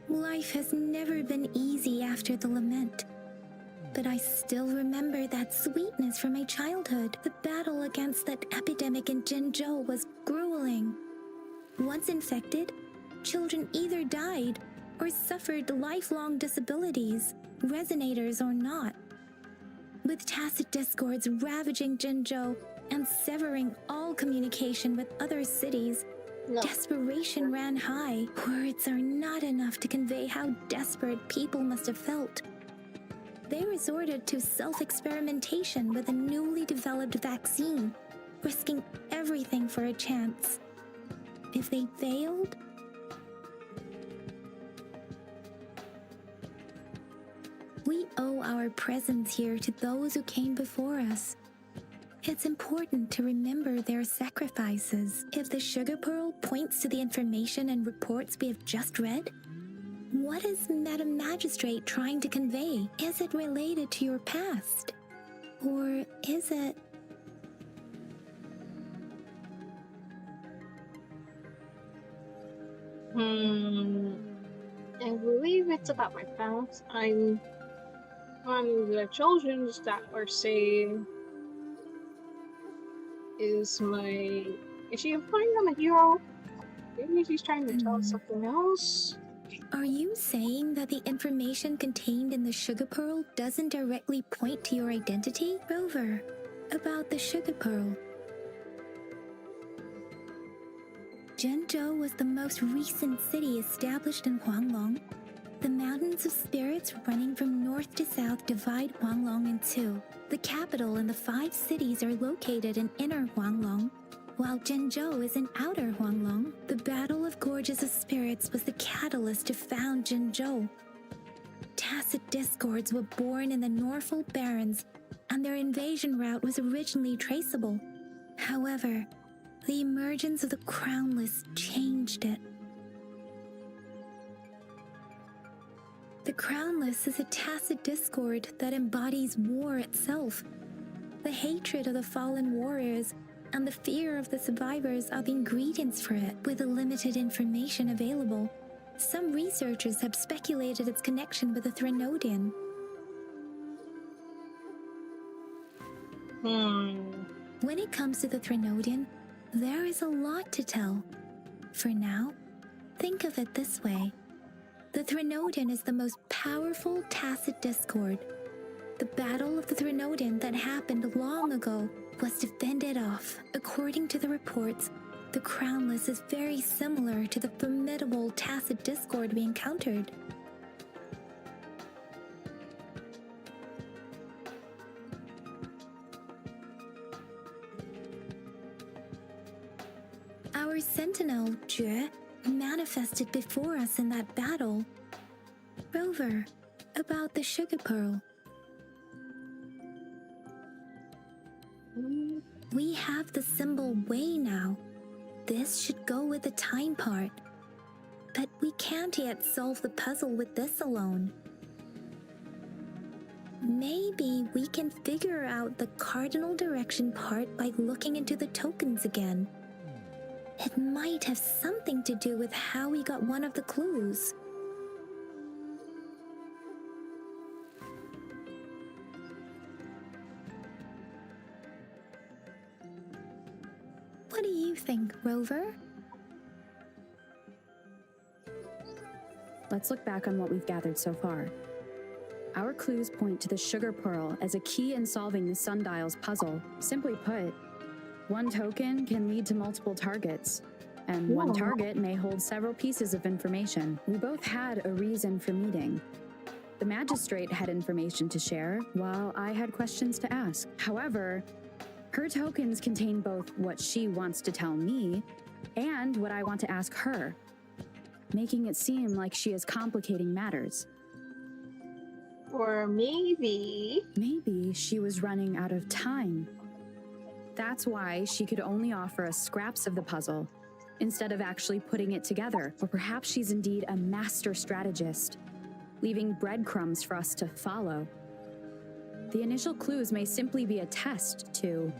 Speaker 2: Life has never been easy after the lament. But I still remember that sweetness from my childhood. The battle against that epidemic in Jinzhou was grueling. Once infected, children either died or suffered lifelong disabilities, resonators or not. With tacit discords ravaging Jinzhou and severing all communication with other cities, desperation ran high. Words are not enough to convey how desperate people must have felt. They resorted to self-experimentation with a newly developed vaccine, risking everything for a chance. If they failed, we owe our presence here to those who came before us. It's important to remember their sacrifices. If the sugar pearl points to the information and reports we have just read, what is Madam Magistrate trying to convey? Is it related to your past? Or is it...
Speaker 3: I believe it's about my past. I'm one of the children that were saved. Is she implying I'm a hero? Maybe she's trying to tell us something else?
Speaker 2: Are you saying that the information contained in the sugar pearl doesn't directly point to your identity? Rover, about the sugar pearl. Jinzhou was the most recent city established in Huanglong. The mountains of spirits running from north to south divide Huanglong in two. The capital and the 5 cities are located in inner Huanglong, while Jinzhou is in outer Huanglong. The Battle of Gorges of Spirits was the catalyst to found Jinzhou. Tacit discords were born in the Norfolk Barrens, and their invasion route was originally traceable. However, the emergence of the Crownless changed it. The Crownless is a tacit discord that embodies war itself. The hatred of the fallen warriors and the fear of the survivors are the ingredients for it. With the limited information available, some researchers have speculated its connection with the Threnodian. When it comes to the Threnodian, there is a lot to tell. For now, think of it this way. The Threnodian is the most powerful tacit discord. The Battle of the Threnodian that happened long ago was to fend it off. According to the reports, the Crownless is very similar to the formidable tacit discord we encountered. Our sentinel, Jue, manifested before us in that battle. Rover, about the sugar pearl. We have the symbol way now. This should go with the time part. But we can't yet solve the puzzle with this alone. Maybe we can figure out the cardinal direction part by looking into the tokens again. It might have something to do with how we got one of the clues. you think, Rover?
Speaker 9: Let's look back on what we've gathered so far. Our clues point to the sugar pearl as a key in solving the sundial's puzzle. Simply put, one token can lead to multiple targets, and one target may hold several pieces of information. We both had a reason for meeting. The magistrate had information to share, while I had questions to ask. However, her tokens contain both what she wants to tell me and what I want to ask her, making it seem like she is complicating matters.
Speaker 3: Or maybe
Speaker 9: she was running out of time. That's why she could only offer us scraps of the puzzle, instead of actually putting it together. Or perhaps she's indeed a master strategist, leaving breadcrumbs for us to follow. The initial clues may simply be a test to...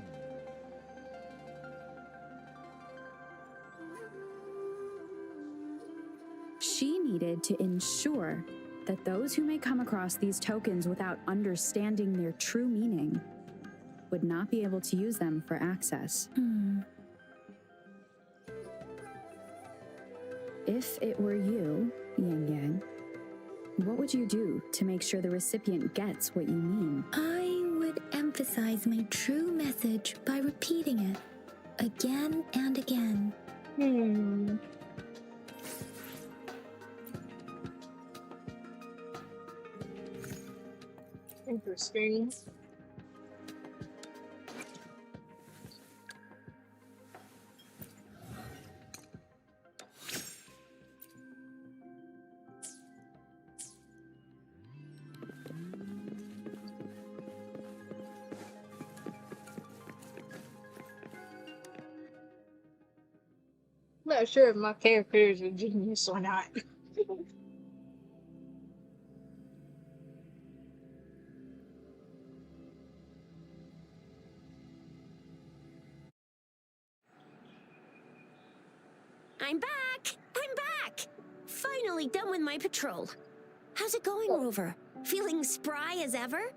Speaker 9: She needed to ensure that those who may come across these tokens without understanding their true meaning would not be able to use them for access. If it were you, Yang Yang, what would you do to make sure the recipient gets what you mean?
Speaker 2: I would emphasize my true message by repeating it again and again.
Speaker 3: Interesting. Not sure if my character is a genius or not.
Speaker 1: I'm back! I'm back! Finally done with my patrol. How's it going, Rover? Feeling spry as ever?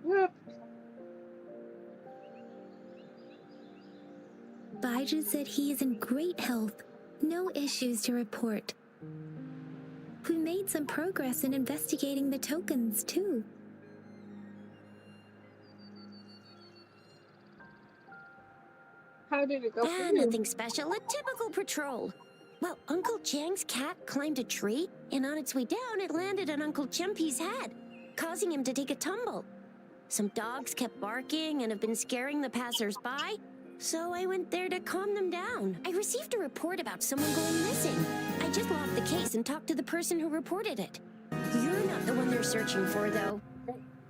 Speaker 3: Yep.
Speaker 2: Baiju said he is in great health. No issues to report. We made some progress in investigating the tokens, too.
Speaker 3: How did it go for you?
Speaker 1: Nothing special. A typical patrol. Well, Uncle Chang's cat climbed a tree, and on its way down, it landed on Uncle Chimpi's head, causing him to take a tumble. Some dogs kept barking and have been scaring the passers-by, so I went there to calm them down. I received a report about someone going missing. I just logged the case and talked to the person who reported it. You're not the one they're searching for, though.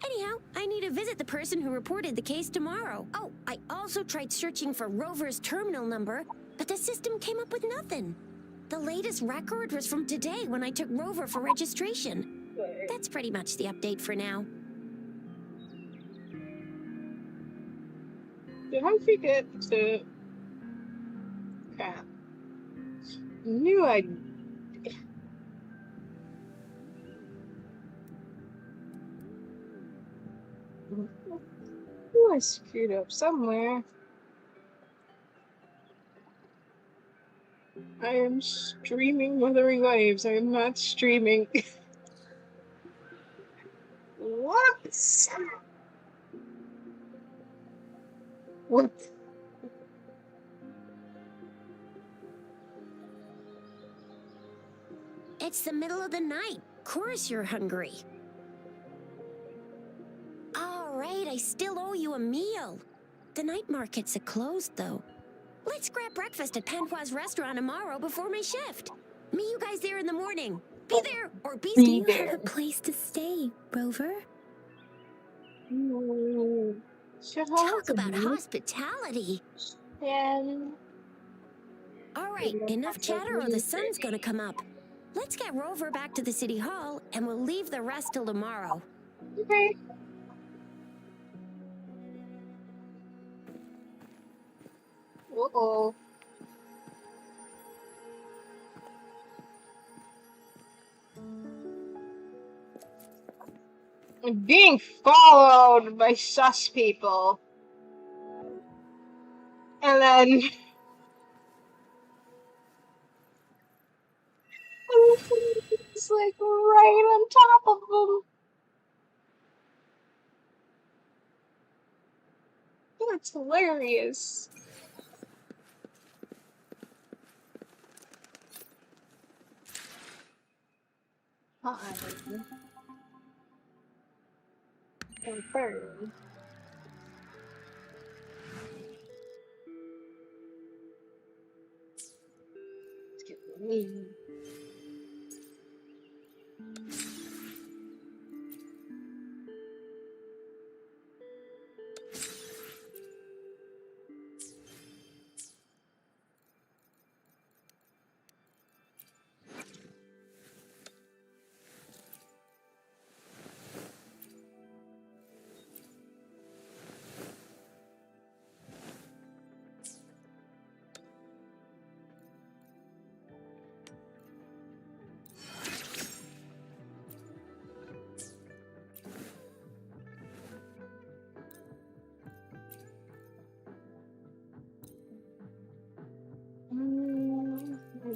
Speaker 1: Anyhow, I need to visit the person who reported the case tomorrow. Oh, I also tried searching for Rover's terminal number, but the system came up with nothing. The latest record was from today when I took Rover for registration. That's pretty much the update for now.
Speaker 3: Did I forget to... Crap. Knew I... Knew I screwed up somewhere. I am streaming Wuthering Waves. I am not streaming. What? What?
Speaker 1: It's the middle of the night. Course you're hungry. All right, I still owe you a meal. The night markets are closed, though. Let's grab breakfast at Panhua's restaurant tomorrow before my shift. Meet you guys there in the morning. Be there or be
Speaker 2: Do
Speaker 1: square.
Speaker 2: you have a place to stay, Rover?
Speaker 1: Talk about hospitality.
Speaker 3: And...
Speaker 1: All right, enough chatter or the sun's gonna come up. Let's get Rover back to the city hall, and we'll leave the rest till tomorrow.
Speaker 3: Okay. Uh-oh. I'm being followed by sus people. And then it's like right on top of them. That's hilarious. Confirm. Excuse me.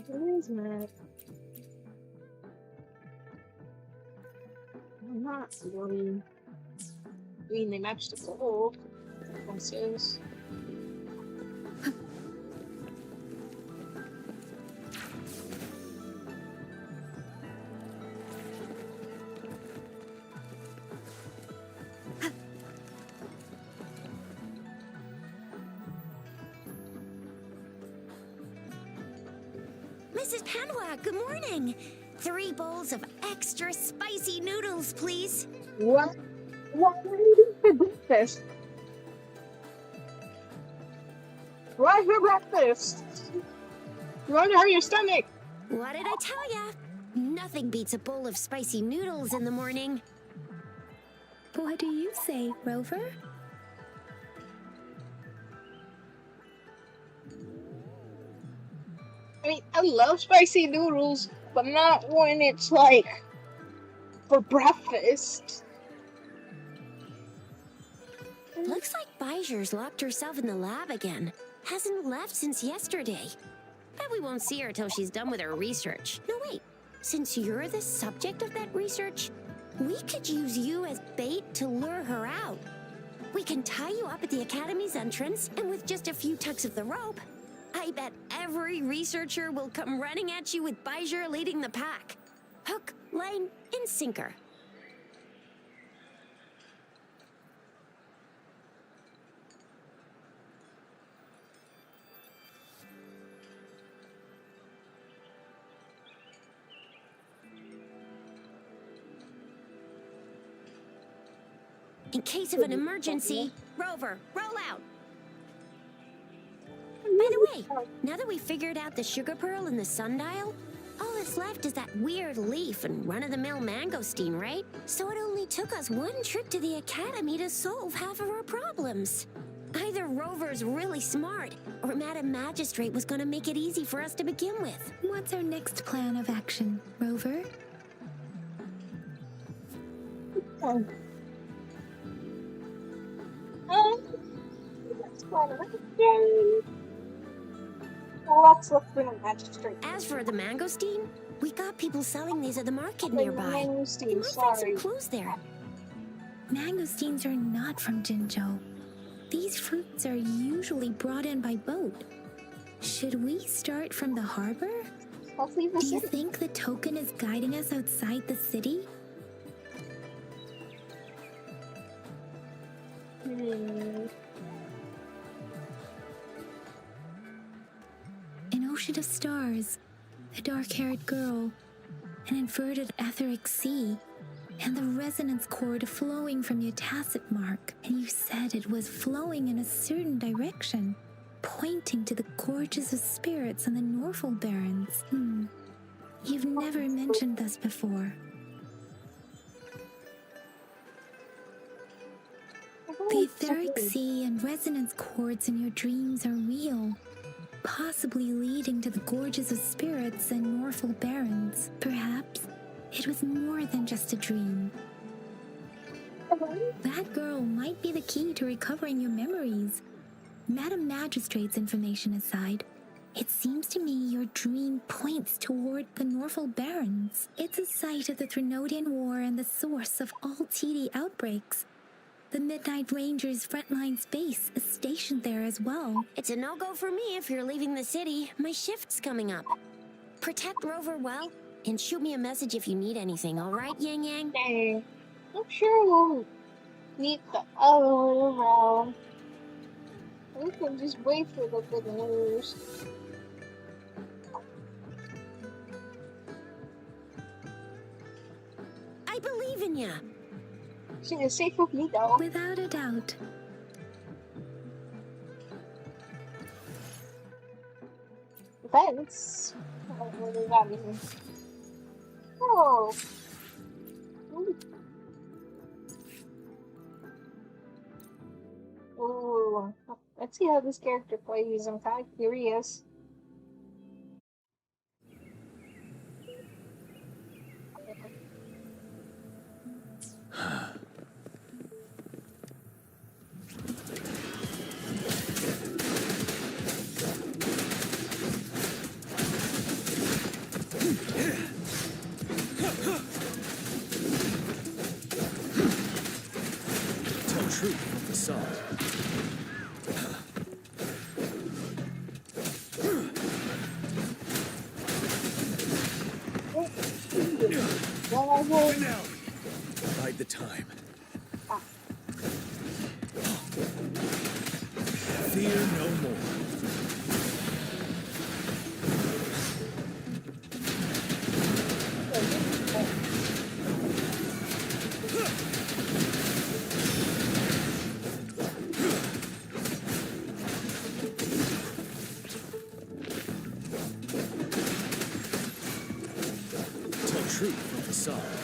Speaker 3: Where is Matt? I'm not really. I mean, they matched the gold. Entonces.
Speaker 1: Mrs. Panwa, good morning. 3 bowls of extra spicy noodles, please.
Speaker 3: What? What are you doing for breakfast? Why for breakfast? You want to hurt your stomach?
Speaker 1: What did I tell ya? Nothing beats a bowl of spicy noodles in the morning.
Speaker 2: What do you say, Rover?
Speaker 3: I mean, I love spicy noodles, but not when it's like for breakfast.
Speaker 1: Looks like Bijur's locked herself in the lab again. Hasn't left since yesterday. Bet we won't see her till she's done with her research. No, wait. Since you're the subject of that research, we could use you as bait to lure her out. We can tie you up at the Academy's entrance, and with just a few tugs of the rope, I bet every researcher will come running at you with Bijur leading the pack. Hook, line, and sinker. In case of an emergency, Rover, roll out. By the way, now that we've figured out the sugar pearl and the sundial, all that's left is that weird leaf and run-of-the-mill mangosteen, right? So it only took us 1 trip to the Academy to solve half of our problems. Either Rover's really smart, or Madam Magistrate was gonna make it easy for us to begin with.
Speaker 2: What's our next plan of action, Rover?
Speaker 3: Let's plan another day. Let's look for the magistrate.
Speaker 1: As for the mangosteen, we got people selling these at the market nearby. We
Speaker 3: Mangosteen,
Speaker 1: might find
Speaker 3: sorry.
Speaker 1: some clues there.
Speaker 2: Mangosteens are not from Jinzhou. These fruits are usually brought in by boat. Should we start from the harbor?
Speaker 3: Let's leave the
Speaker 2: Do you
Speaker 3: city.
Speaker 2: think the token is guiding us outside the city? An ocean of stars, a dark-haired girl, an inverted etheric sea, and the resonance cord flowing from your tacit mark. And you said it was flowing in a certain direction, pointing to the gorges of spirits on the Norfolk Barrens. You've never mentioned this before. The etheric sea and resonance cords in your dreams are real, possibly leading to the gorges of spirits and Norfolk Barrens. Perhaps it was more than just a dream. That girl might be the key to recovering your memories. Madam Magistrate's information aside, it seems to me your dream points toward the Norfolk Barrens. It's a site of the Threnodian War and the source of all TD outbreaks. The Midnight Ranger's frontline base is stationed there as well.
Speaker 1: It's a no-go for me if you're leaving the city. My shift's coming up. Protect Rover well, and shoot me a message if you need anything, all right, Yang Yang?
Speaker 3: Dang. I'm sure we'll meet the other way around. We can just wait for the good news.
Speaker 1: I believe in ya.
Speaker 3: She is safe with me, though.
Speaker 2: Without a doubt.
Speaker 3: Defense? What does that mean? Oh. Ooh. Let's see how this character plays. I'm kind of curious.
Speaker 8: Tell truth from facade. Win out. Bide the time. Fear no more. Tell truth from facade.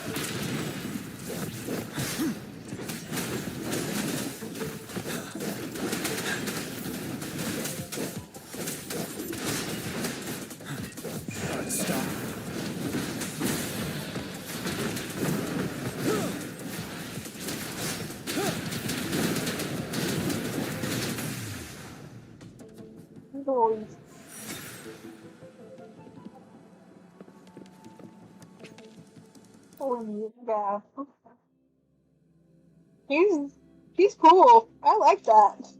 Speaker 8: Stop.
Speaker 3: Boys. Oh, yeah. He's cool. I like that.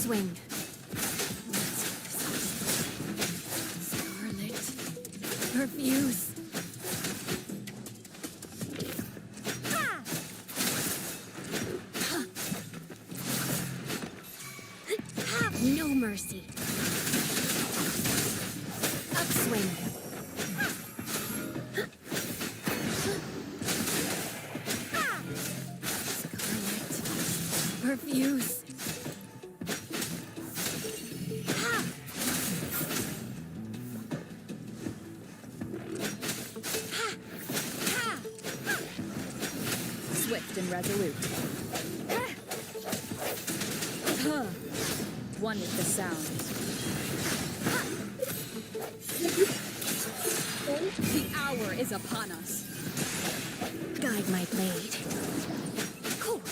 Speaker 10: Upswing.
Speaker 4: Scarlet. Perfuse.
Speaker 10: No mercy. Upswing.
Speaker 4: Scarlet. Perfuse. Swift and resolute. One with the sound. The hour is upon us.
Speaker 10: Guide my blade. Cool.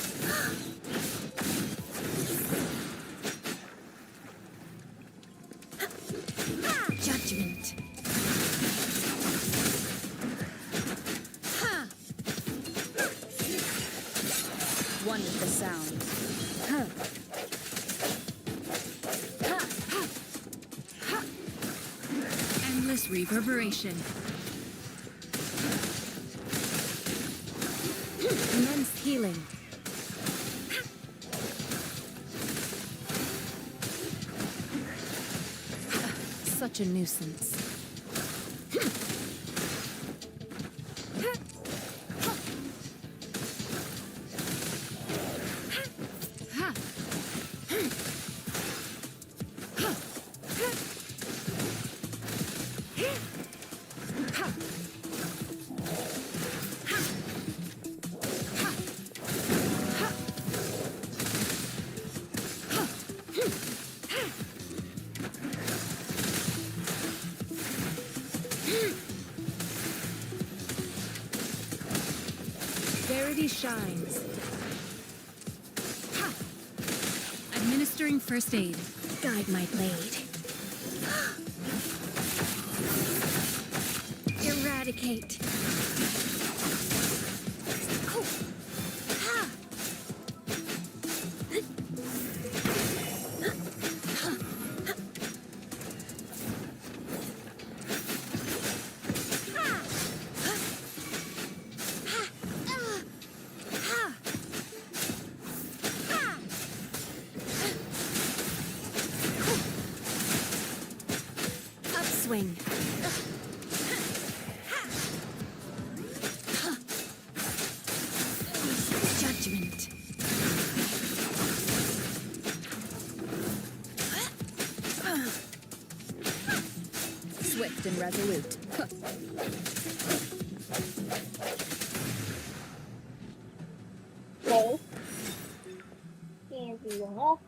Speaker 10: Judgment.
Speaker 4: One with the sound. Endless reverberation. Immense healing.
Speaker 5: such a nuisance. Verity shines. Ha! Administering first aid.
Speaker 10: Guide my blade. Eradicate. Oh. Ha. Upswing. Judgment.
Speaker 9: Swift and resolute. Huh.
Speaker 3: Okay. Easy enough.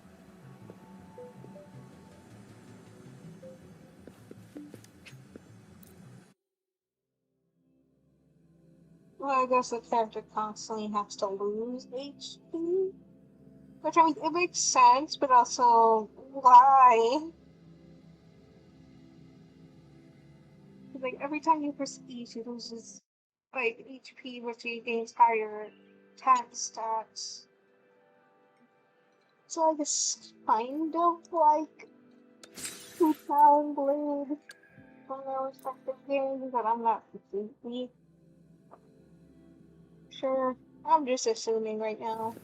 Speaker 3: Well, I guess the character constantly has to lose HP. Which, I mean, it makes sense, but also, why? Like, every time you prestige, he loses, like, HP, which he gains higher attack stats. So I guess kind of like Two Town Blade from their respective games, but I'm not completely sure. I'm just assuming right now.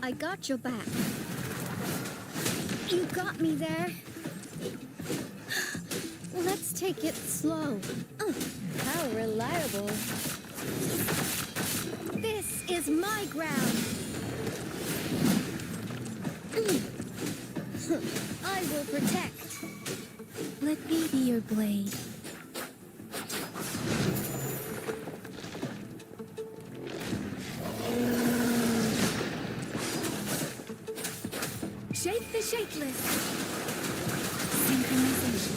Speaker 10: I got your back. You got me there. Let's take it slow.
Speaker 4: How reliable.
Speaker 10: This is my ground. I will protect.
Speaker 2: Let me be your blade.
Speaker 10: Shake the shapeless.
Speaker 2: Synchronization.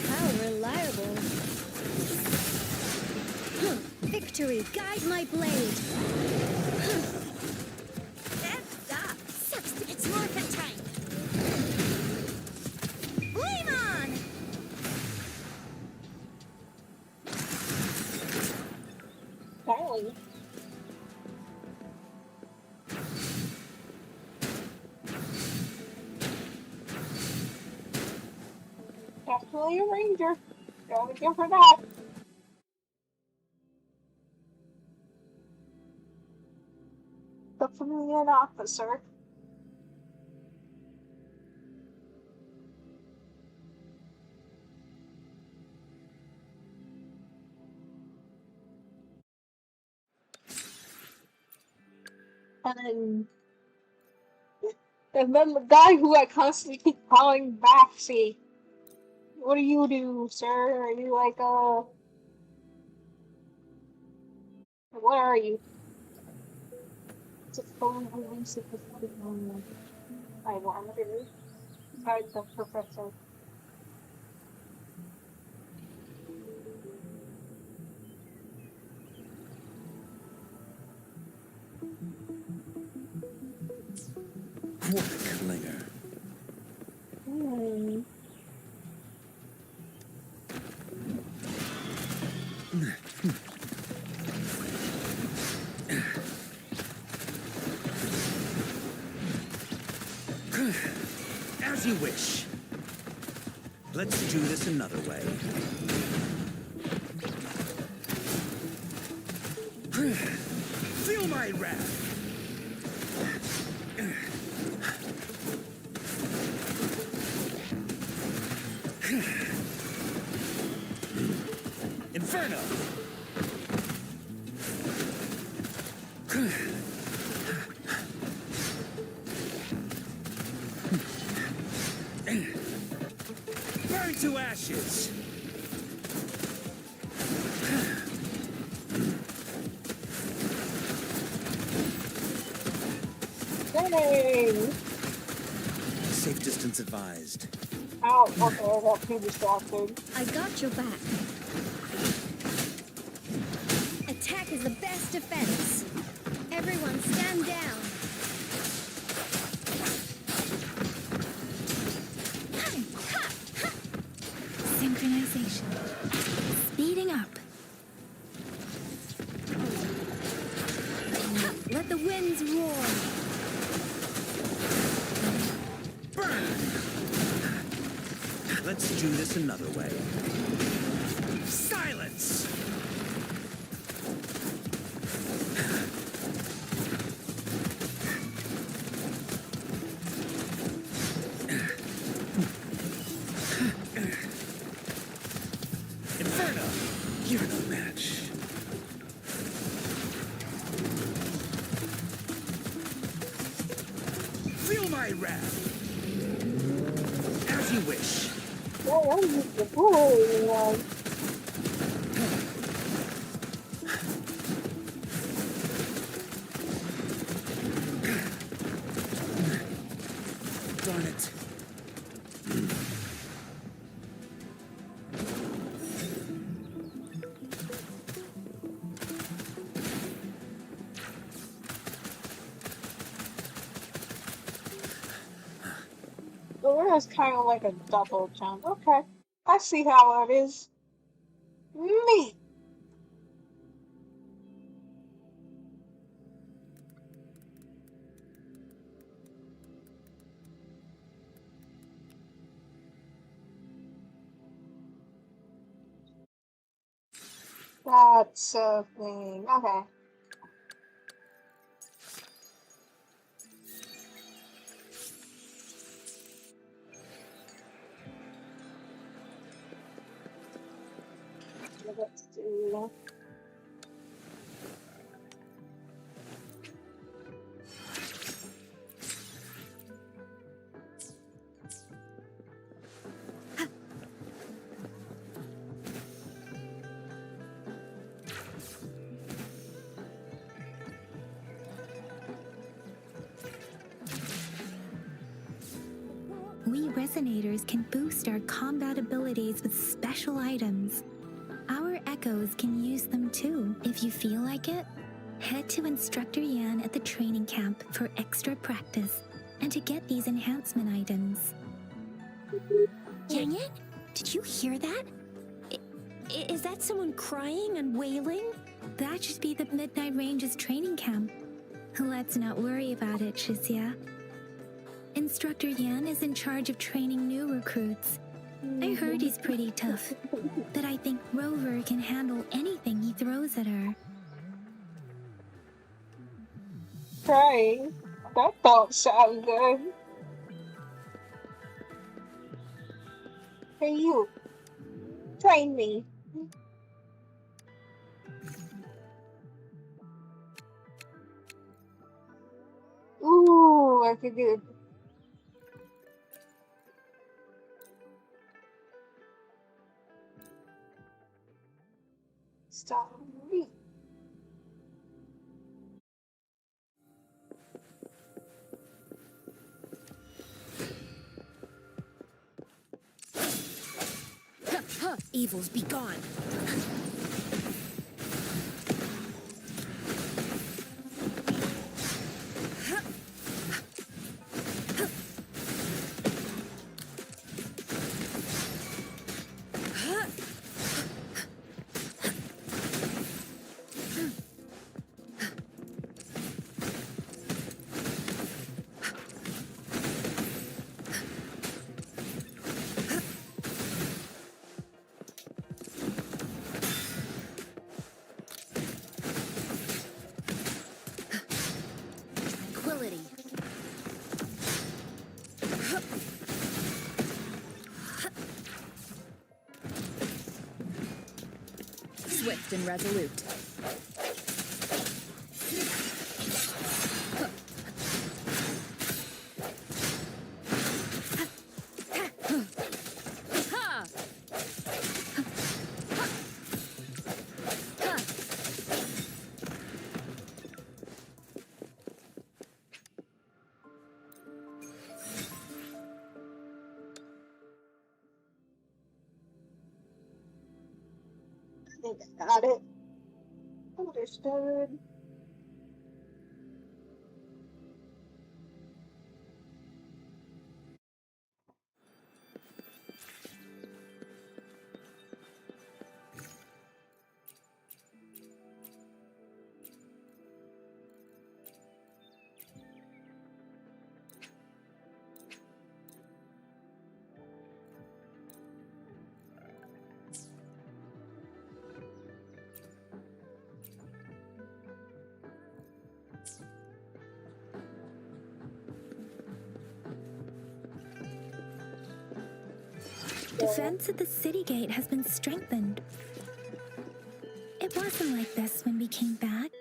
Speaker 10: How reliable. Victory, guide my blade. Sucks to get morphin time. Flame on!
Speaker 3: Apparently. Definitely a ranger. Gotta give her that. Definitely an officer. And then the guy who I constantly keep calling back, see, what do you do, sir? Are you like, what are you? Supposedly recent I wonder. Besides the professor.
Speaker 11: What a clinger. As you wish. Let's do this another way. Feel my wrath. Inferno! Burn to ashes!
Speaker 3: Dang!
Speaker 11: Safe distance advised.
Speaker 3: Ow, okay, I got too distracted.
Speaker 4: I got your back. Attack is the best defense. Everyone stand down.
Speaker 2: Synchronization. Speeding up.
Speaker 4: Let the winds roar.
Speaker 11: Burn! Let's do this another way. Silence! Inferno! You're no match. Feel my wrath! As you wish.
Speaker 3: Oh, that was the bully one.
Speaker 11: Darn it.
Speaker 3: The word is kind of like a double jump. Okay, I see how it is. Neat. That's a thing. Okay. Let's do.
Speaker 2: We resonators can boost our combat abilities with special items. Our echoes can use them too. If you feel like it, head to Instructor Yan at the training camp for extra practice and to get these enhancement items.
Speaker 1: Yang Yang, did you hear that? Is that someone crying and wailing?
Speaker 2: That should be the Midnight Ranges training camp. Let's not worry about it, Shizia. Instructor Yan is in charge of training new recruits. I heard he's pretty tough, but I think Rover can handle anything he throws at her.
Speaker 3: Crying? That don't sound good. Hey, you. Train me. Ooh, I could do it. Stop me.
Speaker 1: Evils be gone.
Speaker 9: steadfast and resolute.
Speaker 3: I think I got it. Understood.
Speaker 2: Defense at the city gate has been strengthened. It wasn't like this when we came back.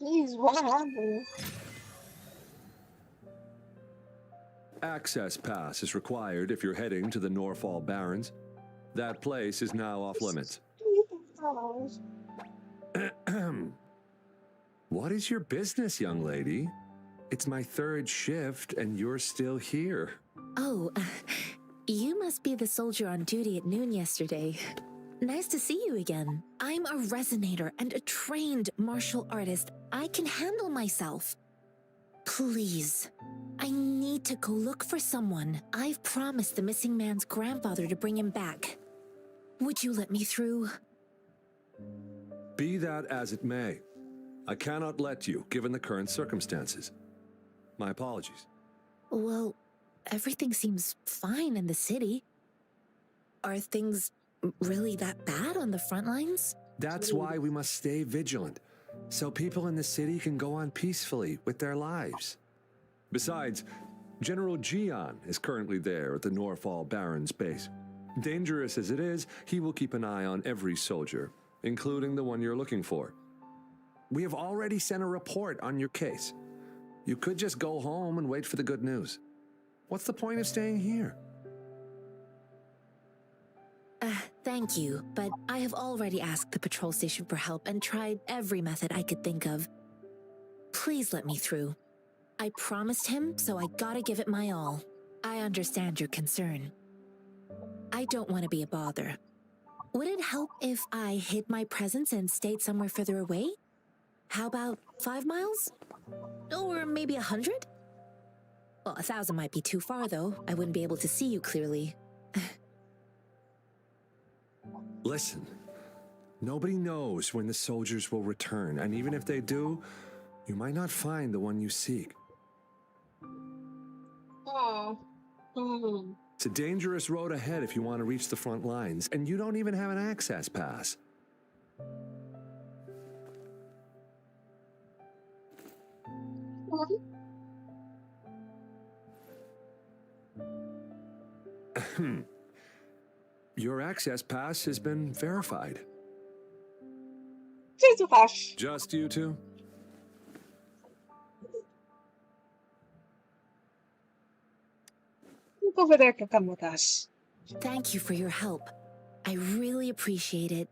Speaker 3: Jeez, what happened?
Speaker 12: Access pass is required if you're heading to the Norfall Barrens. That place is now off limits. What is your business, young lady? It's my third shift and you're still here.
Speaker 5: Oh, you must be the soldier on duty at noon yesterday. Nice to see you again. I'm a resonator and a trained martial artist. I can handle myself. Please, I need to go look for someone. I've promised the missing man's grandfather to bring him back. Would you let me through?
Speaker 12: Be that as it may, I cannot let you, given the current circumstances. My apologies.
Speaker 5: Well, everything seems fine in the city. Are things really that bad on the front lines?
Speaker 12: That's why we must stay vigilant, so people in the city can go on peacefully with their lives. Besides, General Gian is currently there at the Norfall Barrens base. Dangerous as it is, he will keep an eye on every soldier, including the one you're looking for. We have already sent a report on your case. You could just go home and wait for the good news. What's the point of staying here?
Speaker 5: Thank you, but I have already asked the patrol station for help and tried every method I could think of. Please let me through. I promised him, so I gotta give it my all. I understand your concern. I don't want to be a bother. Would it help if I hid my presence and stayed somewhere further away? How about 5 miles? Or maybe 100? Well, 1,000 might be too far, though. I wouldn't be able to see you clearly.
Speaker 12: Listen, nobody knows when the soldiers will return, and even if they do, you might not find the one you seek.
Speaker 3: Oh.
Speaker 12: It's a dangerous road ahead if you want to reach the front lines, and you don't even have an access pass. Your access pass has been verified. Just you two?
Speaker 3: Look over there to come with us.
Speaker 5: Thank you for your help. I really appreciate it.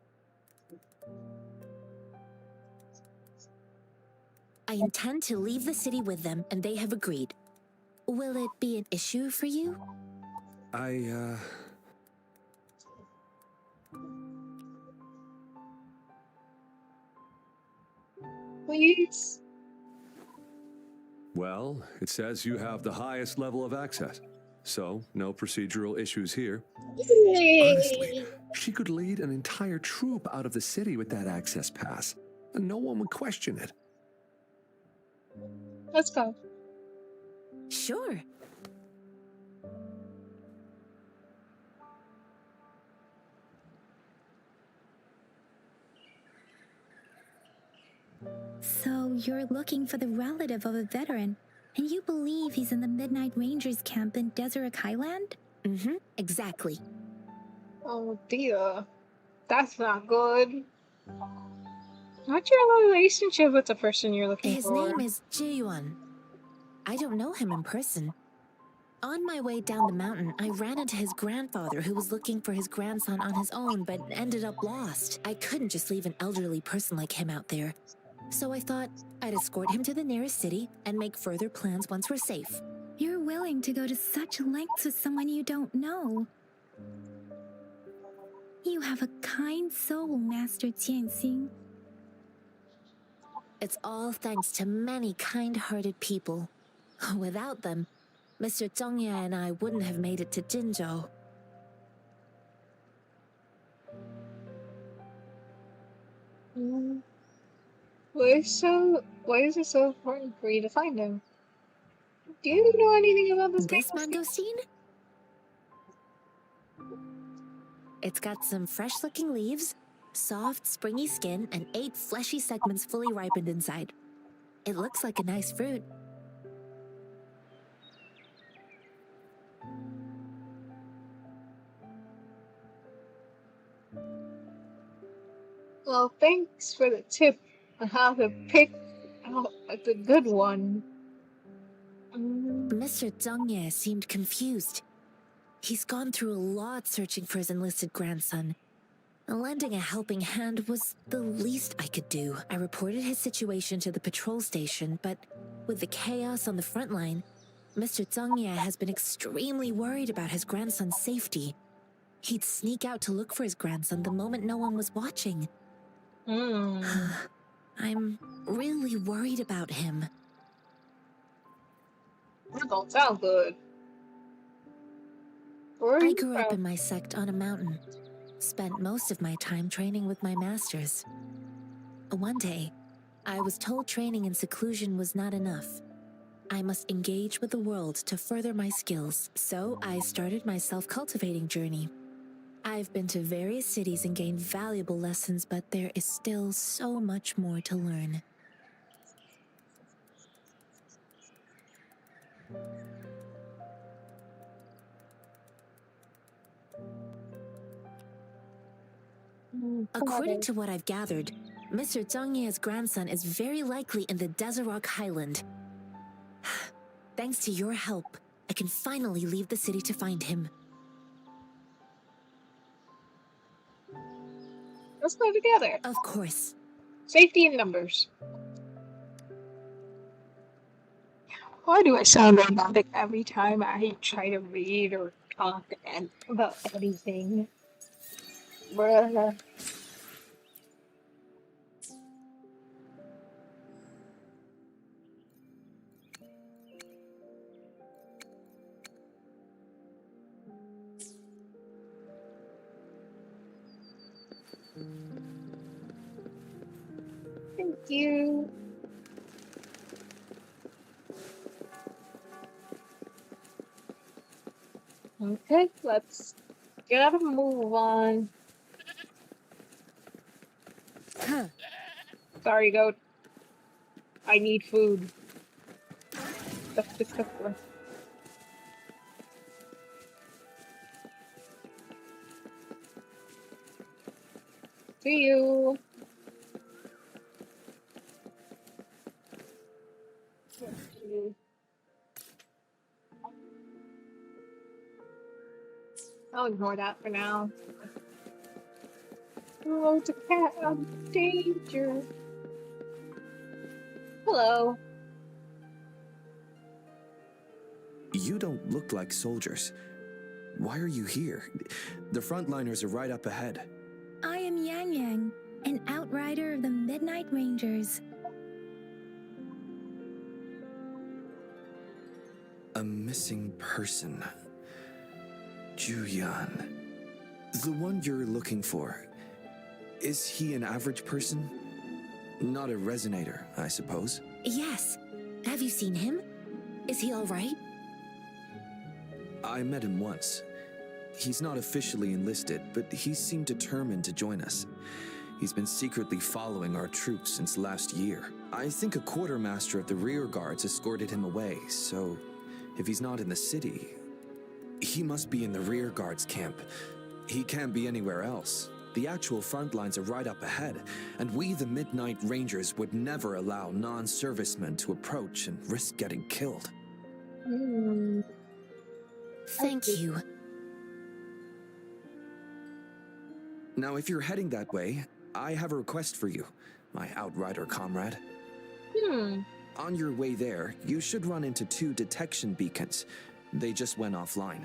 Speaker 5: I intend to leave the city with them, and they have agreed. Will it be an issue for you?
Speaker 3: Please?
Speaker 12: Well, it says you have the highest level of access, so no procedural issues here. Honestly, she could lead an entire troop out of the city with that access pass, and no one would question it.
Speaker 3: Let's go.
Speaker 5: Sure.
Speaker 2: So you're looking for the relative of a veteran, and you believe he's in the Midnight Rangers camp in Deseret Highland?
Speaker 5: Exactly.
Speaker 3: Oh dear. That's not good. What's your relationship with the person you're looking
Speaker 2: His
Speaker 3: for?
Speaker 2: name is Jiyuan. I don't know him in person. On my way down the mountain, I ran into his grandfather who was looking for his grandson on his own but ended up lost. I couldn't just leave an elderly person like him out there. So I thought I'd escort him to the nearest city and make further plans once we're safe. You're willing to go to such lengths with someone you don't know. You have a kind soul, Master Jianxing. It's all thanks to many kind-hearted people. Without them, Mr. Zhongye and I wouldn't have made it to Jinzhou.
Speaker 3: Why is it so important for you to find him? Do you know anything about this
Speaker 2: mangosteen? It's got some fresh-looking leaves, soft, springy skin, and 8 fleshy segments fully ripened inside. It looks like a nice fruit.
Speaker 3: Well, thanks for the tip on how to pick out the good one.
Speaker 2: Mr. Zhongye seemed confused. He's gone through a lot searching for his enlisted grandson. Lending a helping hand was the least I could do. I reported his situation to the patrol station, but with the chaos on the front line, Mr. Zhongye has been extremely worried about his grandson's safety. He'd sneak out to look for his grandson the moment no one was watching. I'm really worried about him.
Speaker 3: That don't sound good.
Speaker 2: I grew up in my sect on a mountain. Spent most of my time training with my masters. One day, I was told training in seclusion was not enough. I must engage with the world to further my skills, so I started my self-cultivating journey. I've been to various cities and gained valuable lessons, but there is still so much more to learn. According to what I've gathered, Mr. Zhongye's grandson is very likely in the Desert Highland. Thanks to your help, I can finally leave the city to find him.
Speaker 3: Let's go together.
Speaker 2: Of course.
Speaker 3: Safety in numbers. Why do I sound robotic every time I try to read or talk about anything? Bruh. Thank you. Okay, let's gotta move on. Sorry, goat. I need food. That's disgusting. See you. I'll ignore that for now. Oh, it's a cat of danger. Hello.
Speaker 13: You don't look like soldiers. Why are you here? The frontliners are right up ahead.
Speaker 2: I am Yang Yang, an outrider of the Midnight Rangers.
Speaker 13: A missing person. Juyan. The one you're looking for. Is he an average person? Not a resonator, I suppose.
Speaker 2: Yes. Have you seen him? Is he all right?
Speaker 13: I met him once. He's not officially enlisted, but he seemed determined to join us. He's been secretly following our troops since last year. I think a quartermaster of the rear guards escorted him away, so if he's not in the city, he must be in the rear guards camp. He can't be anywhere else. The actual front lines are right up ahead, and we, the Midnight Rangers, would never allow non-servicemen to approach and risk getting killed.
Speaker 2: Thank you.
Speaker 13: Now, if you're heading that way, I have a request for you, my Outrider comrade. On your way there, you should run into 2 detection beacons. They just went offline.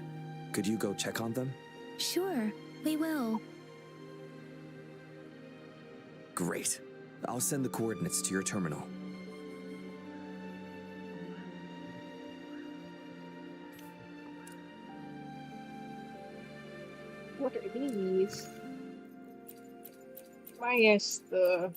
Speaker 13: Could you go check on them?
Speaker 2: Sure, we will.
Speaker 13: Great. I'll send the coordinates to your terminal.
Speaker 3: What are these? I guess the...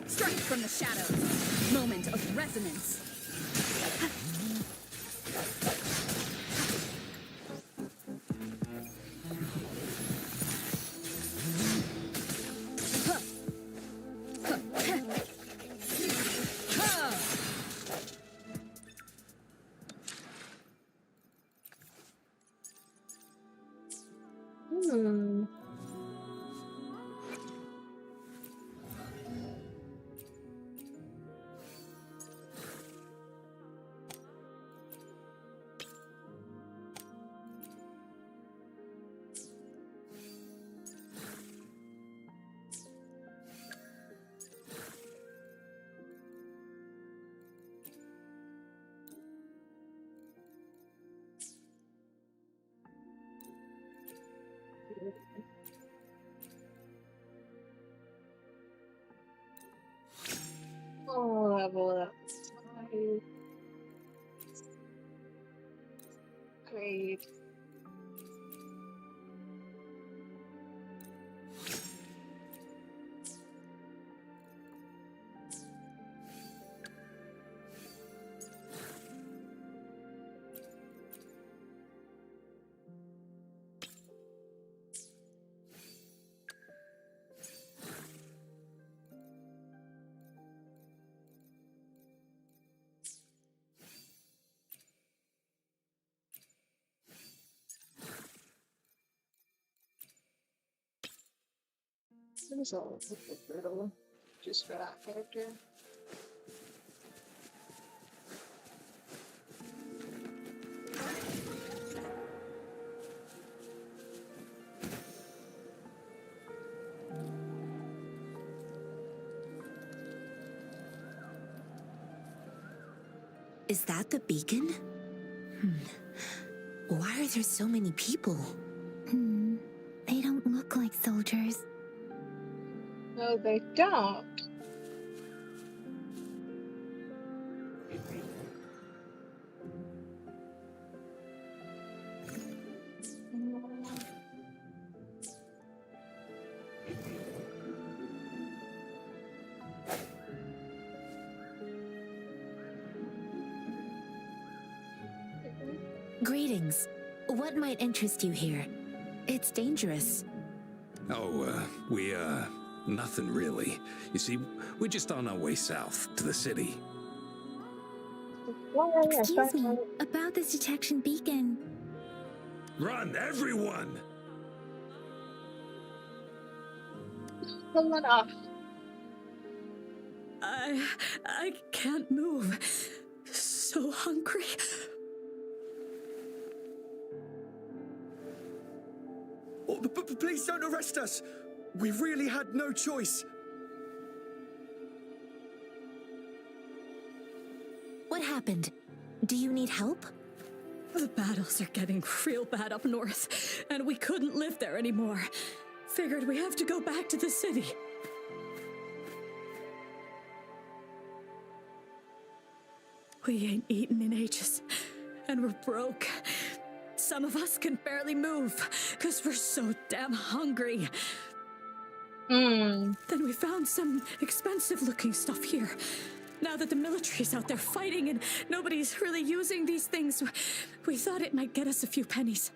Speaker 4: Strike from the shadows. Moment of resonance. Oh, level up. Great. This is all a bit brutal, just for that character.
Speaker 2: Is that the beacon? Why are there so many people? They don't look like soldiers.
Speaker 3: No, they don't.
Speaker 2: Greetings. What might interest you here? It's dangerous.
Speaker 14: Oh, nothing really. You see, we're just on our way south to the city.
Speaker 2: Excuse me, about this detection beacon.
Speaker 14: Run, everyone!
Speaker 3: Someone off.
Speaker 4: I can't move. So hungry.
Speaker 13: Oh, please don't arrest us. We really had no choice.
Speaker 2: What happened? Do you need help?
Speaker 4: The battles are getting real bad up north, and we couldn't live there anymore. Figured we have to go back to the city. We ain't eaten in ages, and we're broke. Some of us can barely move, because we're so damn hungry. Then we found some expensive-looking stuff here. Now that the military's out there fighting and nobody's really using these things, we thought it might get us a few pennies.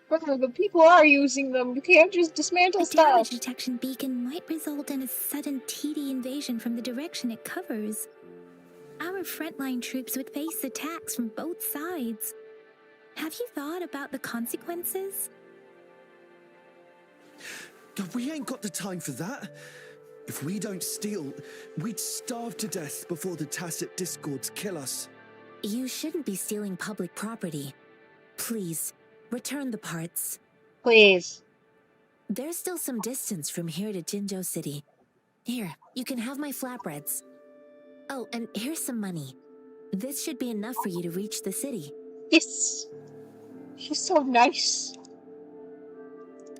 Speaker 3: Brother, the people are using them. You can't just dismantle
Speaker 2: A
Speaker 3: stuff.
Speaker 2: damage detection beacon might result in a sudden TD invasion from the direction it covers. Our frontline troops would face attacks from both sides. Have you thought about the consequences?
Speaker 13: We ain't got the time for that. If we don't steal, we'd starve to death before the Tacit Discords kill us.
Speaker 2: You shouldn't be stealing public property. Please, return the parts.
Speaker 3: Please.
Speaker 2: There's still some distance from here to Jinzhou City. Here, you can have my flatbreads. Oh, and here's some money. This should be enough for you to reach the city.
Speaker 3: Yes. She's so nice.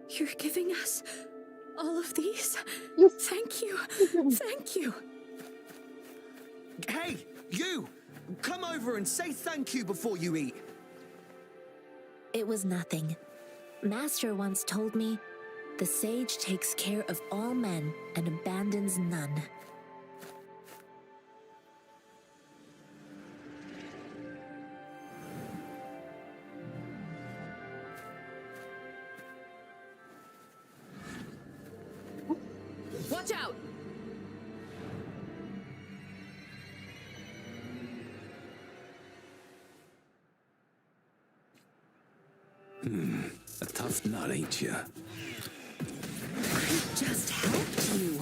Speaker 4: You're giving us all of these? Thank you. Thank you.
Speaker 13: Hey, you! Come over and say thank you before you eat.
Speaker 2: It was nothing. Master once told me, the sage takes care of all men and abandons none.
Speaker 5: Watch out!
Speaker 14: A tough nut, ain't ya?
Speaker 2: I just helped you.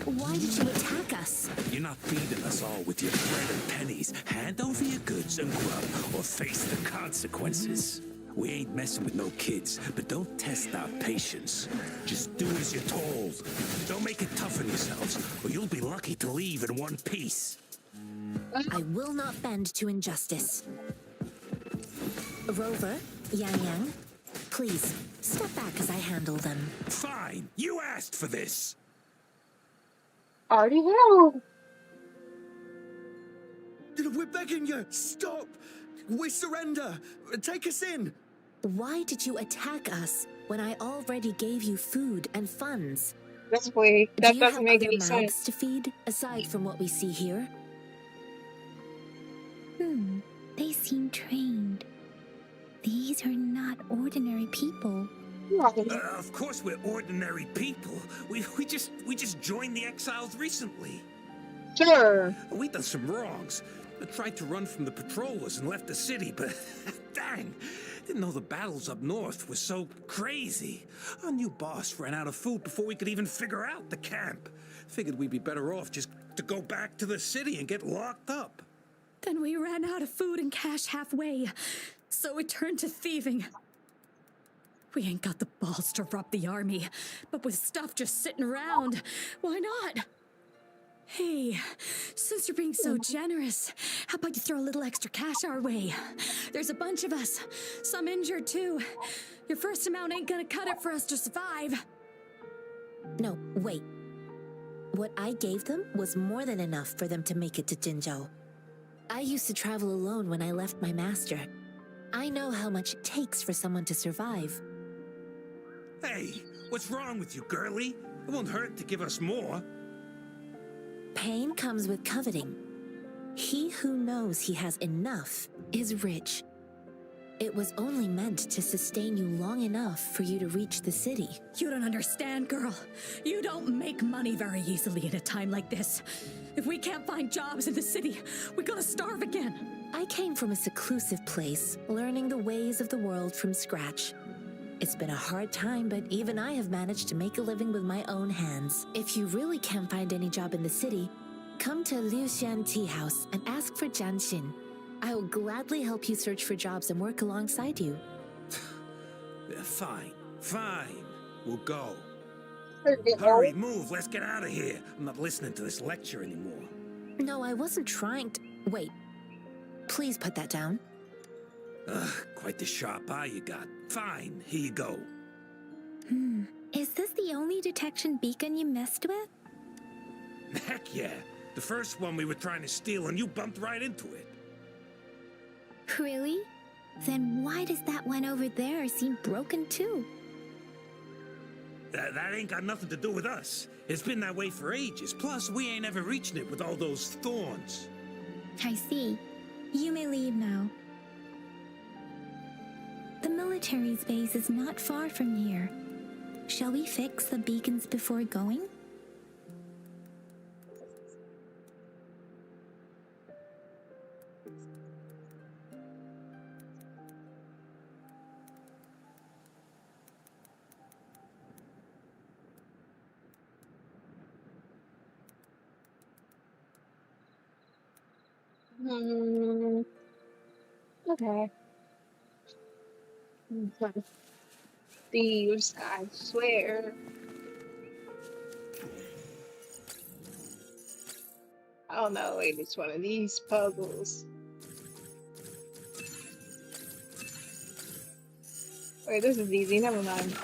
Speaker 2: Why did you attack us?
Speaker 14: You're not feeding us all with your bread and pennies. Hand over your goods and grub, or face the consequences. We ain't messing with no kids, but don't test our patience. Just do as you're told. Don't make it tough on yourselves, or you'll be lucky to leave in one piece.
Speaker 2: I will not bend to injustice. Rover, Yang Yang, please, step back as I handle them.
Speaker 14: Fine, you asked for this.
Speaker 3: Already know.
Speaker 13: We're begging you, stop! We surrender! Take us in!
Speaker 2: Why did you attack us when I already gave you food and funds?
Speaker 3: That's weird. That doesn't make
Speaker 2: Do
Speaker 3: any
Speaker 2: you have other mouths
Speaker 3: sense.
Speaker 2: to feed, aside from what we see here? They seem trained. These are not ordinary people.
Speaker 14: Of course we're ordinary people. We just joined the exiles recently.
Speaker 3: Sure.
Speaker 14: We done some wrongs. I tried to run from the patrollers and left the city, but dang, didn't know the battles up north were so crazy. Our new boss ran out of food before we could even figure out the camp. Figured we'd be better off just to go back to the city and get locked up.
Speaker 4: Then we ran out of food and cash halfway, so we turned to thieving. We ain't got the balls to rob the army, but with stuff just sitting around, why not? Hey, since you're being so generous, how about you throw a little extra cash our way? There's a bunch of us, some injured too. Your first amount ain't gonna cut it for us to survive.
Speaker 2: No, wait. What I gave them was more than enough for them to make it to Jinzhou. I used to travel alone when I left my master. I know how much it takes for someone to survive.
Speaker 14: Hey, what's wrong with you, girlie? It won't hurt to give us more.
Speaker 2: Pain comes with coveting. He who knows he has enough is rich. It was only meant to sustain you long enough for you to reach the city.
Speaker 4: You don't understand, girl. You don't make money very easily in a time like this. If we can't find jobs in the city, we're gonna starve again.
Speaker 2: I came from a seclusive place, learning the ways of the world from scratch. It's been a hard time, but even I have managed to make a living with my own hands. If you really can't find any job in the city, come to Liu Xian Tea House and ask for Jian Xin. I will gladly help you search for jobs and work alongside you.
Speaker 14: Yeah, fine, fine. We'll go.
Speaker 3: Get
Speaker 14: Hurry,
Speaker 3: old.
Speaker 14: move, let's get out of here. I'm not listening to this lecture anymore.
Speaker 2: No, I wasn't trying to... Wait. Please put that down.
Speaker 14: Ugh, quite the sharp eye you got. Fine, here you go.
Speaker 2: Is this the only detection beacon you messed with?
Speaker 14: Heck yeah. The first one we were trying to steal and you bumped right into it.
Speaker 2: Really? Then why does that one over there seem broken too?
Speaker 14: That ain't got nothing to do with us. It's been that way for ages. Plus, we ain't ever reaching it with all those thorns.
Speaker 2: I see. You may leave now. The military's base is not far from here. Shall we fix the beacons before going?
Speaker 3: Okay. Thieves, I swear. I don't know, wait, it's one of these puzzles. Wait, this is easy, never mind.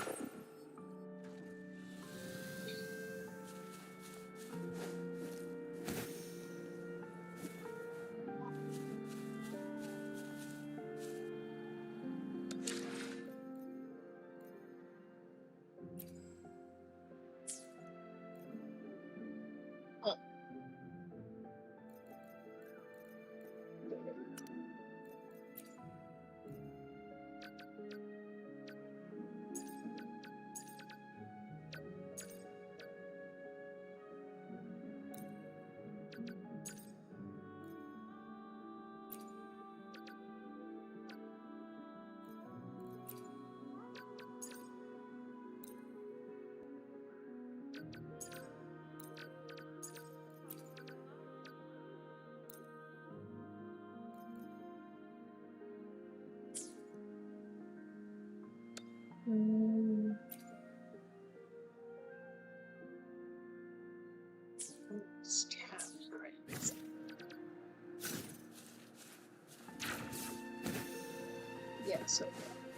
Speaker 3: Yeah, so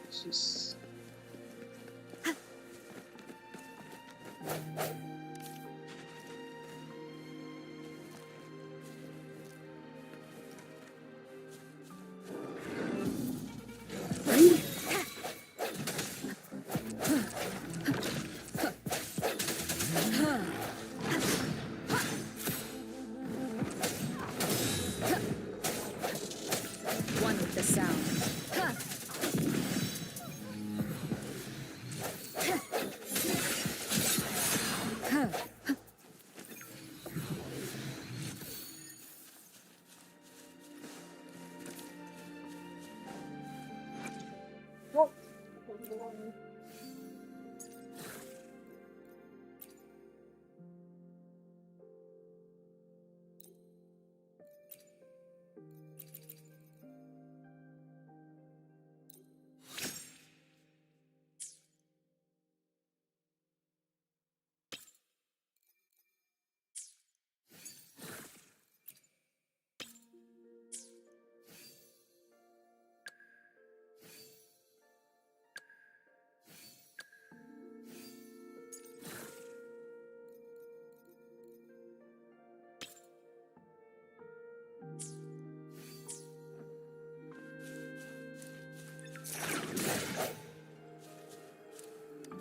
Speaker 3: it's just...
Speaker 5: One with the sound.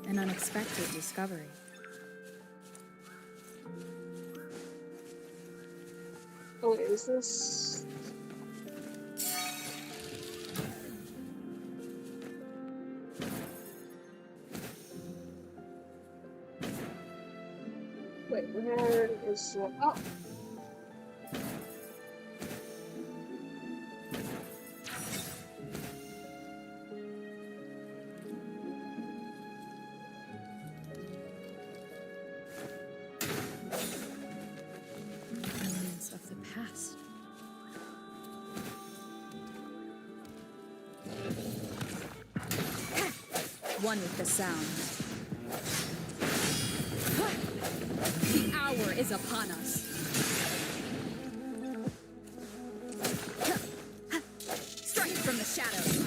Speaker 9: An unexpected discovery.
Speaker 3: Oh, is this... Wait, where is the... Oh!
Speaker 4: One with the sound. The hour is upon us. Strike from the shadows.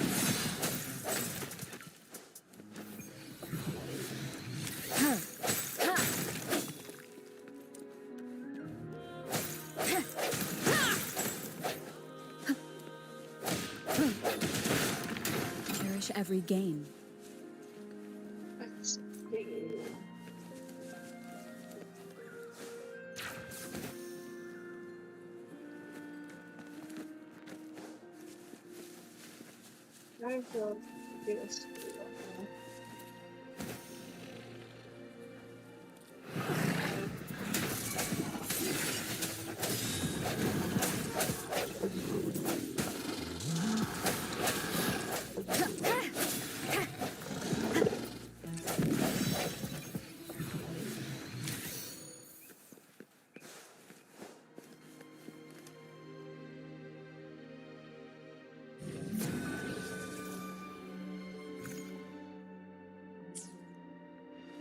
Speaker 4: Cherish every gain.
Speaker 3: Let's see. I will do this.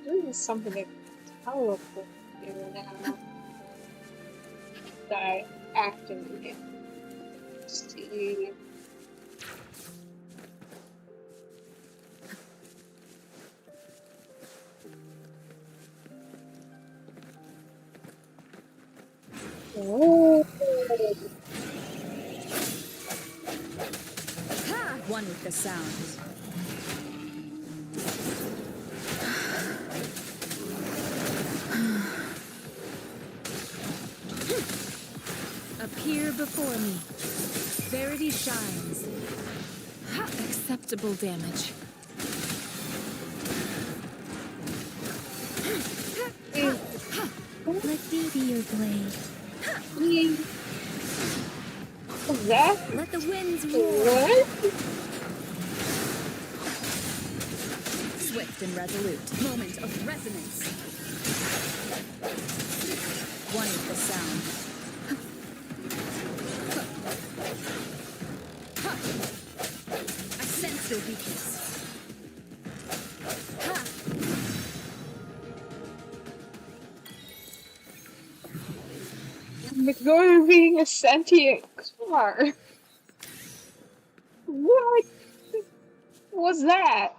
Speaker 3: This is something that powerful do now that I activate. Let's see. Oh.
Speaker 4: One with the sound.
Speaker 5: Appear before me. Verity shines. Acceptable damage.
Speaker 2: Let me be your blade.
Speaker 3: What's that?
Speaker 2: Let the winds roar.
Speaker 3: What?
Speaker 4: Swift and resolute. Moment of resonance. One with the sound. I sense your weakness.
Speaker 3: It's going to being a sentient car. What was that?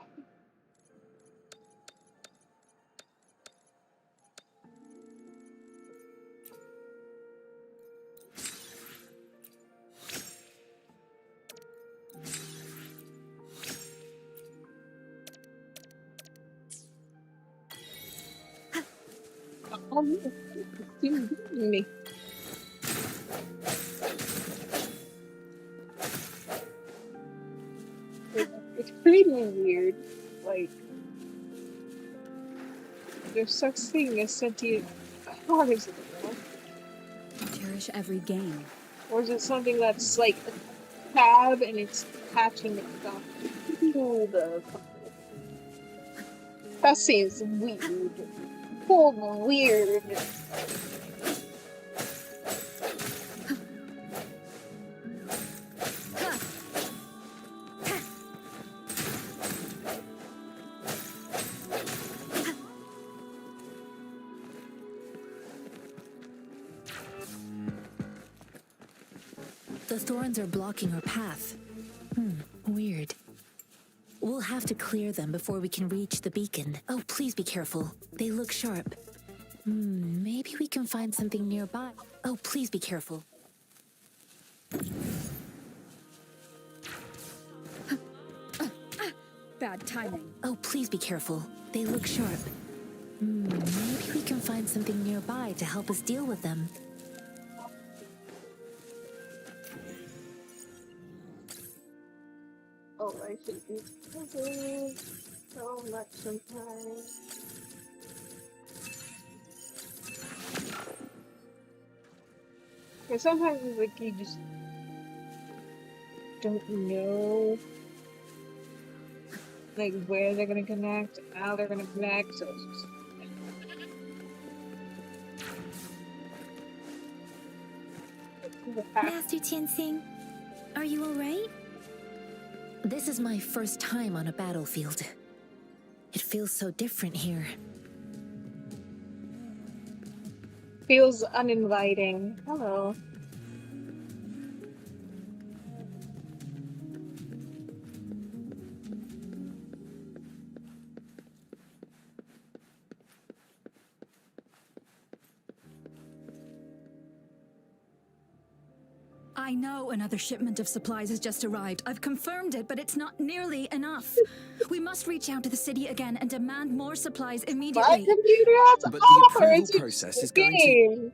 Speaker 3: Me. It's pretty weird. Like, there's such thing as sentient cars in the world.
Speaker 4: Cherish every gain.
Speaker 3: Or is it something that's like a tab and it's attaching itself to the. That seems weird. Cold weird.
Speaker 5: The thorns are blocking our path. Weird. We'll have to clear them before we can reach the beacon. Oh, please be careful. They look sharp. Maybe we can find something nearby. Oh, please be careful.
Speaker 4: Bad timing.
Speaker 5: Oh, please be careful. They look sharp. Maybe we can find something nearby to help us deal with them.
Speaker 3: Oh, I should be so much sometimes. And sometimes it's like you just don't know like where they're gonna connect, how they're gonna connect, so it's just
Speaker 2: Master Tianxing, are you alright?
Speaker 5: This is my first time on a battlefield. It feels so different here.
Speaker 3: Feels uninviting. Hello.
Speaker 4: I know another shipment of supplies has just arrived. I've confirmed it, but it's not nearly enough. We must reach out to the city again and demand more supplies immediately.
Speaker 13: But the approval process is going to...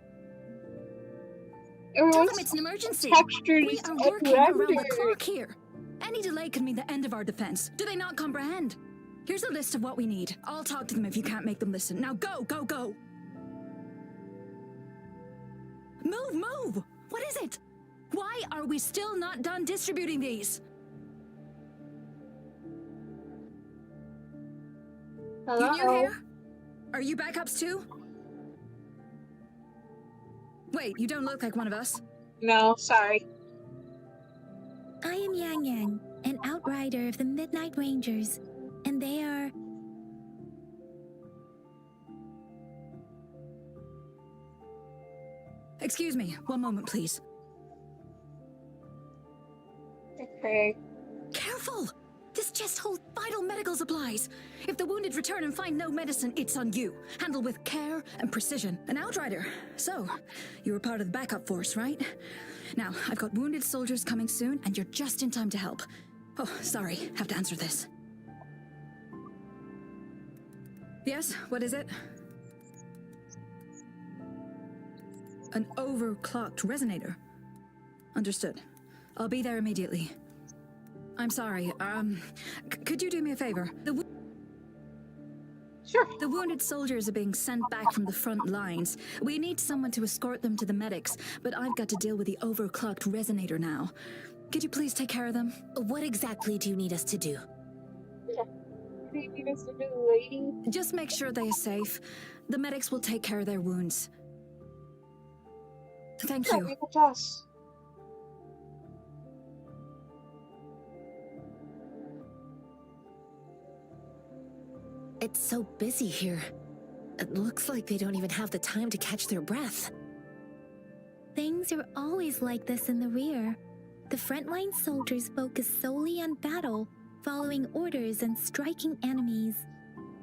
Speaker 4: Tell them it's an emergency. We are working around the clock here. Any delay could mean the end of our defense. Do they not comprehend? Here's a list of what we need. I'll talk to them if you can't make them listen. Now go, go, go! Move, move! What is it? Why are we still not done distributing these?
Speaker 3: Hello?
Speaker 4: You new here? Are you backups too? Wait, you don't look like one of us.
Speaker 3: No, sorry.
Speaker 2: I am Yang Yang, an outrider of the Midnight Rangers, and they are...
Speaker 4: Excuse me, one moment, please.
Speaker 3: Okay.
Speaker 4: Careful! This chest holds vital medical supplies. If the wounded return and find no medicine, it's on you. Handle with care and precision. An outrider. So, you were part of the backup force, right? Now, I've got wounded soldiers coming soon, and you're just in time to help. Oh, sorry, have to answer this. Yes, what is it? An overclocked resonator. Understood. I'll be there immediately. I'm sorry, could you do me a favor?
Speaker 3: Sure.
Speaker 4: The wounded soldiers are being sent back from the front lines. We need someone to escort them to the medics, but I've got to deal with the overclocked resonator now. Could you please take care of them?
Speaker 5: What exactly do you need us to do?
Speaker 3: What do you need us to do, lady?
Speaker 4: Just make sure they are safe. The medics will take care of their wounds. Thank you.
Speaker 3: Leave it to us.
Speaker 5: It's so busy here. It looks like they don't even have the time to catch their breath.
Speaker 2: Things are always like this in the rear. The frontline soldiers focus solely on battle, following orders and striking enemies.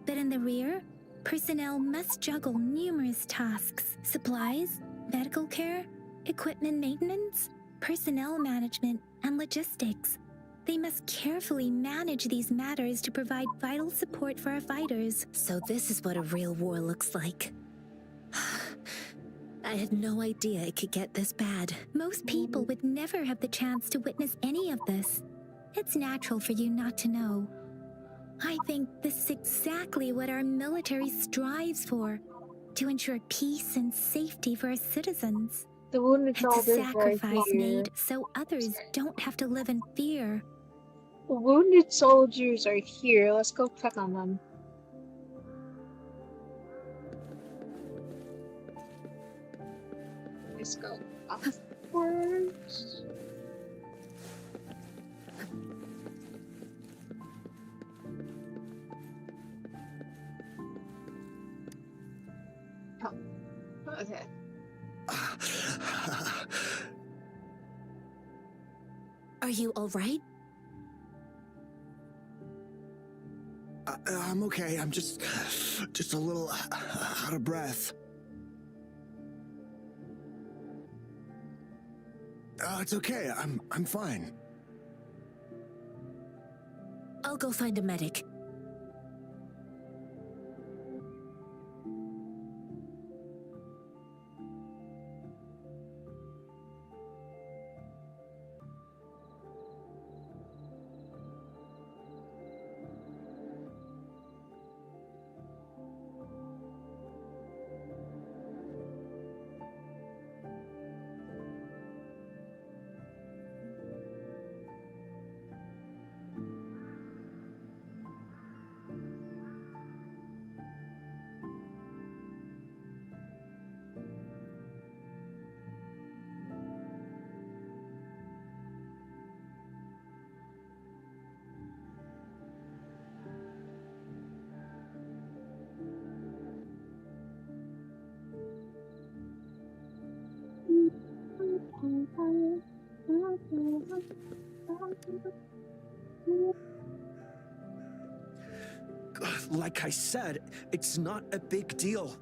Speaker 2: But in the rear, personnel must juggle numerous tasks: supplies, medical care, equipment maintenance, personnel management, and logistics. They must carefully manage these matters to provide vital support for our fighters.
Speaker 5: So this is what a real war looks like. I had no idea it could get this bad.
Speaker 2: Most people would never have the chance to witness any of this. It's natural for you not to know. I think this is exactly what our military strives for, to ensure peace and safety for our citizens.
Speaker 3: The wounded
Speaker 2: It's a
Speaker 3: soldiers are
Speaker 2: sacrifice
Speaker 3: here.
Speaker 2: made so others don't have to live in fear.
Speaker 3: The wounded soldiers are here. Let's go check on them. Let's go upwards. Oh, okay.
Speaker 5: Are you all right?
Speaker 15: I'm okay. I'm just a little out of breath. It's okay. I'm fine.
Speaker 5: I'll go find a medic.
Speaker 13: Like I said, it's not a big deal.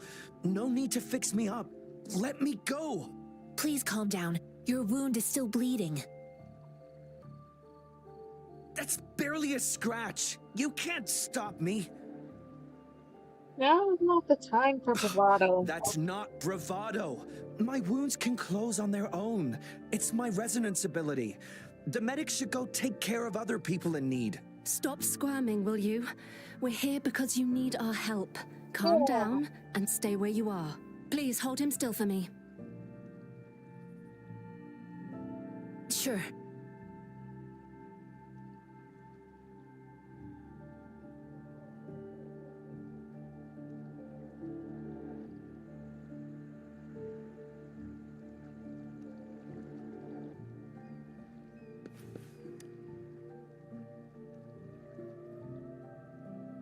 Speaker 13: No need to fix me up. Let me go.
Speaker 5: Please calm down. Your wound is still bleeding.
Speaker 13: That's barely a scratch. You can't stop me.
Speaker 3: Now is not the time for bravado.
Speaker 13: That's not bravado. My wounds can close on their own. It's my resonance ability. The medics should go take care of other people in need.
Speaker 10: Stop squirming, will you? We're here because you need our help. Calm down and stay where you are. Please hold him still for me.
Speaker 5: Sure.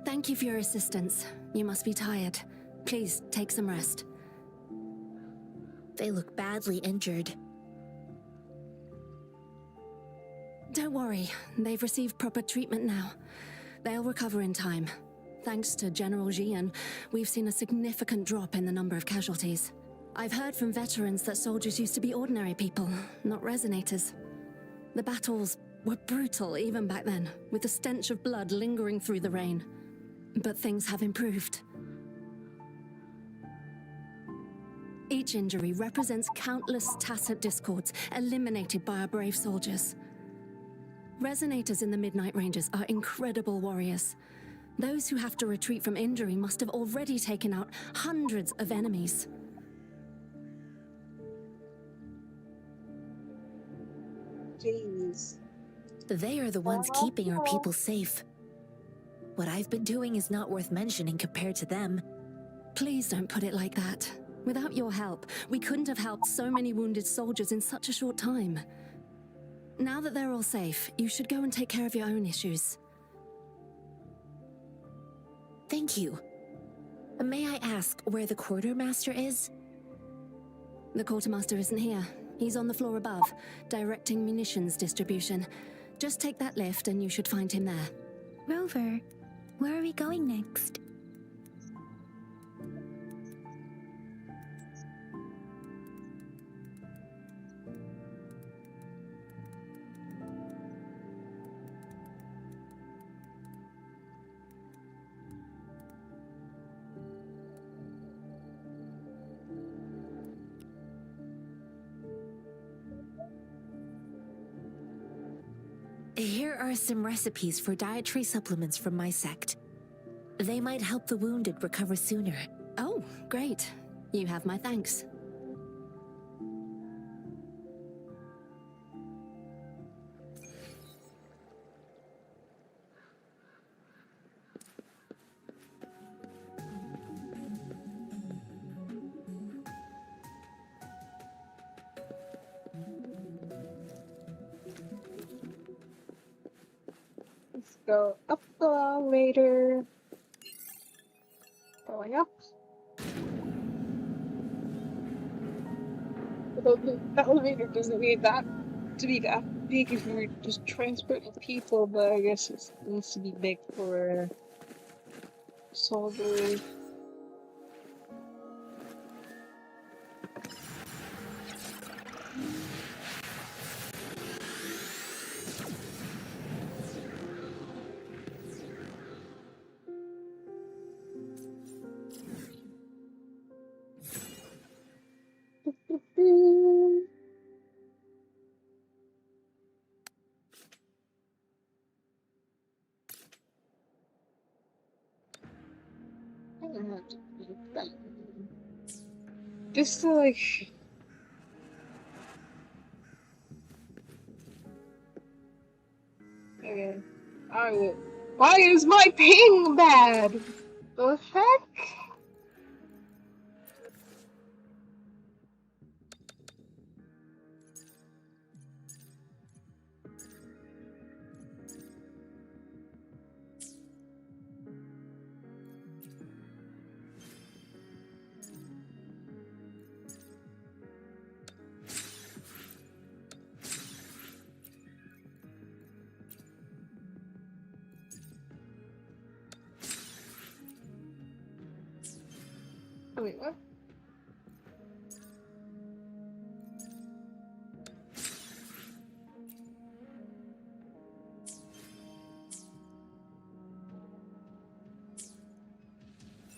Speaker 10: Thank you for your assistance. You must be tired. Please, take some rest.
Speaker 5: They look badly injured.
Speaker 10: Don't worry, they've received proper treatment now. They'll recover in time. Thanks to General Jian, we've seen a significant drop in the number of casualties. I've heard from veterans that soldiers used to be ordinary people, not resonators. The battles were brutal even back then, with the stench of blood lingering through the rain. But things have improved. Each injury represents countless tacit discords eliminated by our brave soldiers. Resonators in the Midnight Rangers are incredible warriors. Those who have to retreat from injury must have already taken out hundreds of enemies.
Speaker 3: Jeez.
Speaker 5: They are the ones keeping our people safe. What I've been doing is not worth mentioning compared to them.
Speaker 10: Please don't put it like that. Without your help, we couldn't have helped so many wounded soldiers in such a short time. Now that they're all safe, you should go and take care of your own issues.
Speaker 5: Thank you. May I ask where the quartermaster is?
Speaker 10: The quartermaster isn't here. He's on the floor above, directing munitions distribution. Just take that lift and you should find him there.
Speaker 2: Rover, where are we going next?
Speaker 5: Here are some recipes for dietary supplements from my sect. They might help the wounded recover sooner.
Speaker 10: Oh, great. You have my thanks.
Speaker 3: Let's go up the elevator. Going up. Although the elevator doesn't need that to be that big if you're just transporting people, but I guess it needs to be big for soldiers. Just to like okay. Why is my ping bad? The heck? Wait, what?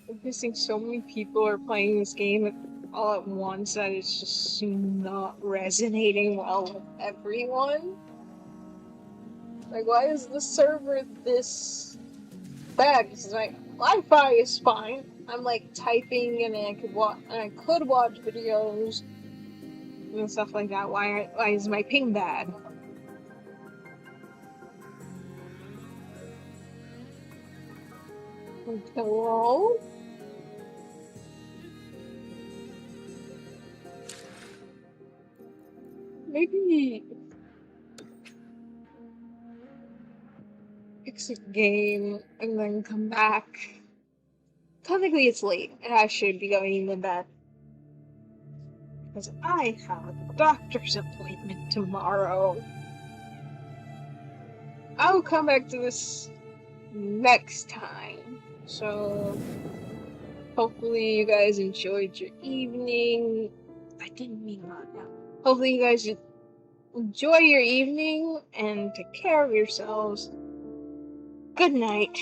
Speaker 3: I'm guessing so many people are playing this game all at once that it's just not resonating well with everyone. Like, why is the server this bad? Because my Wi-Fi is fine. I'm like typing and I could watch videos and stuff like that. Why is my ping bad? Hello? Maybe exit game and then come back. Technically it's late and I should be going to bed. Because I have a doctor's appointment tomorrow. I'll come back to this next time. So, hopefully you guys enjoyed your evening. I didn't mean that now. Hopefully you guys enjoy your evening and take care of yourselves. Good night.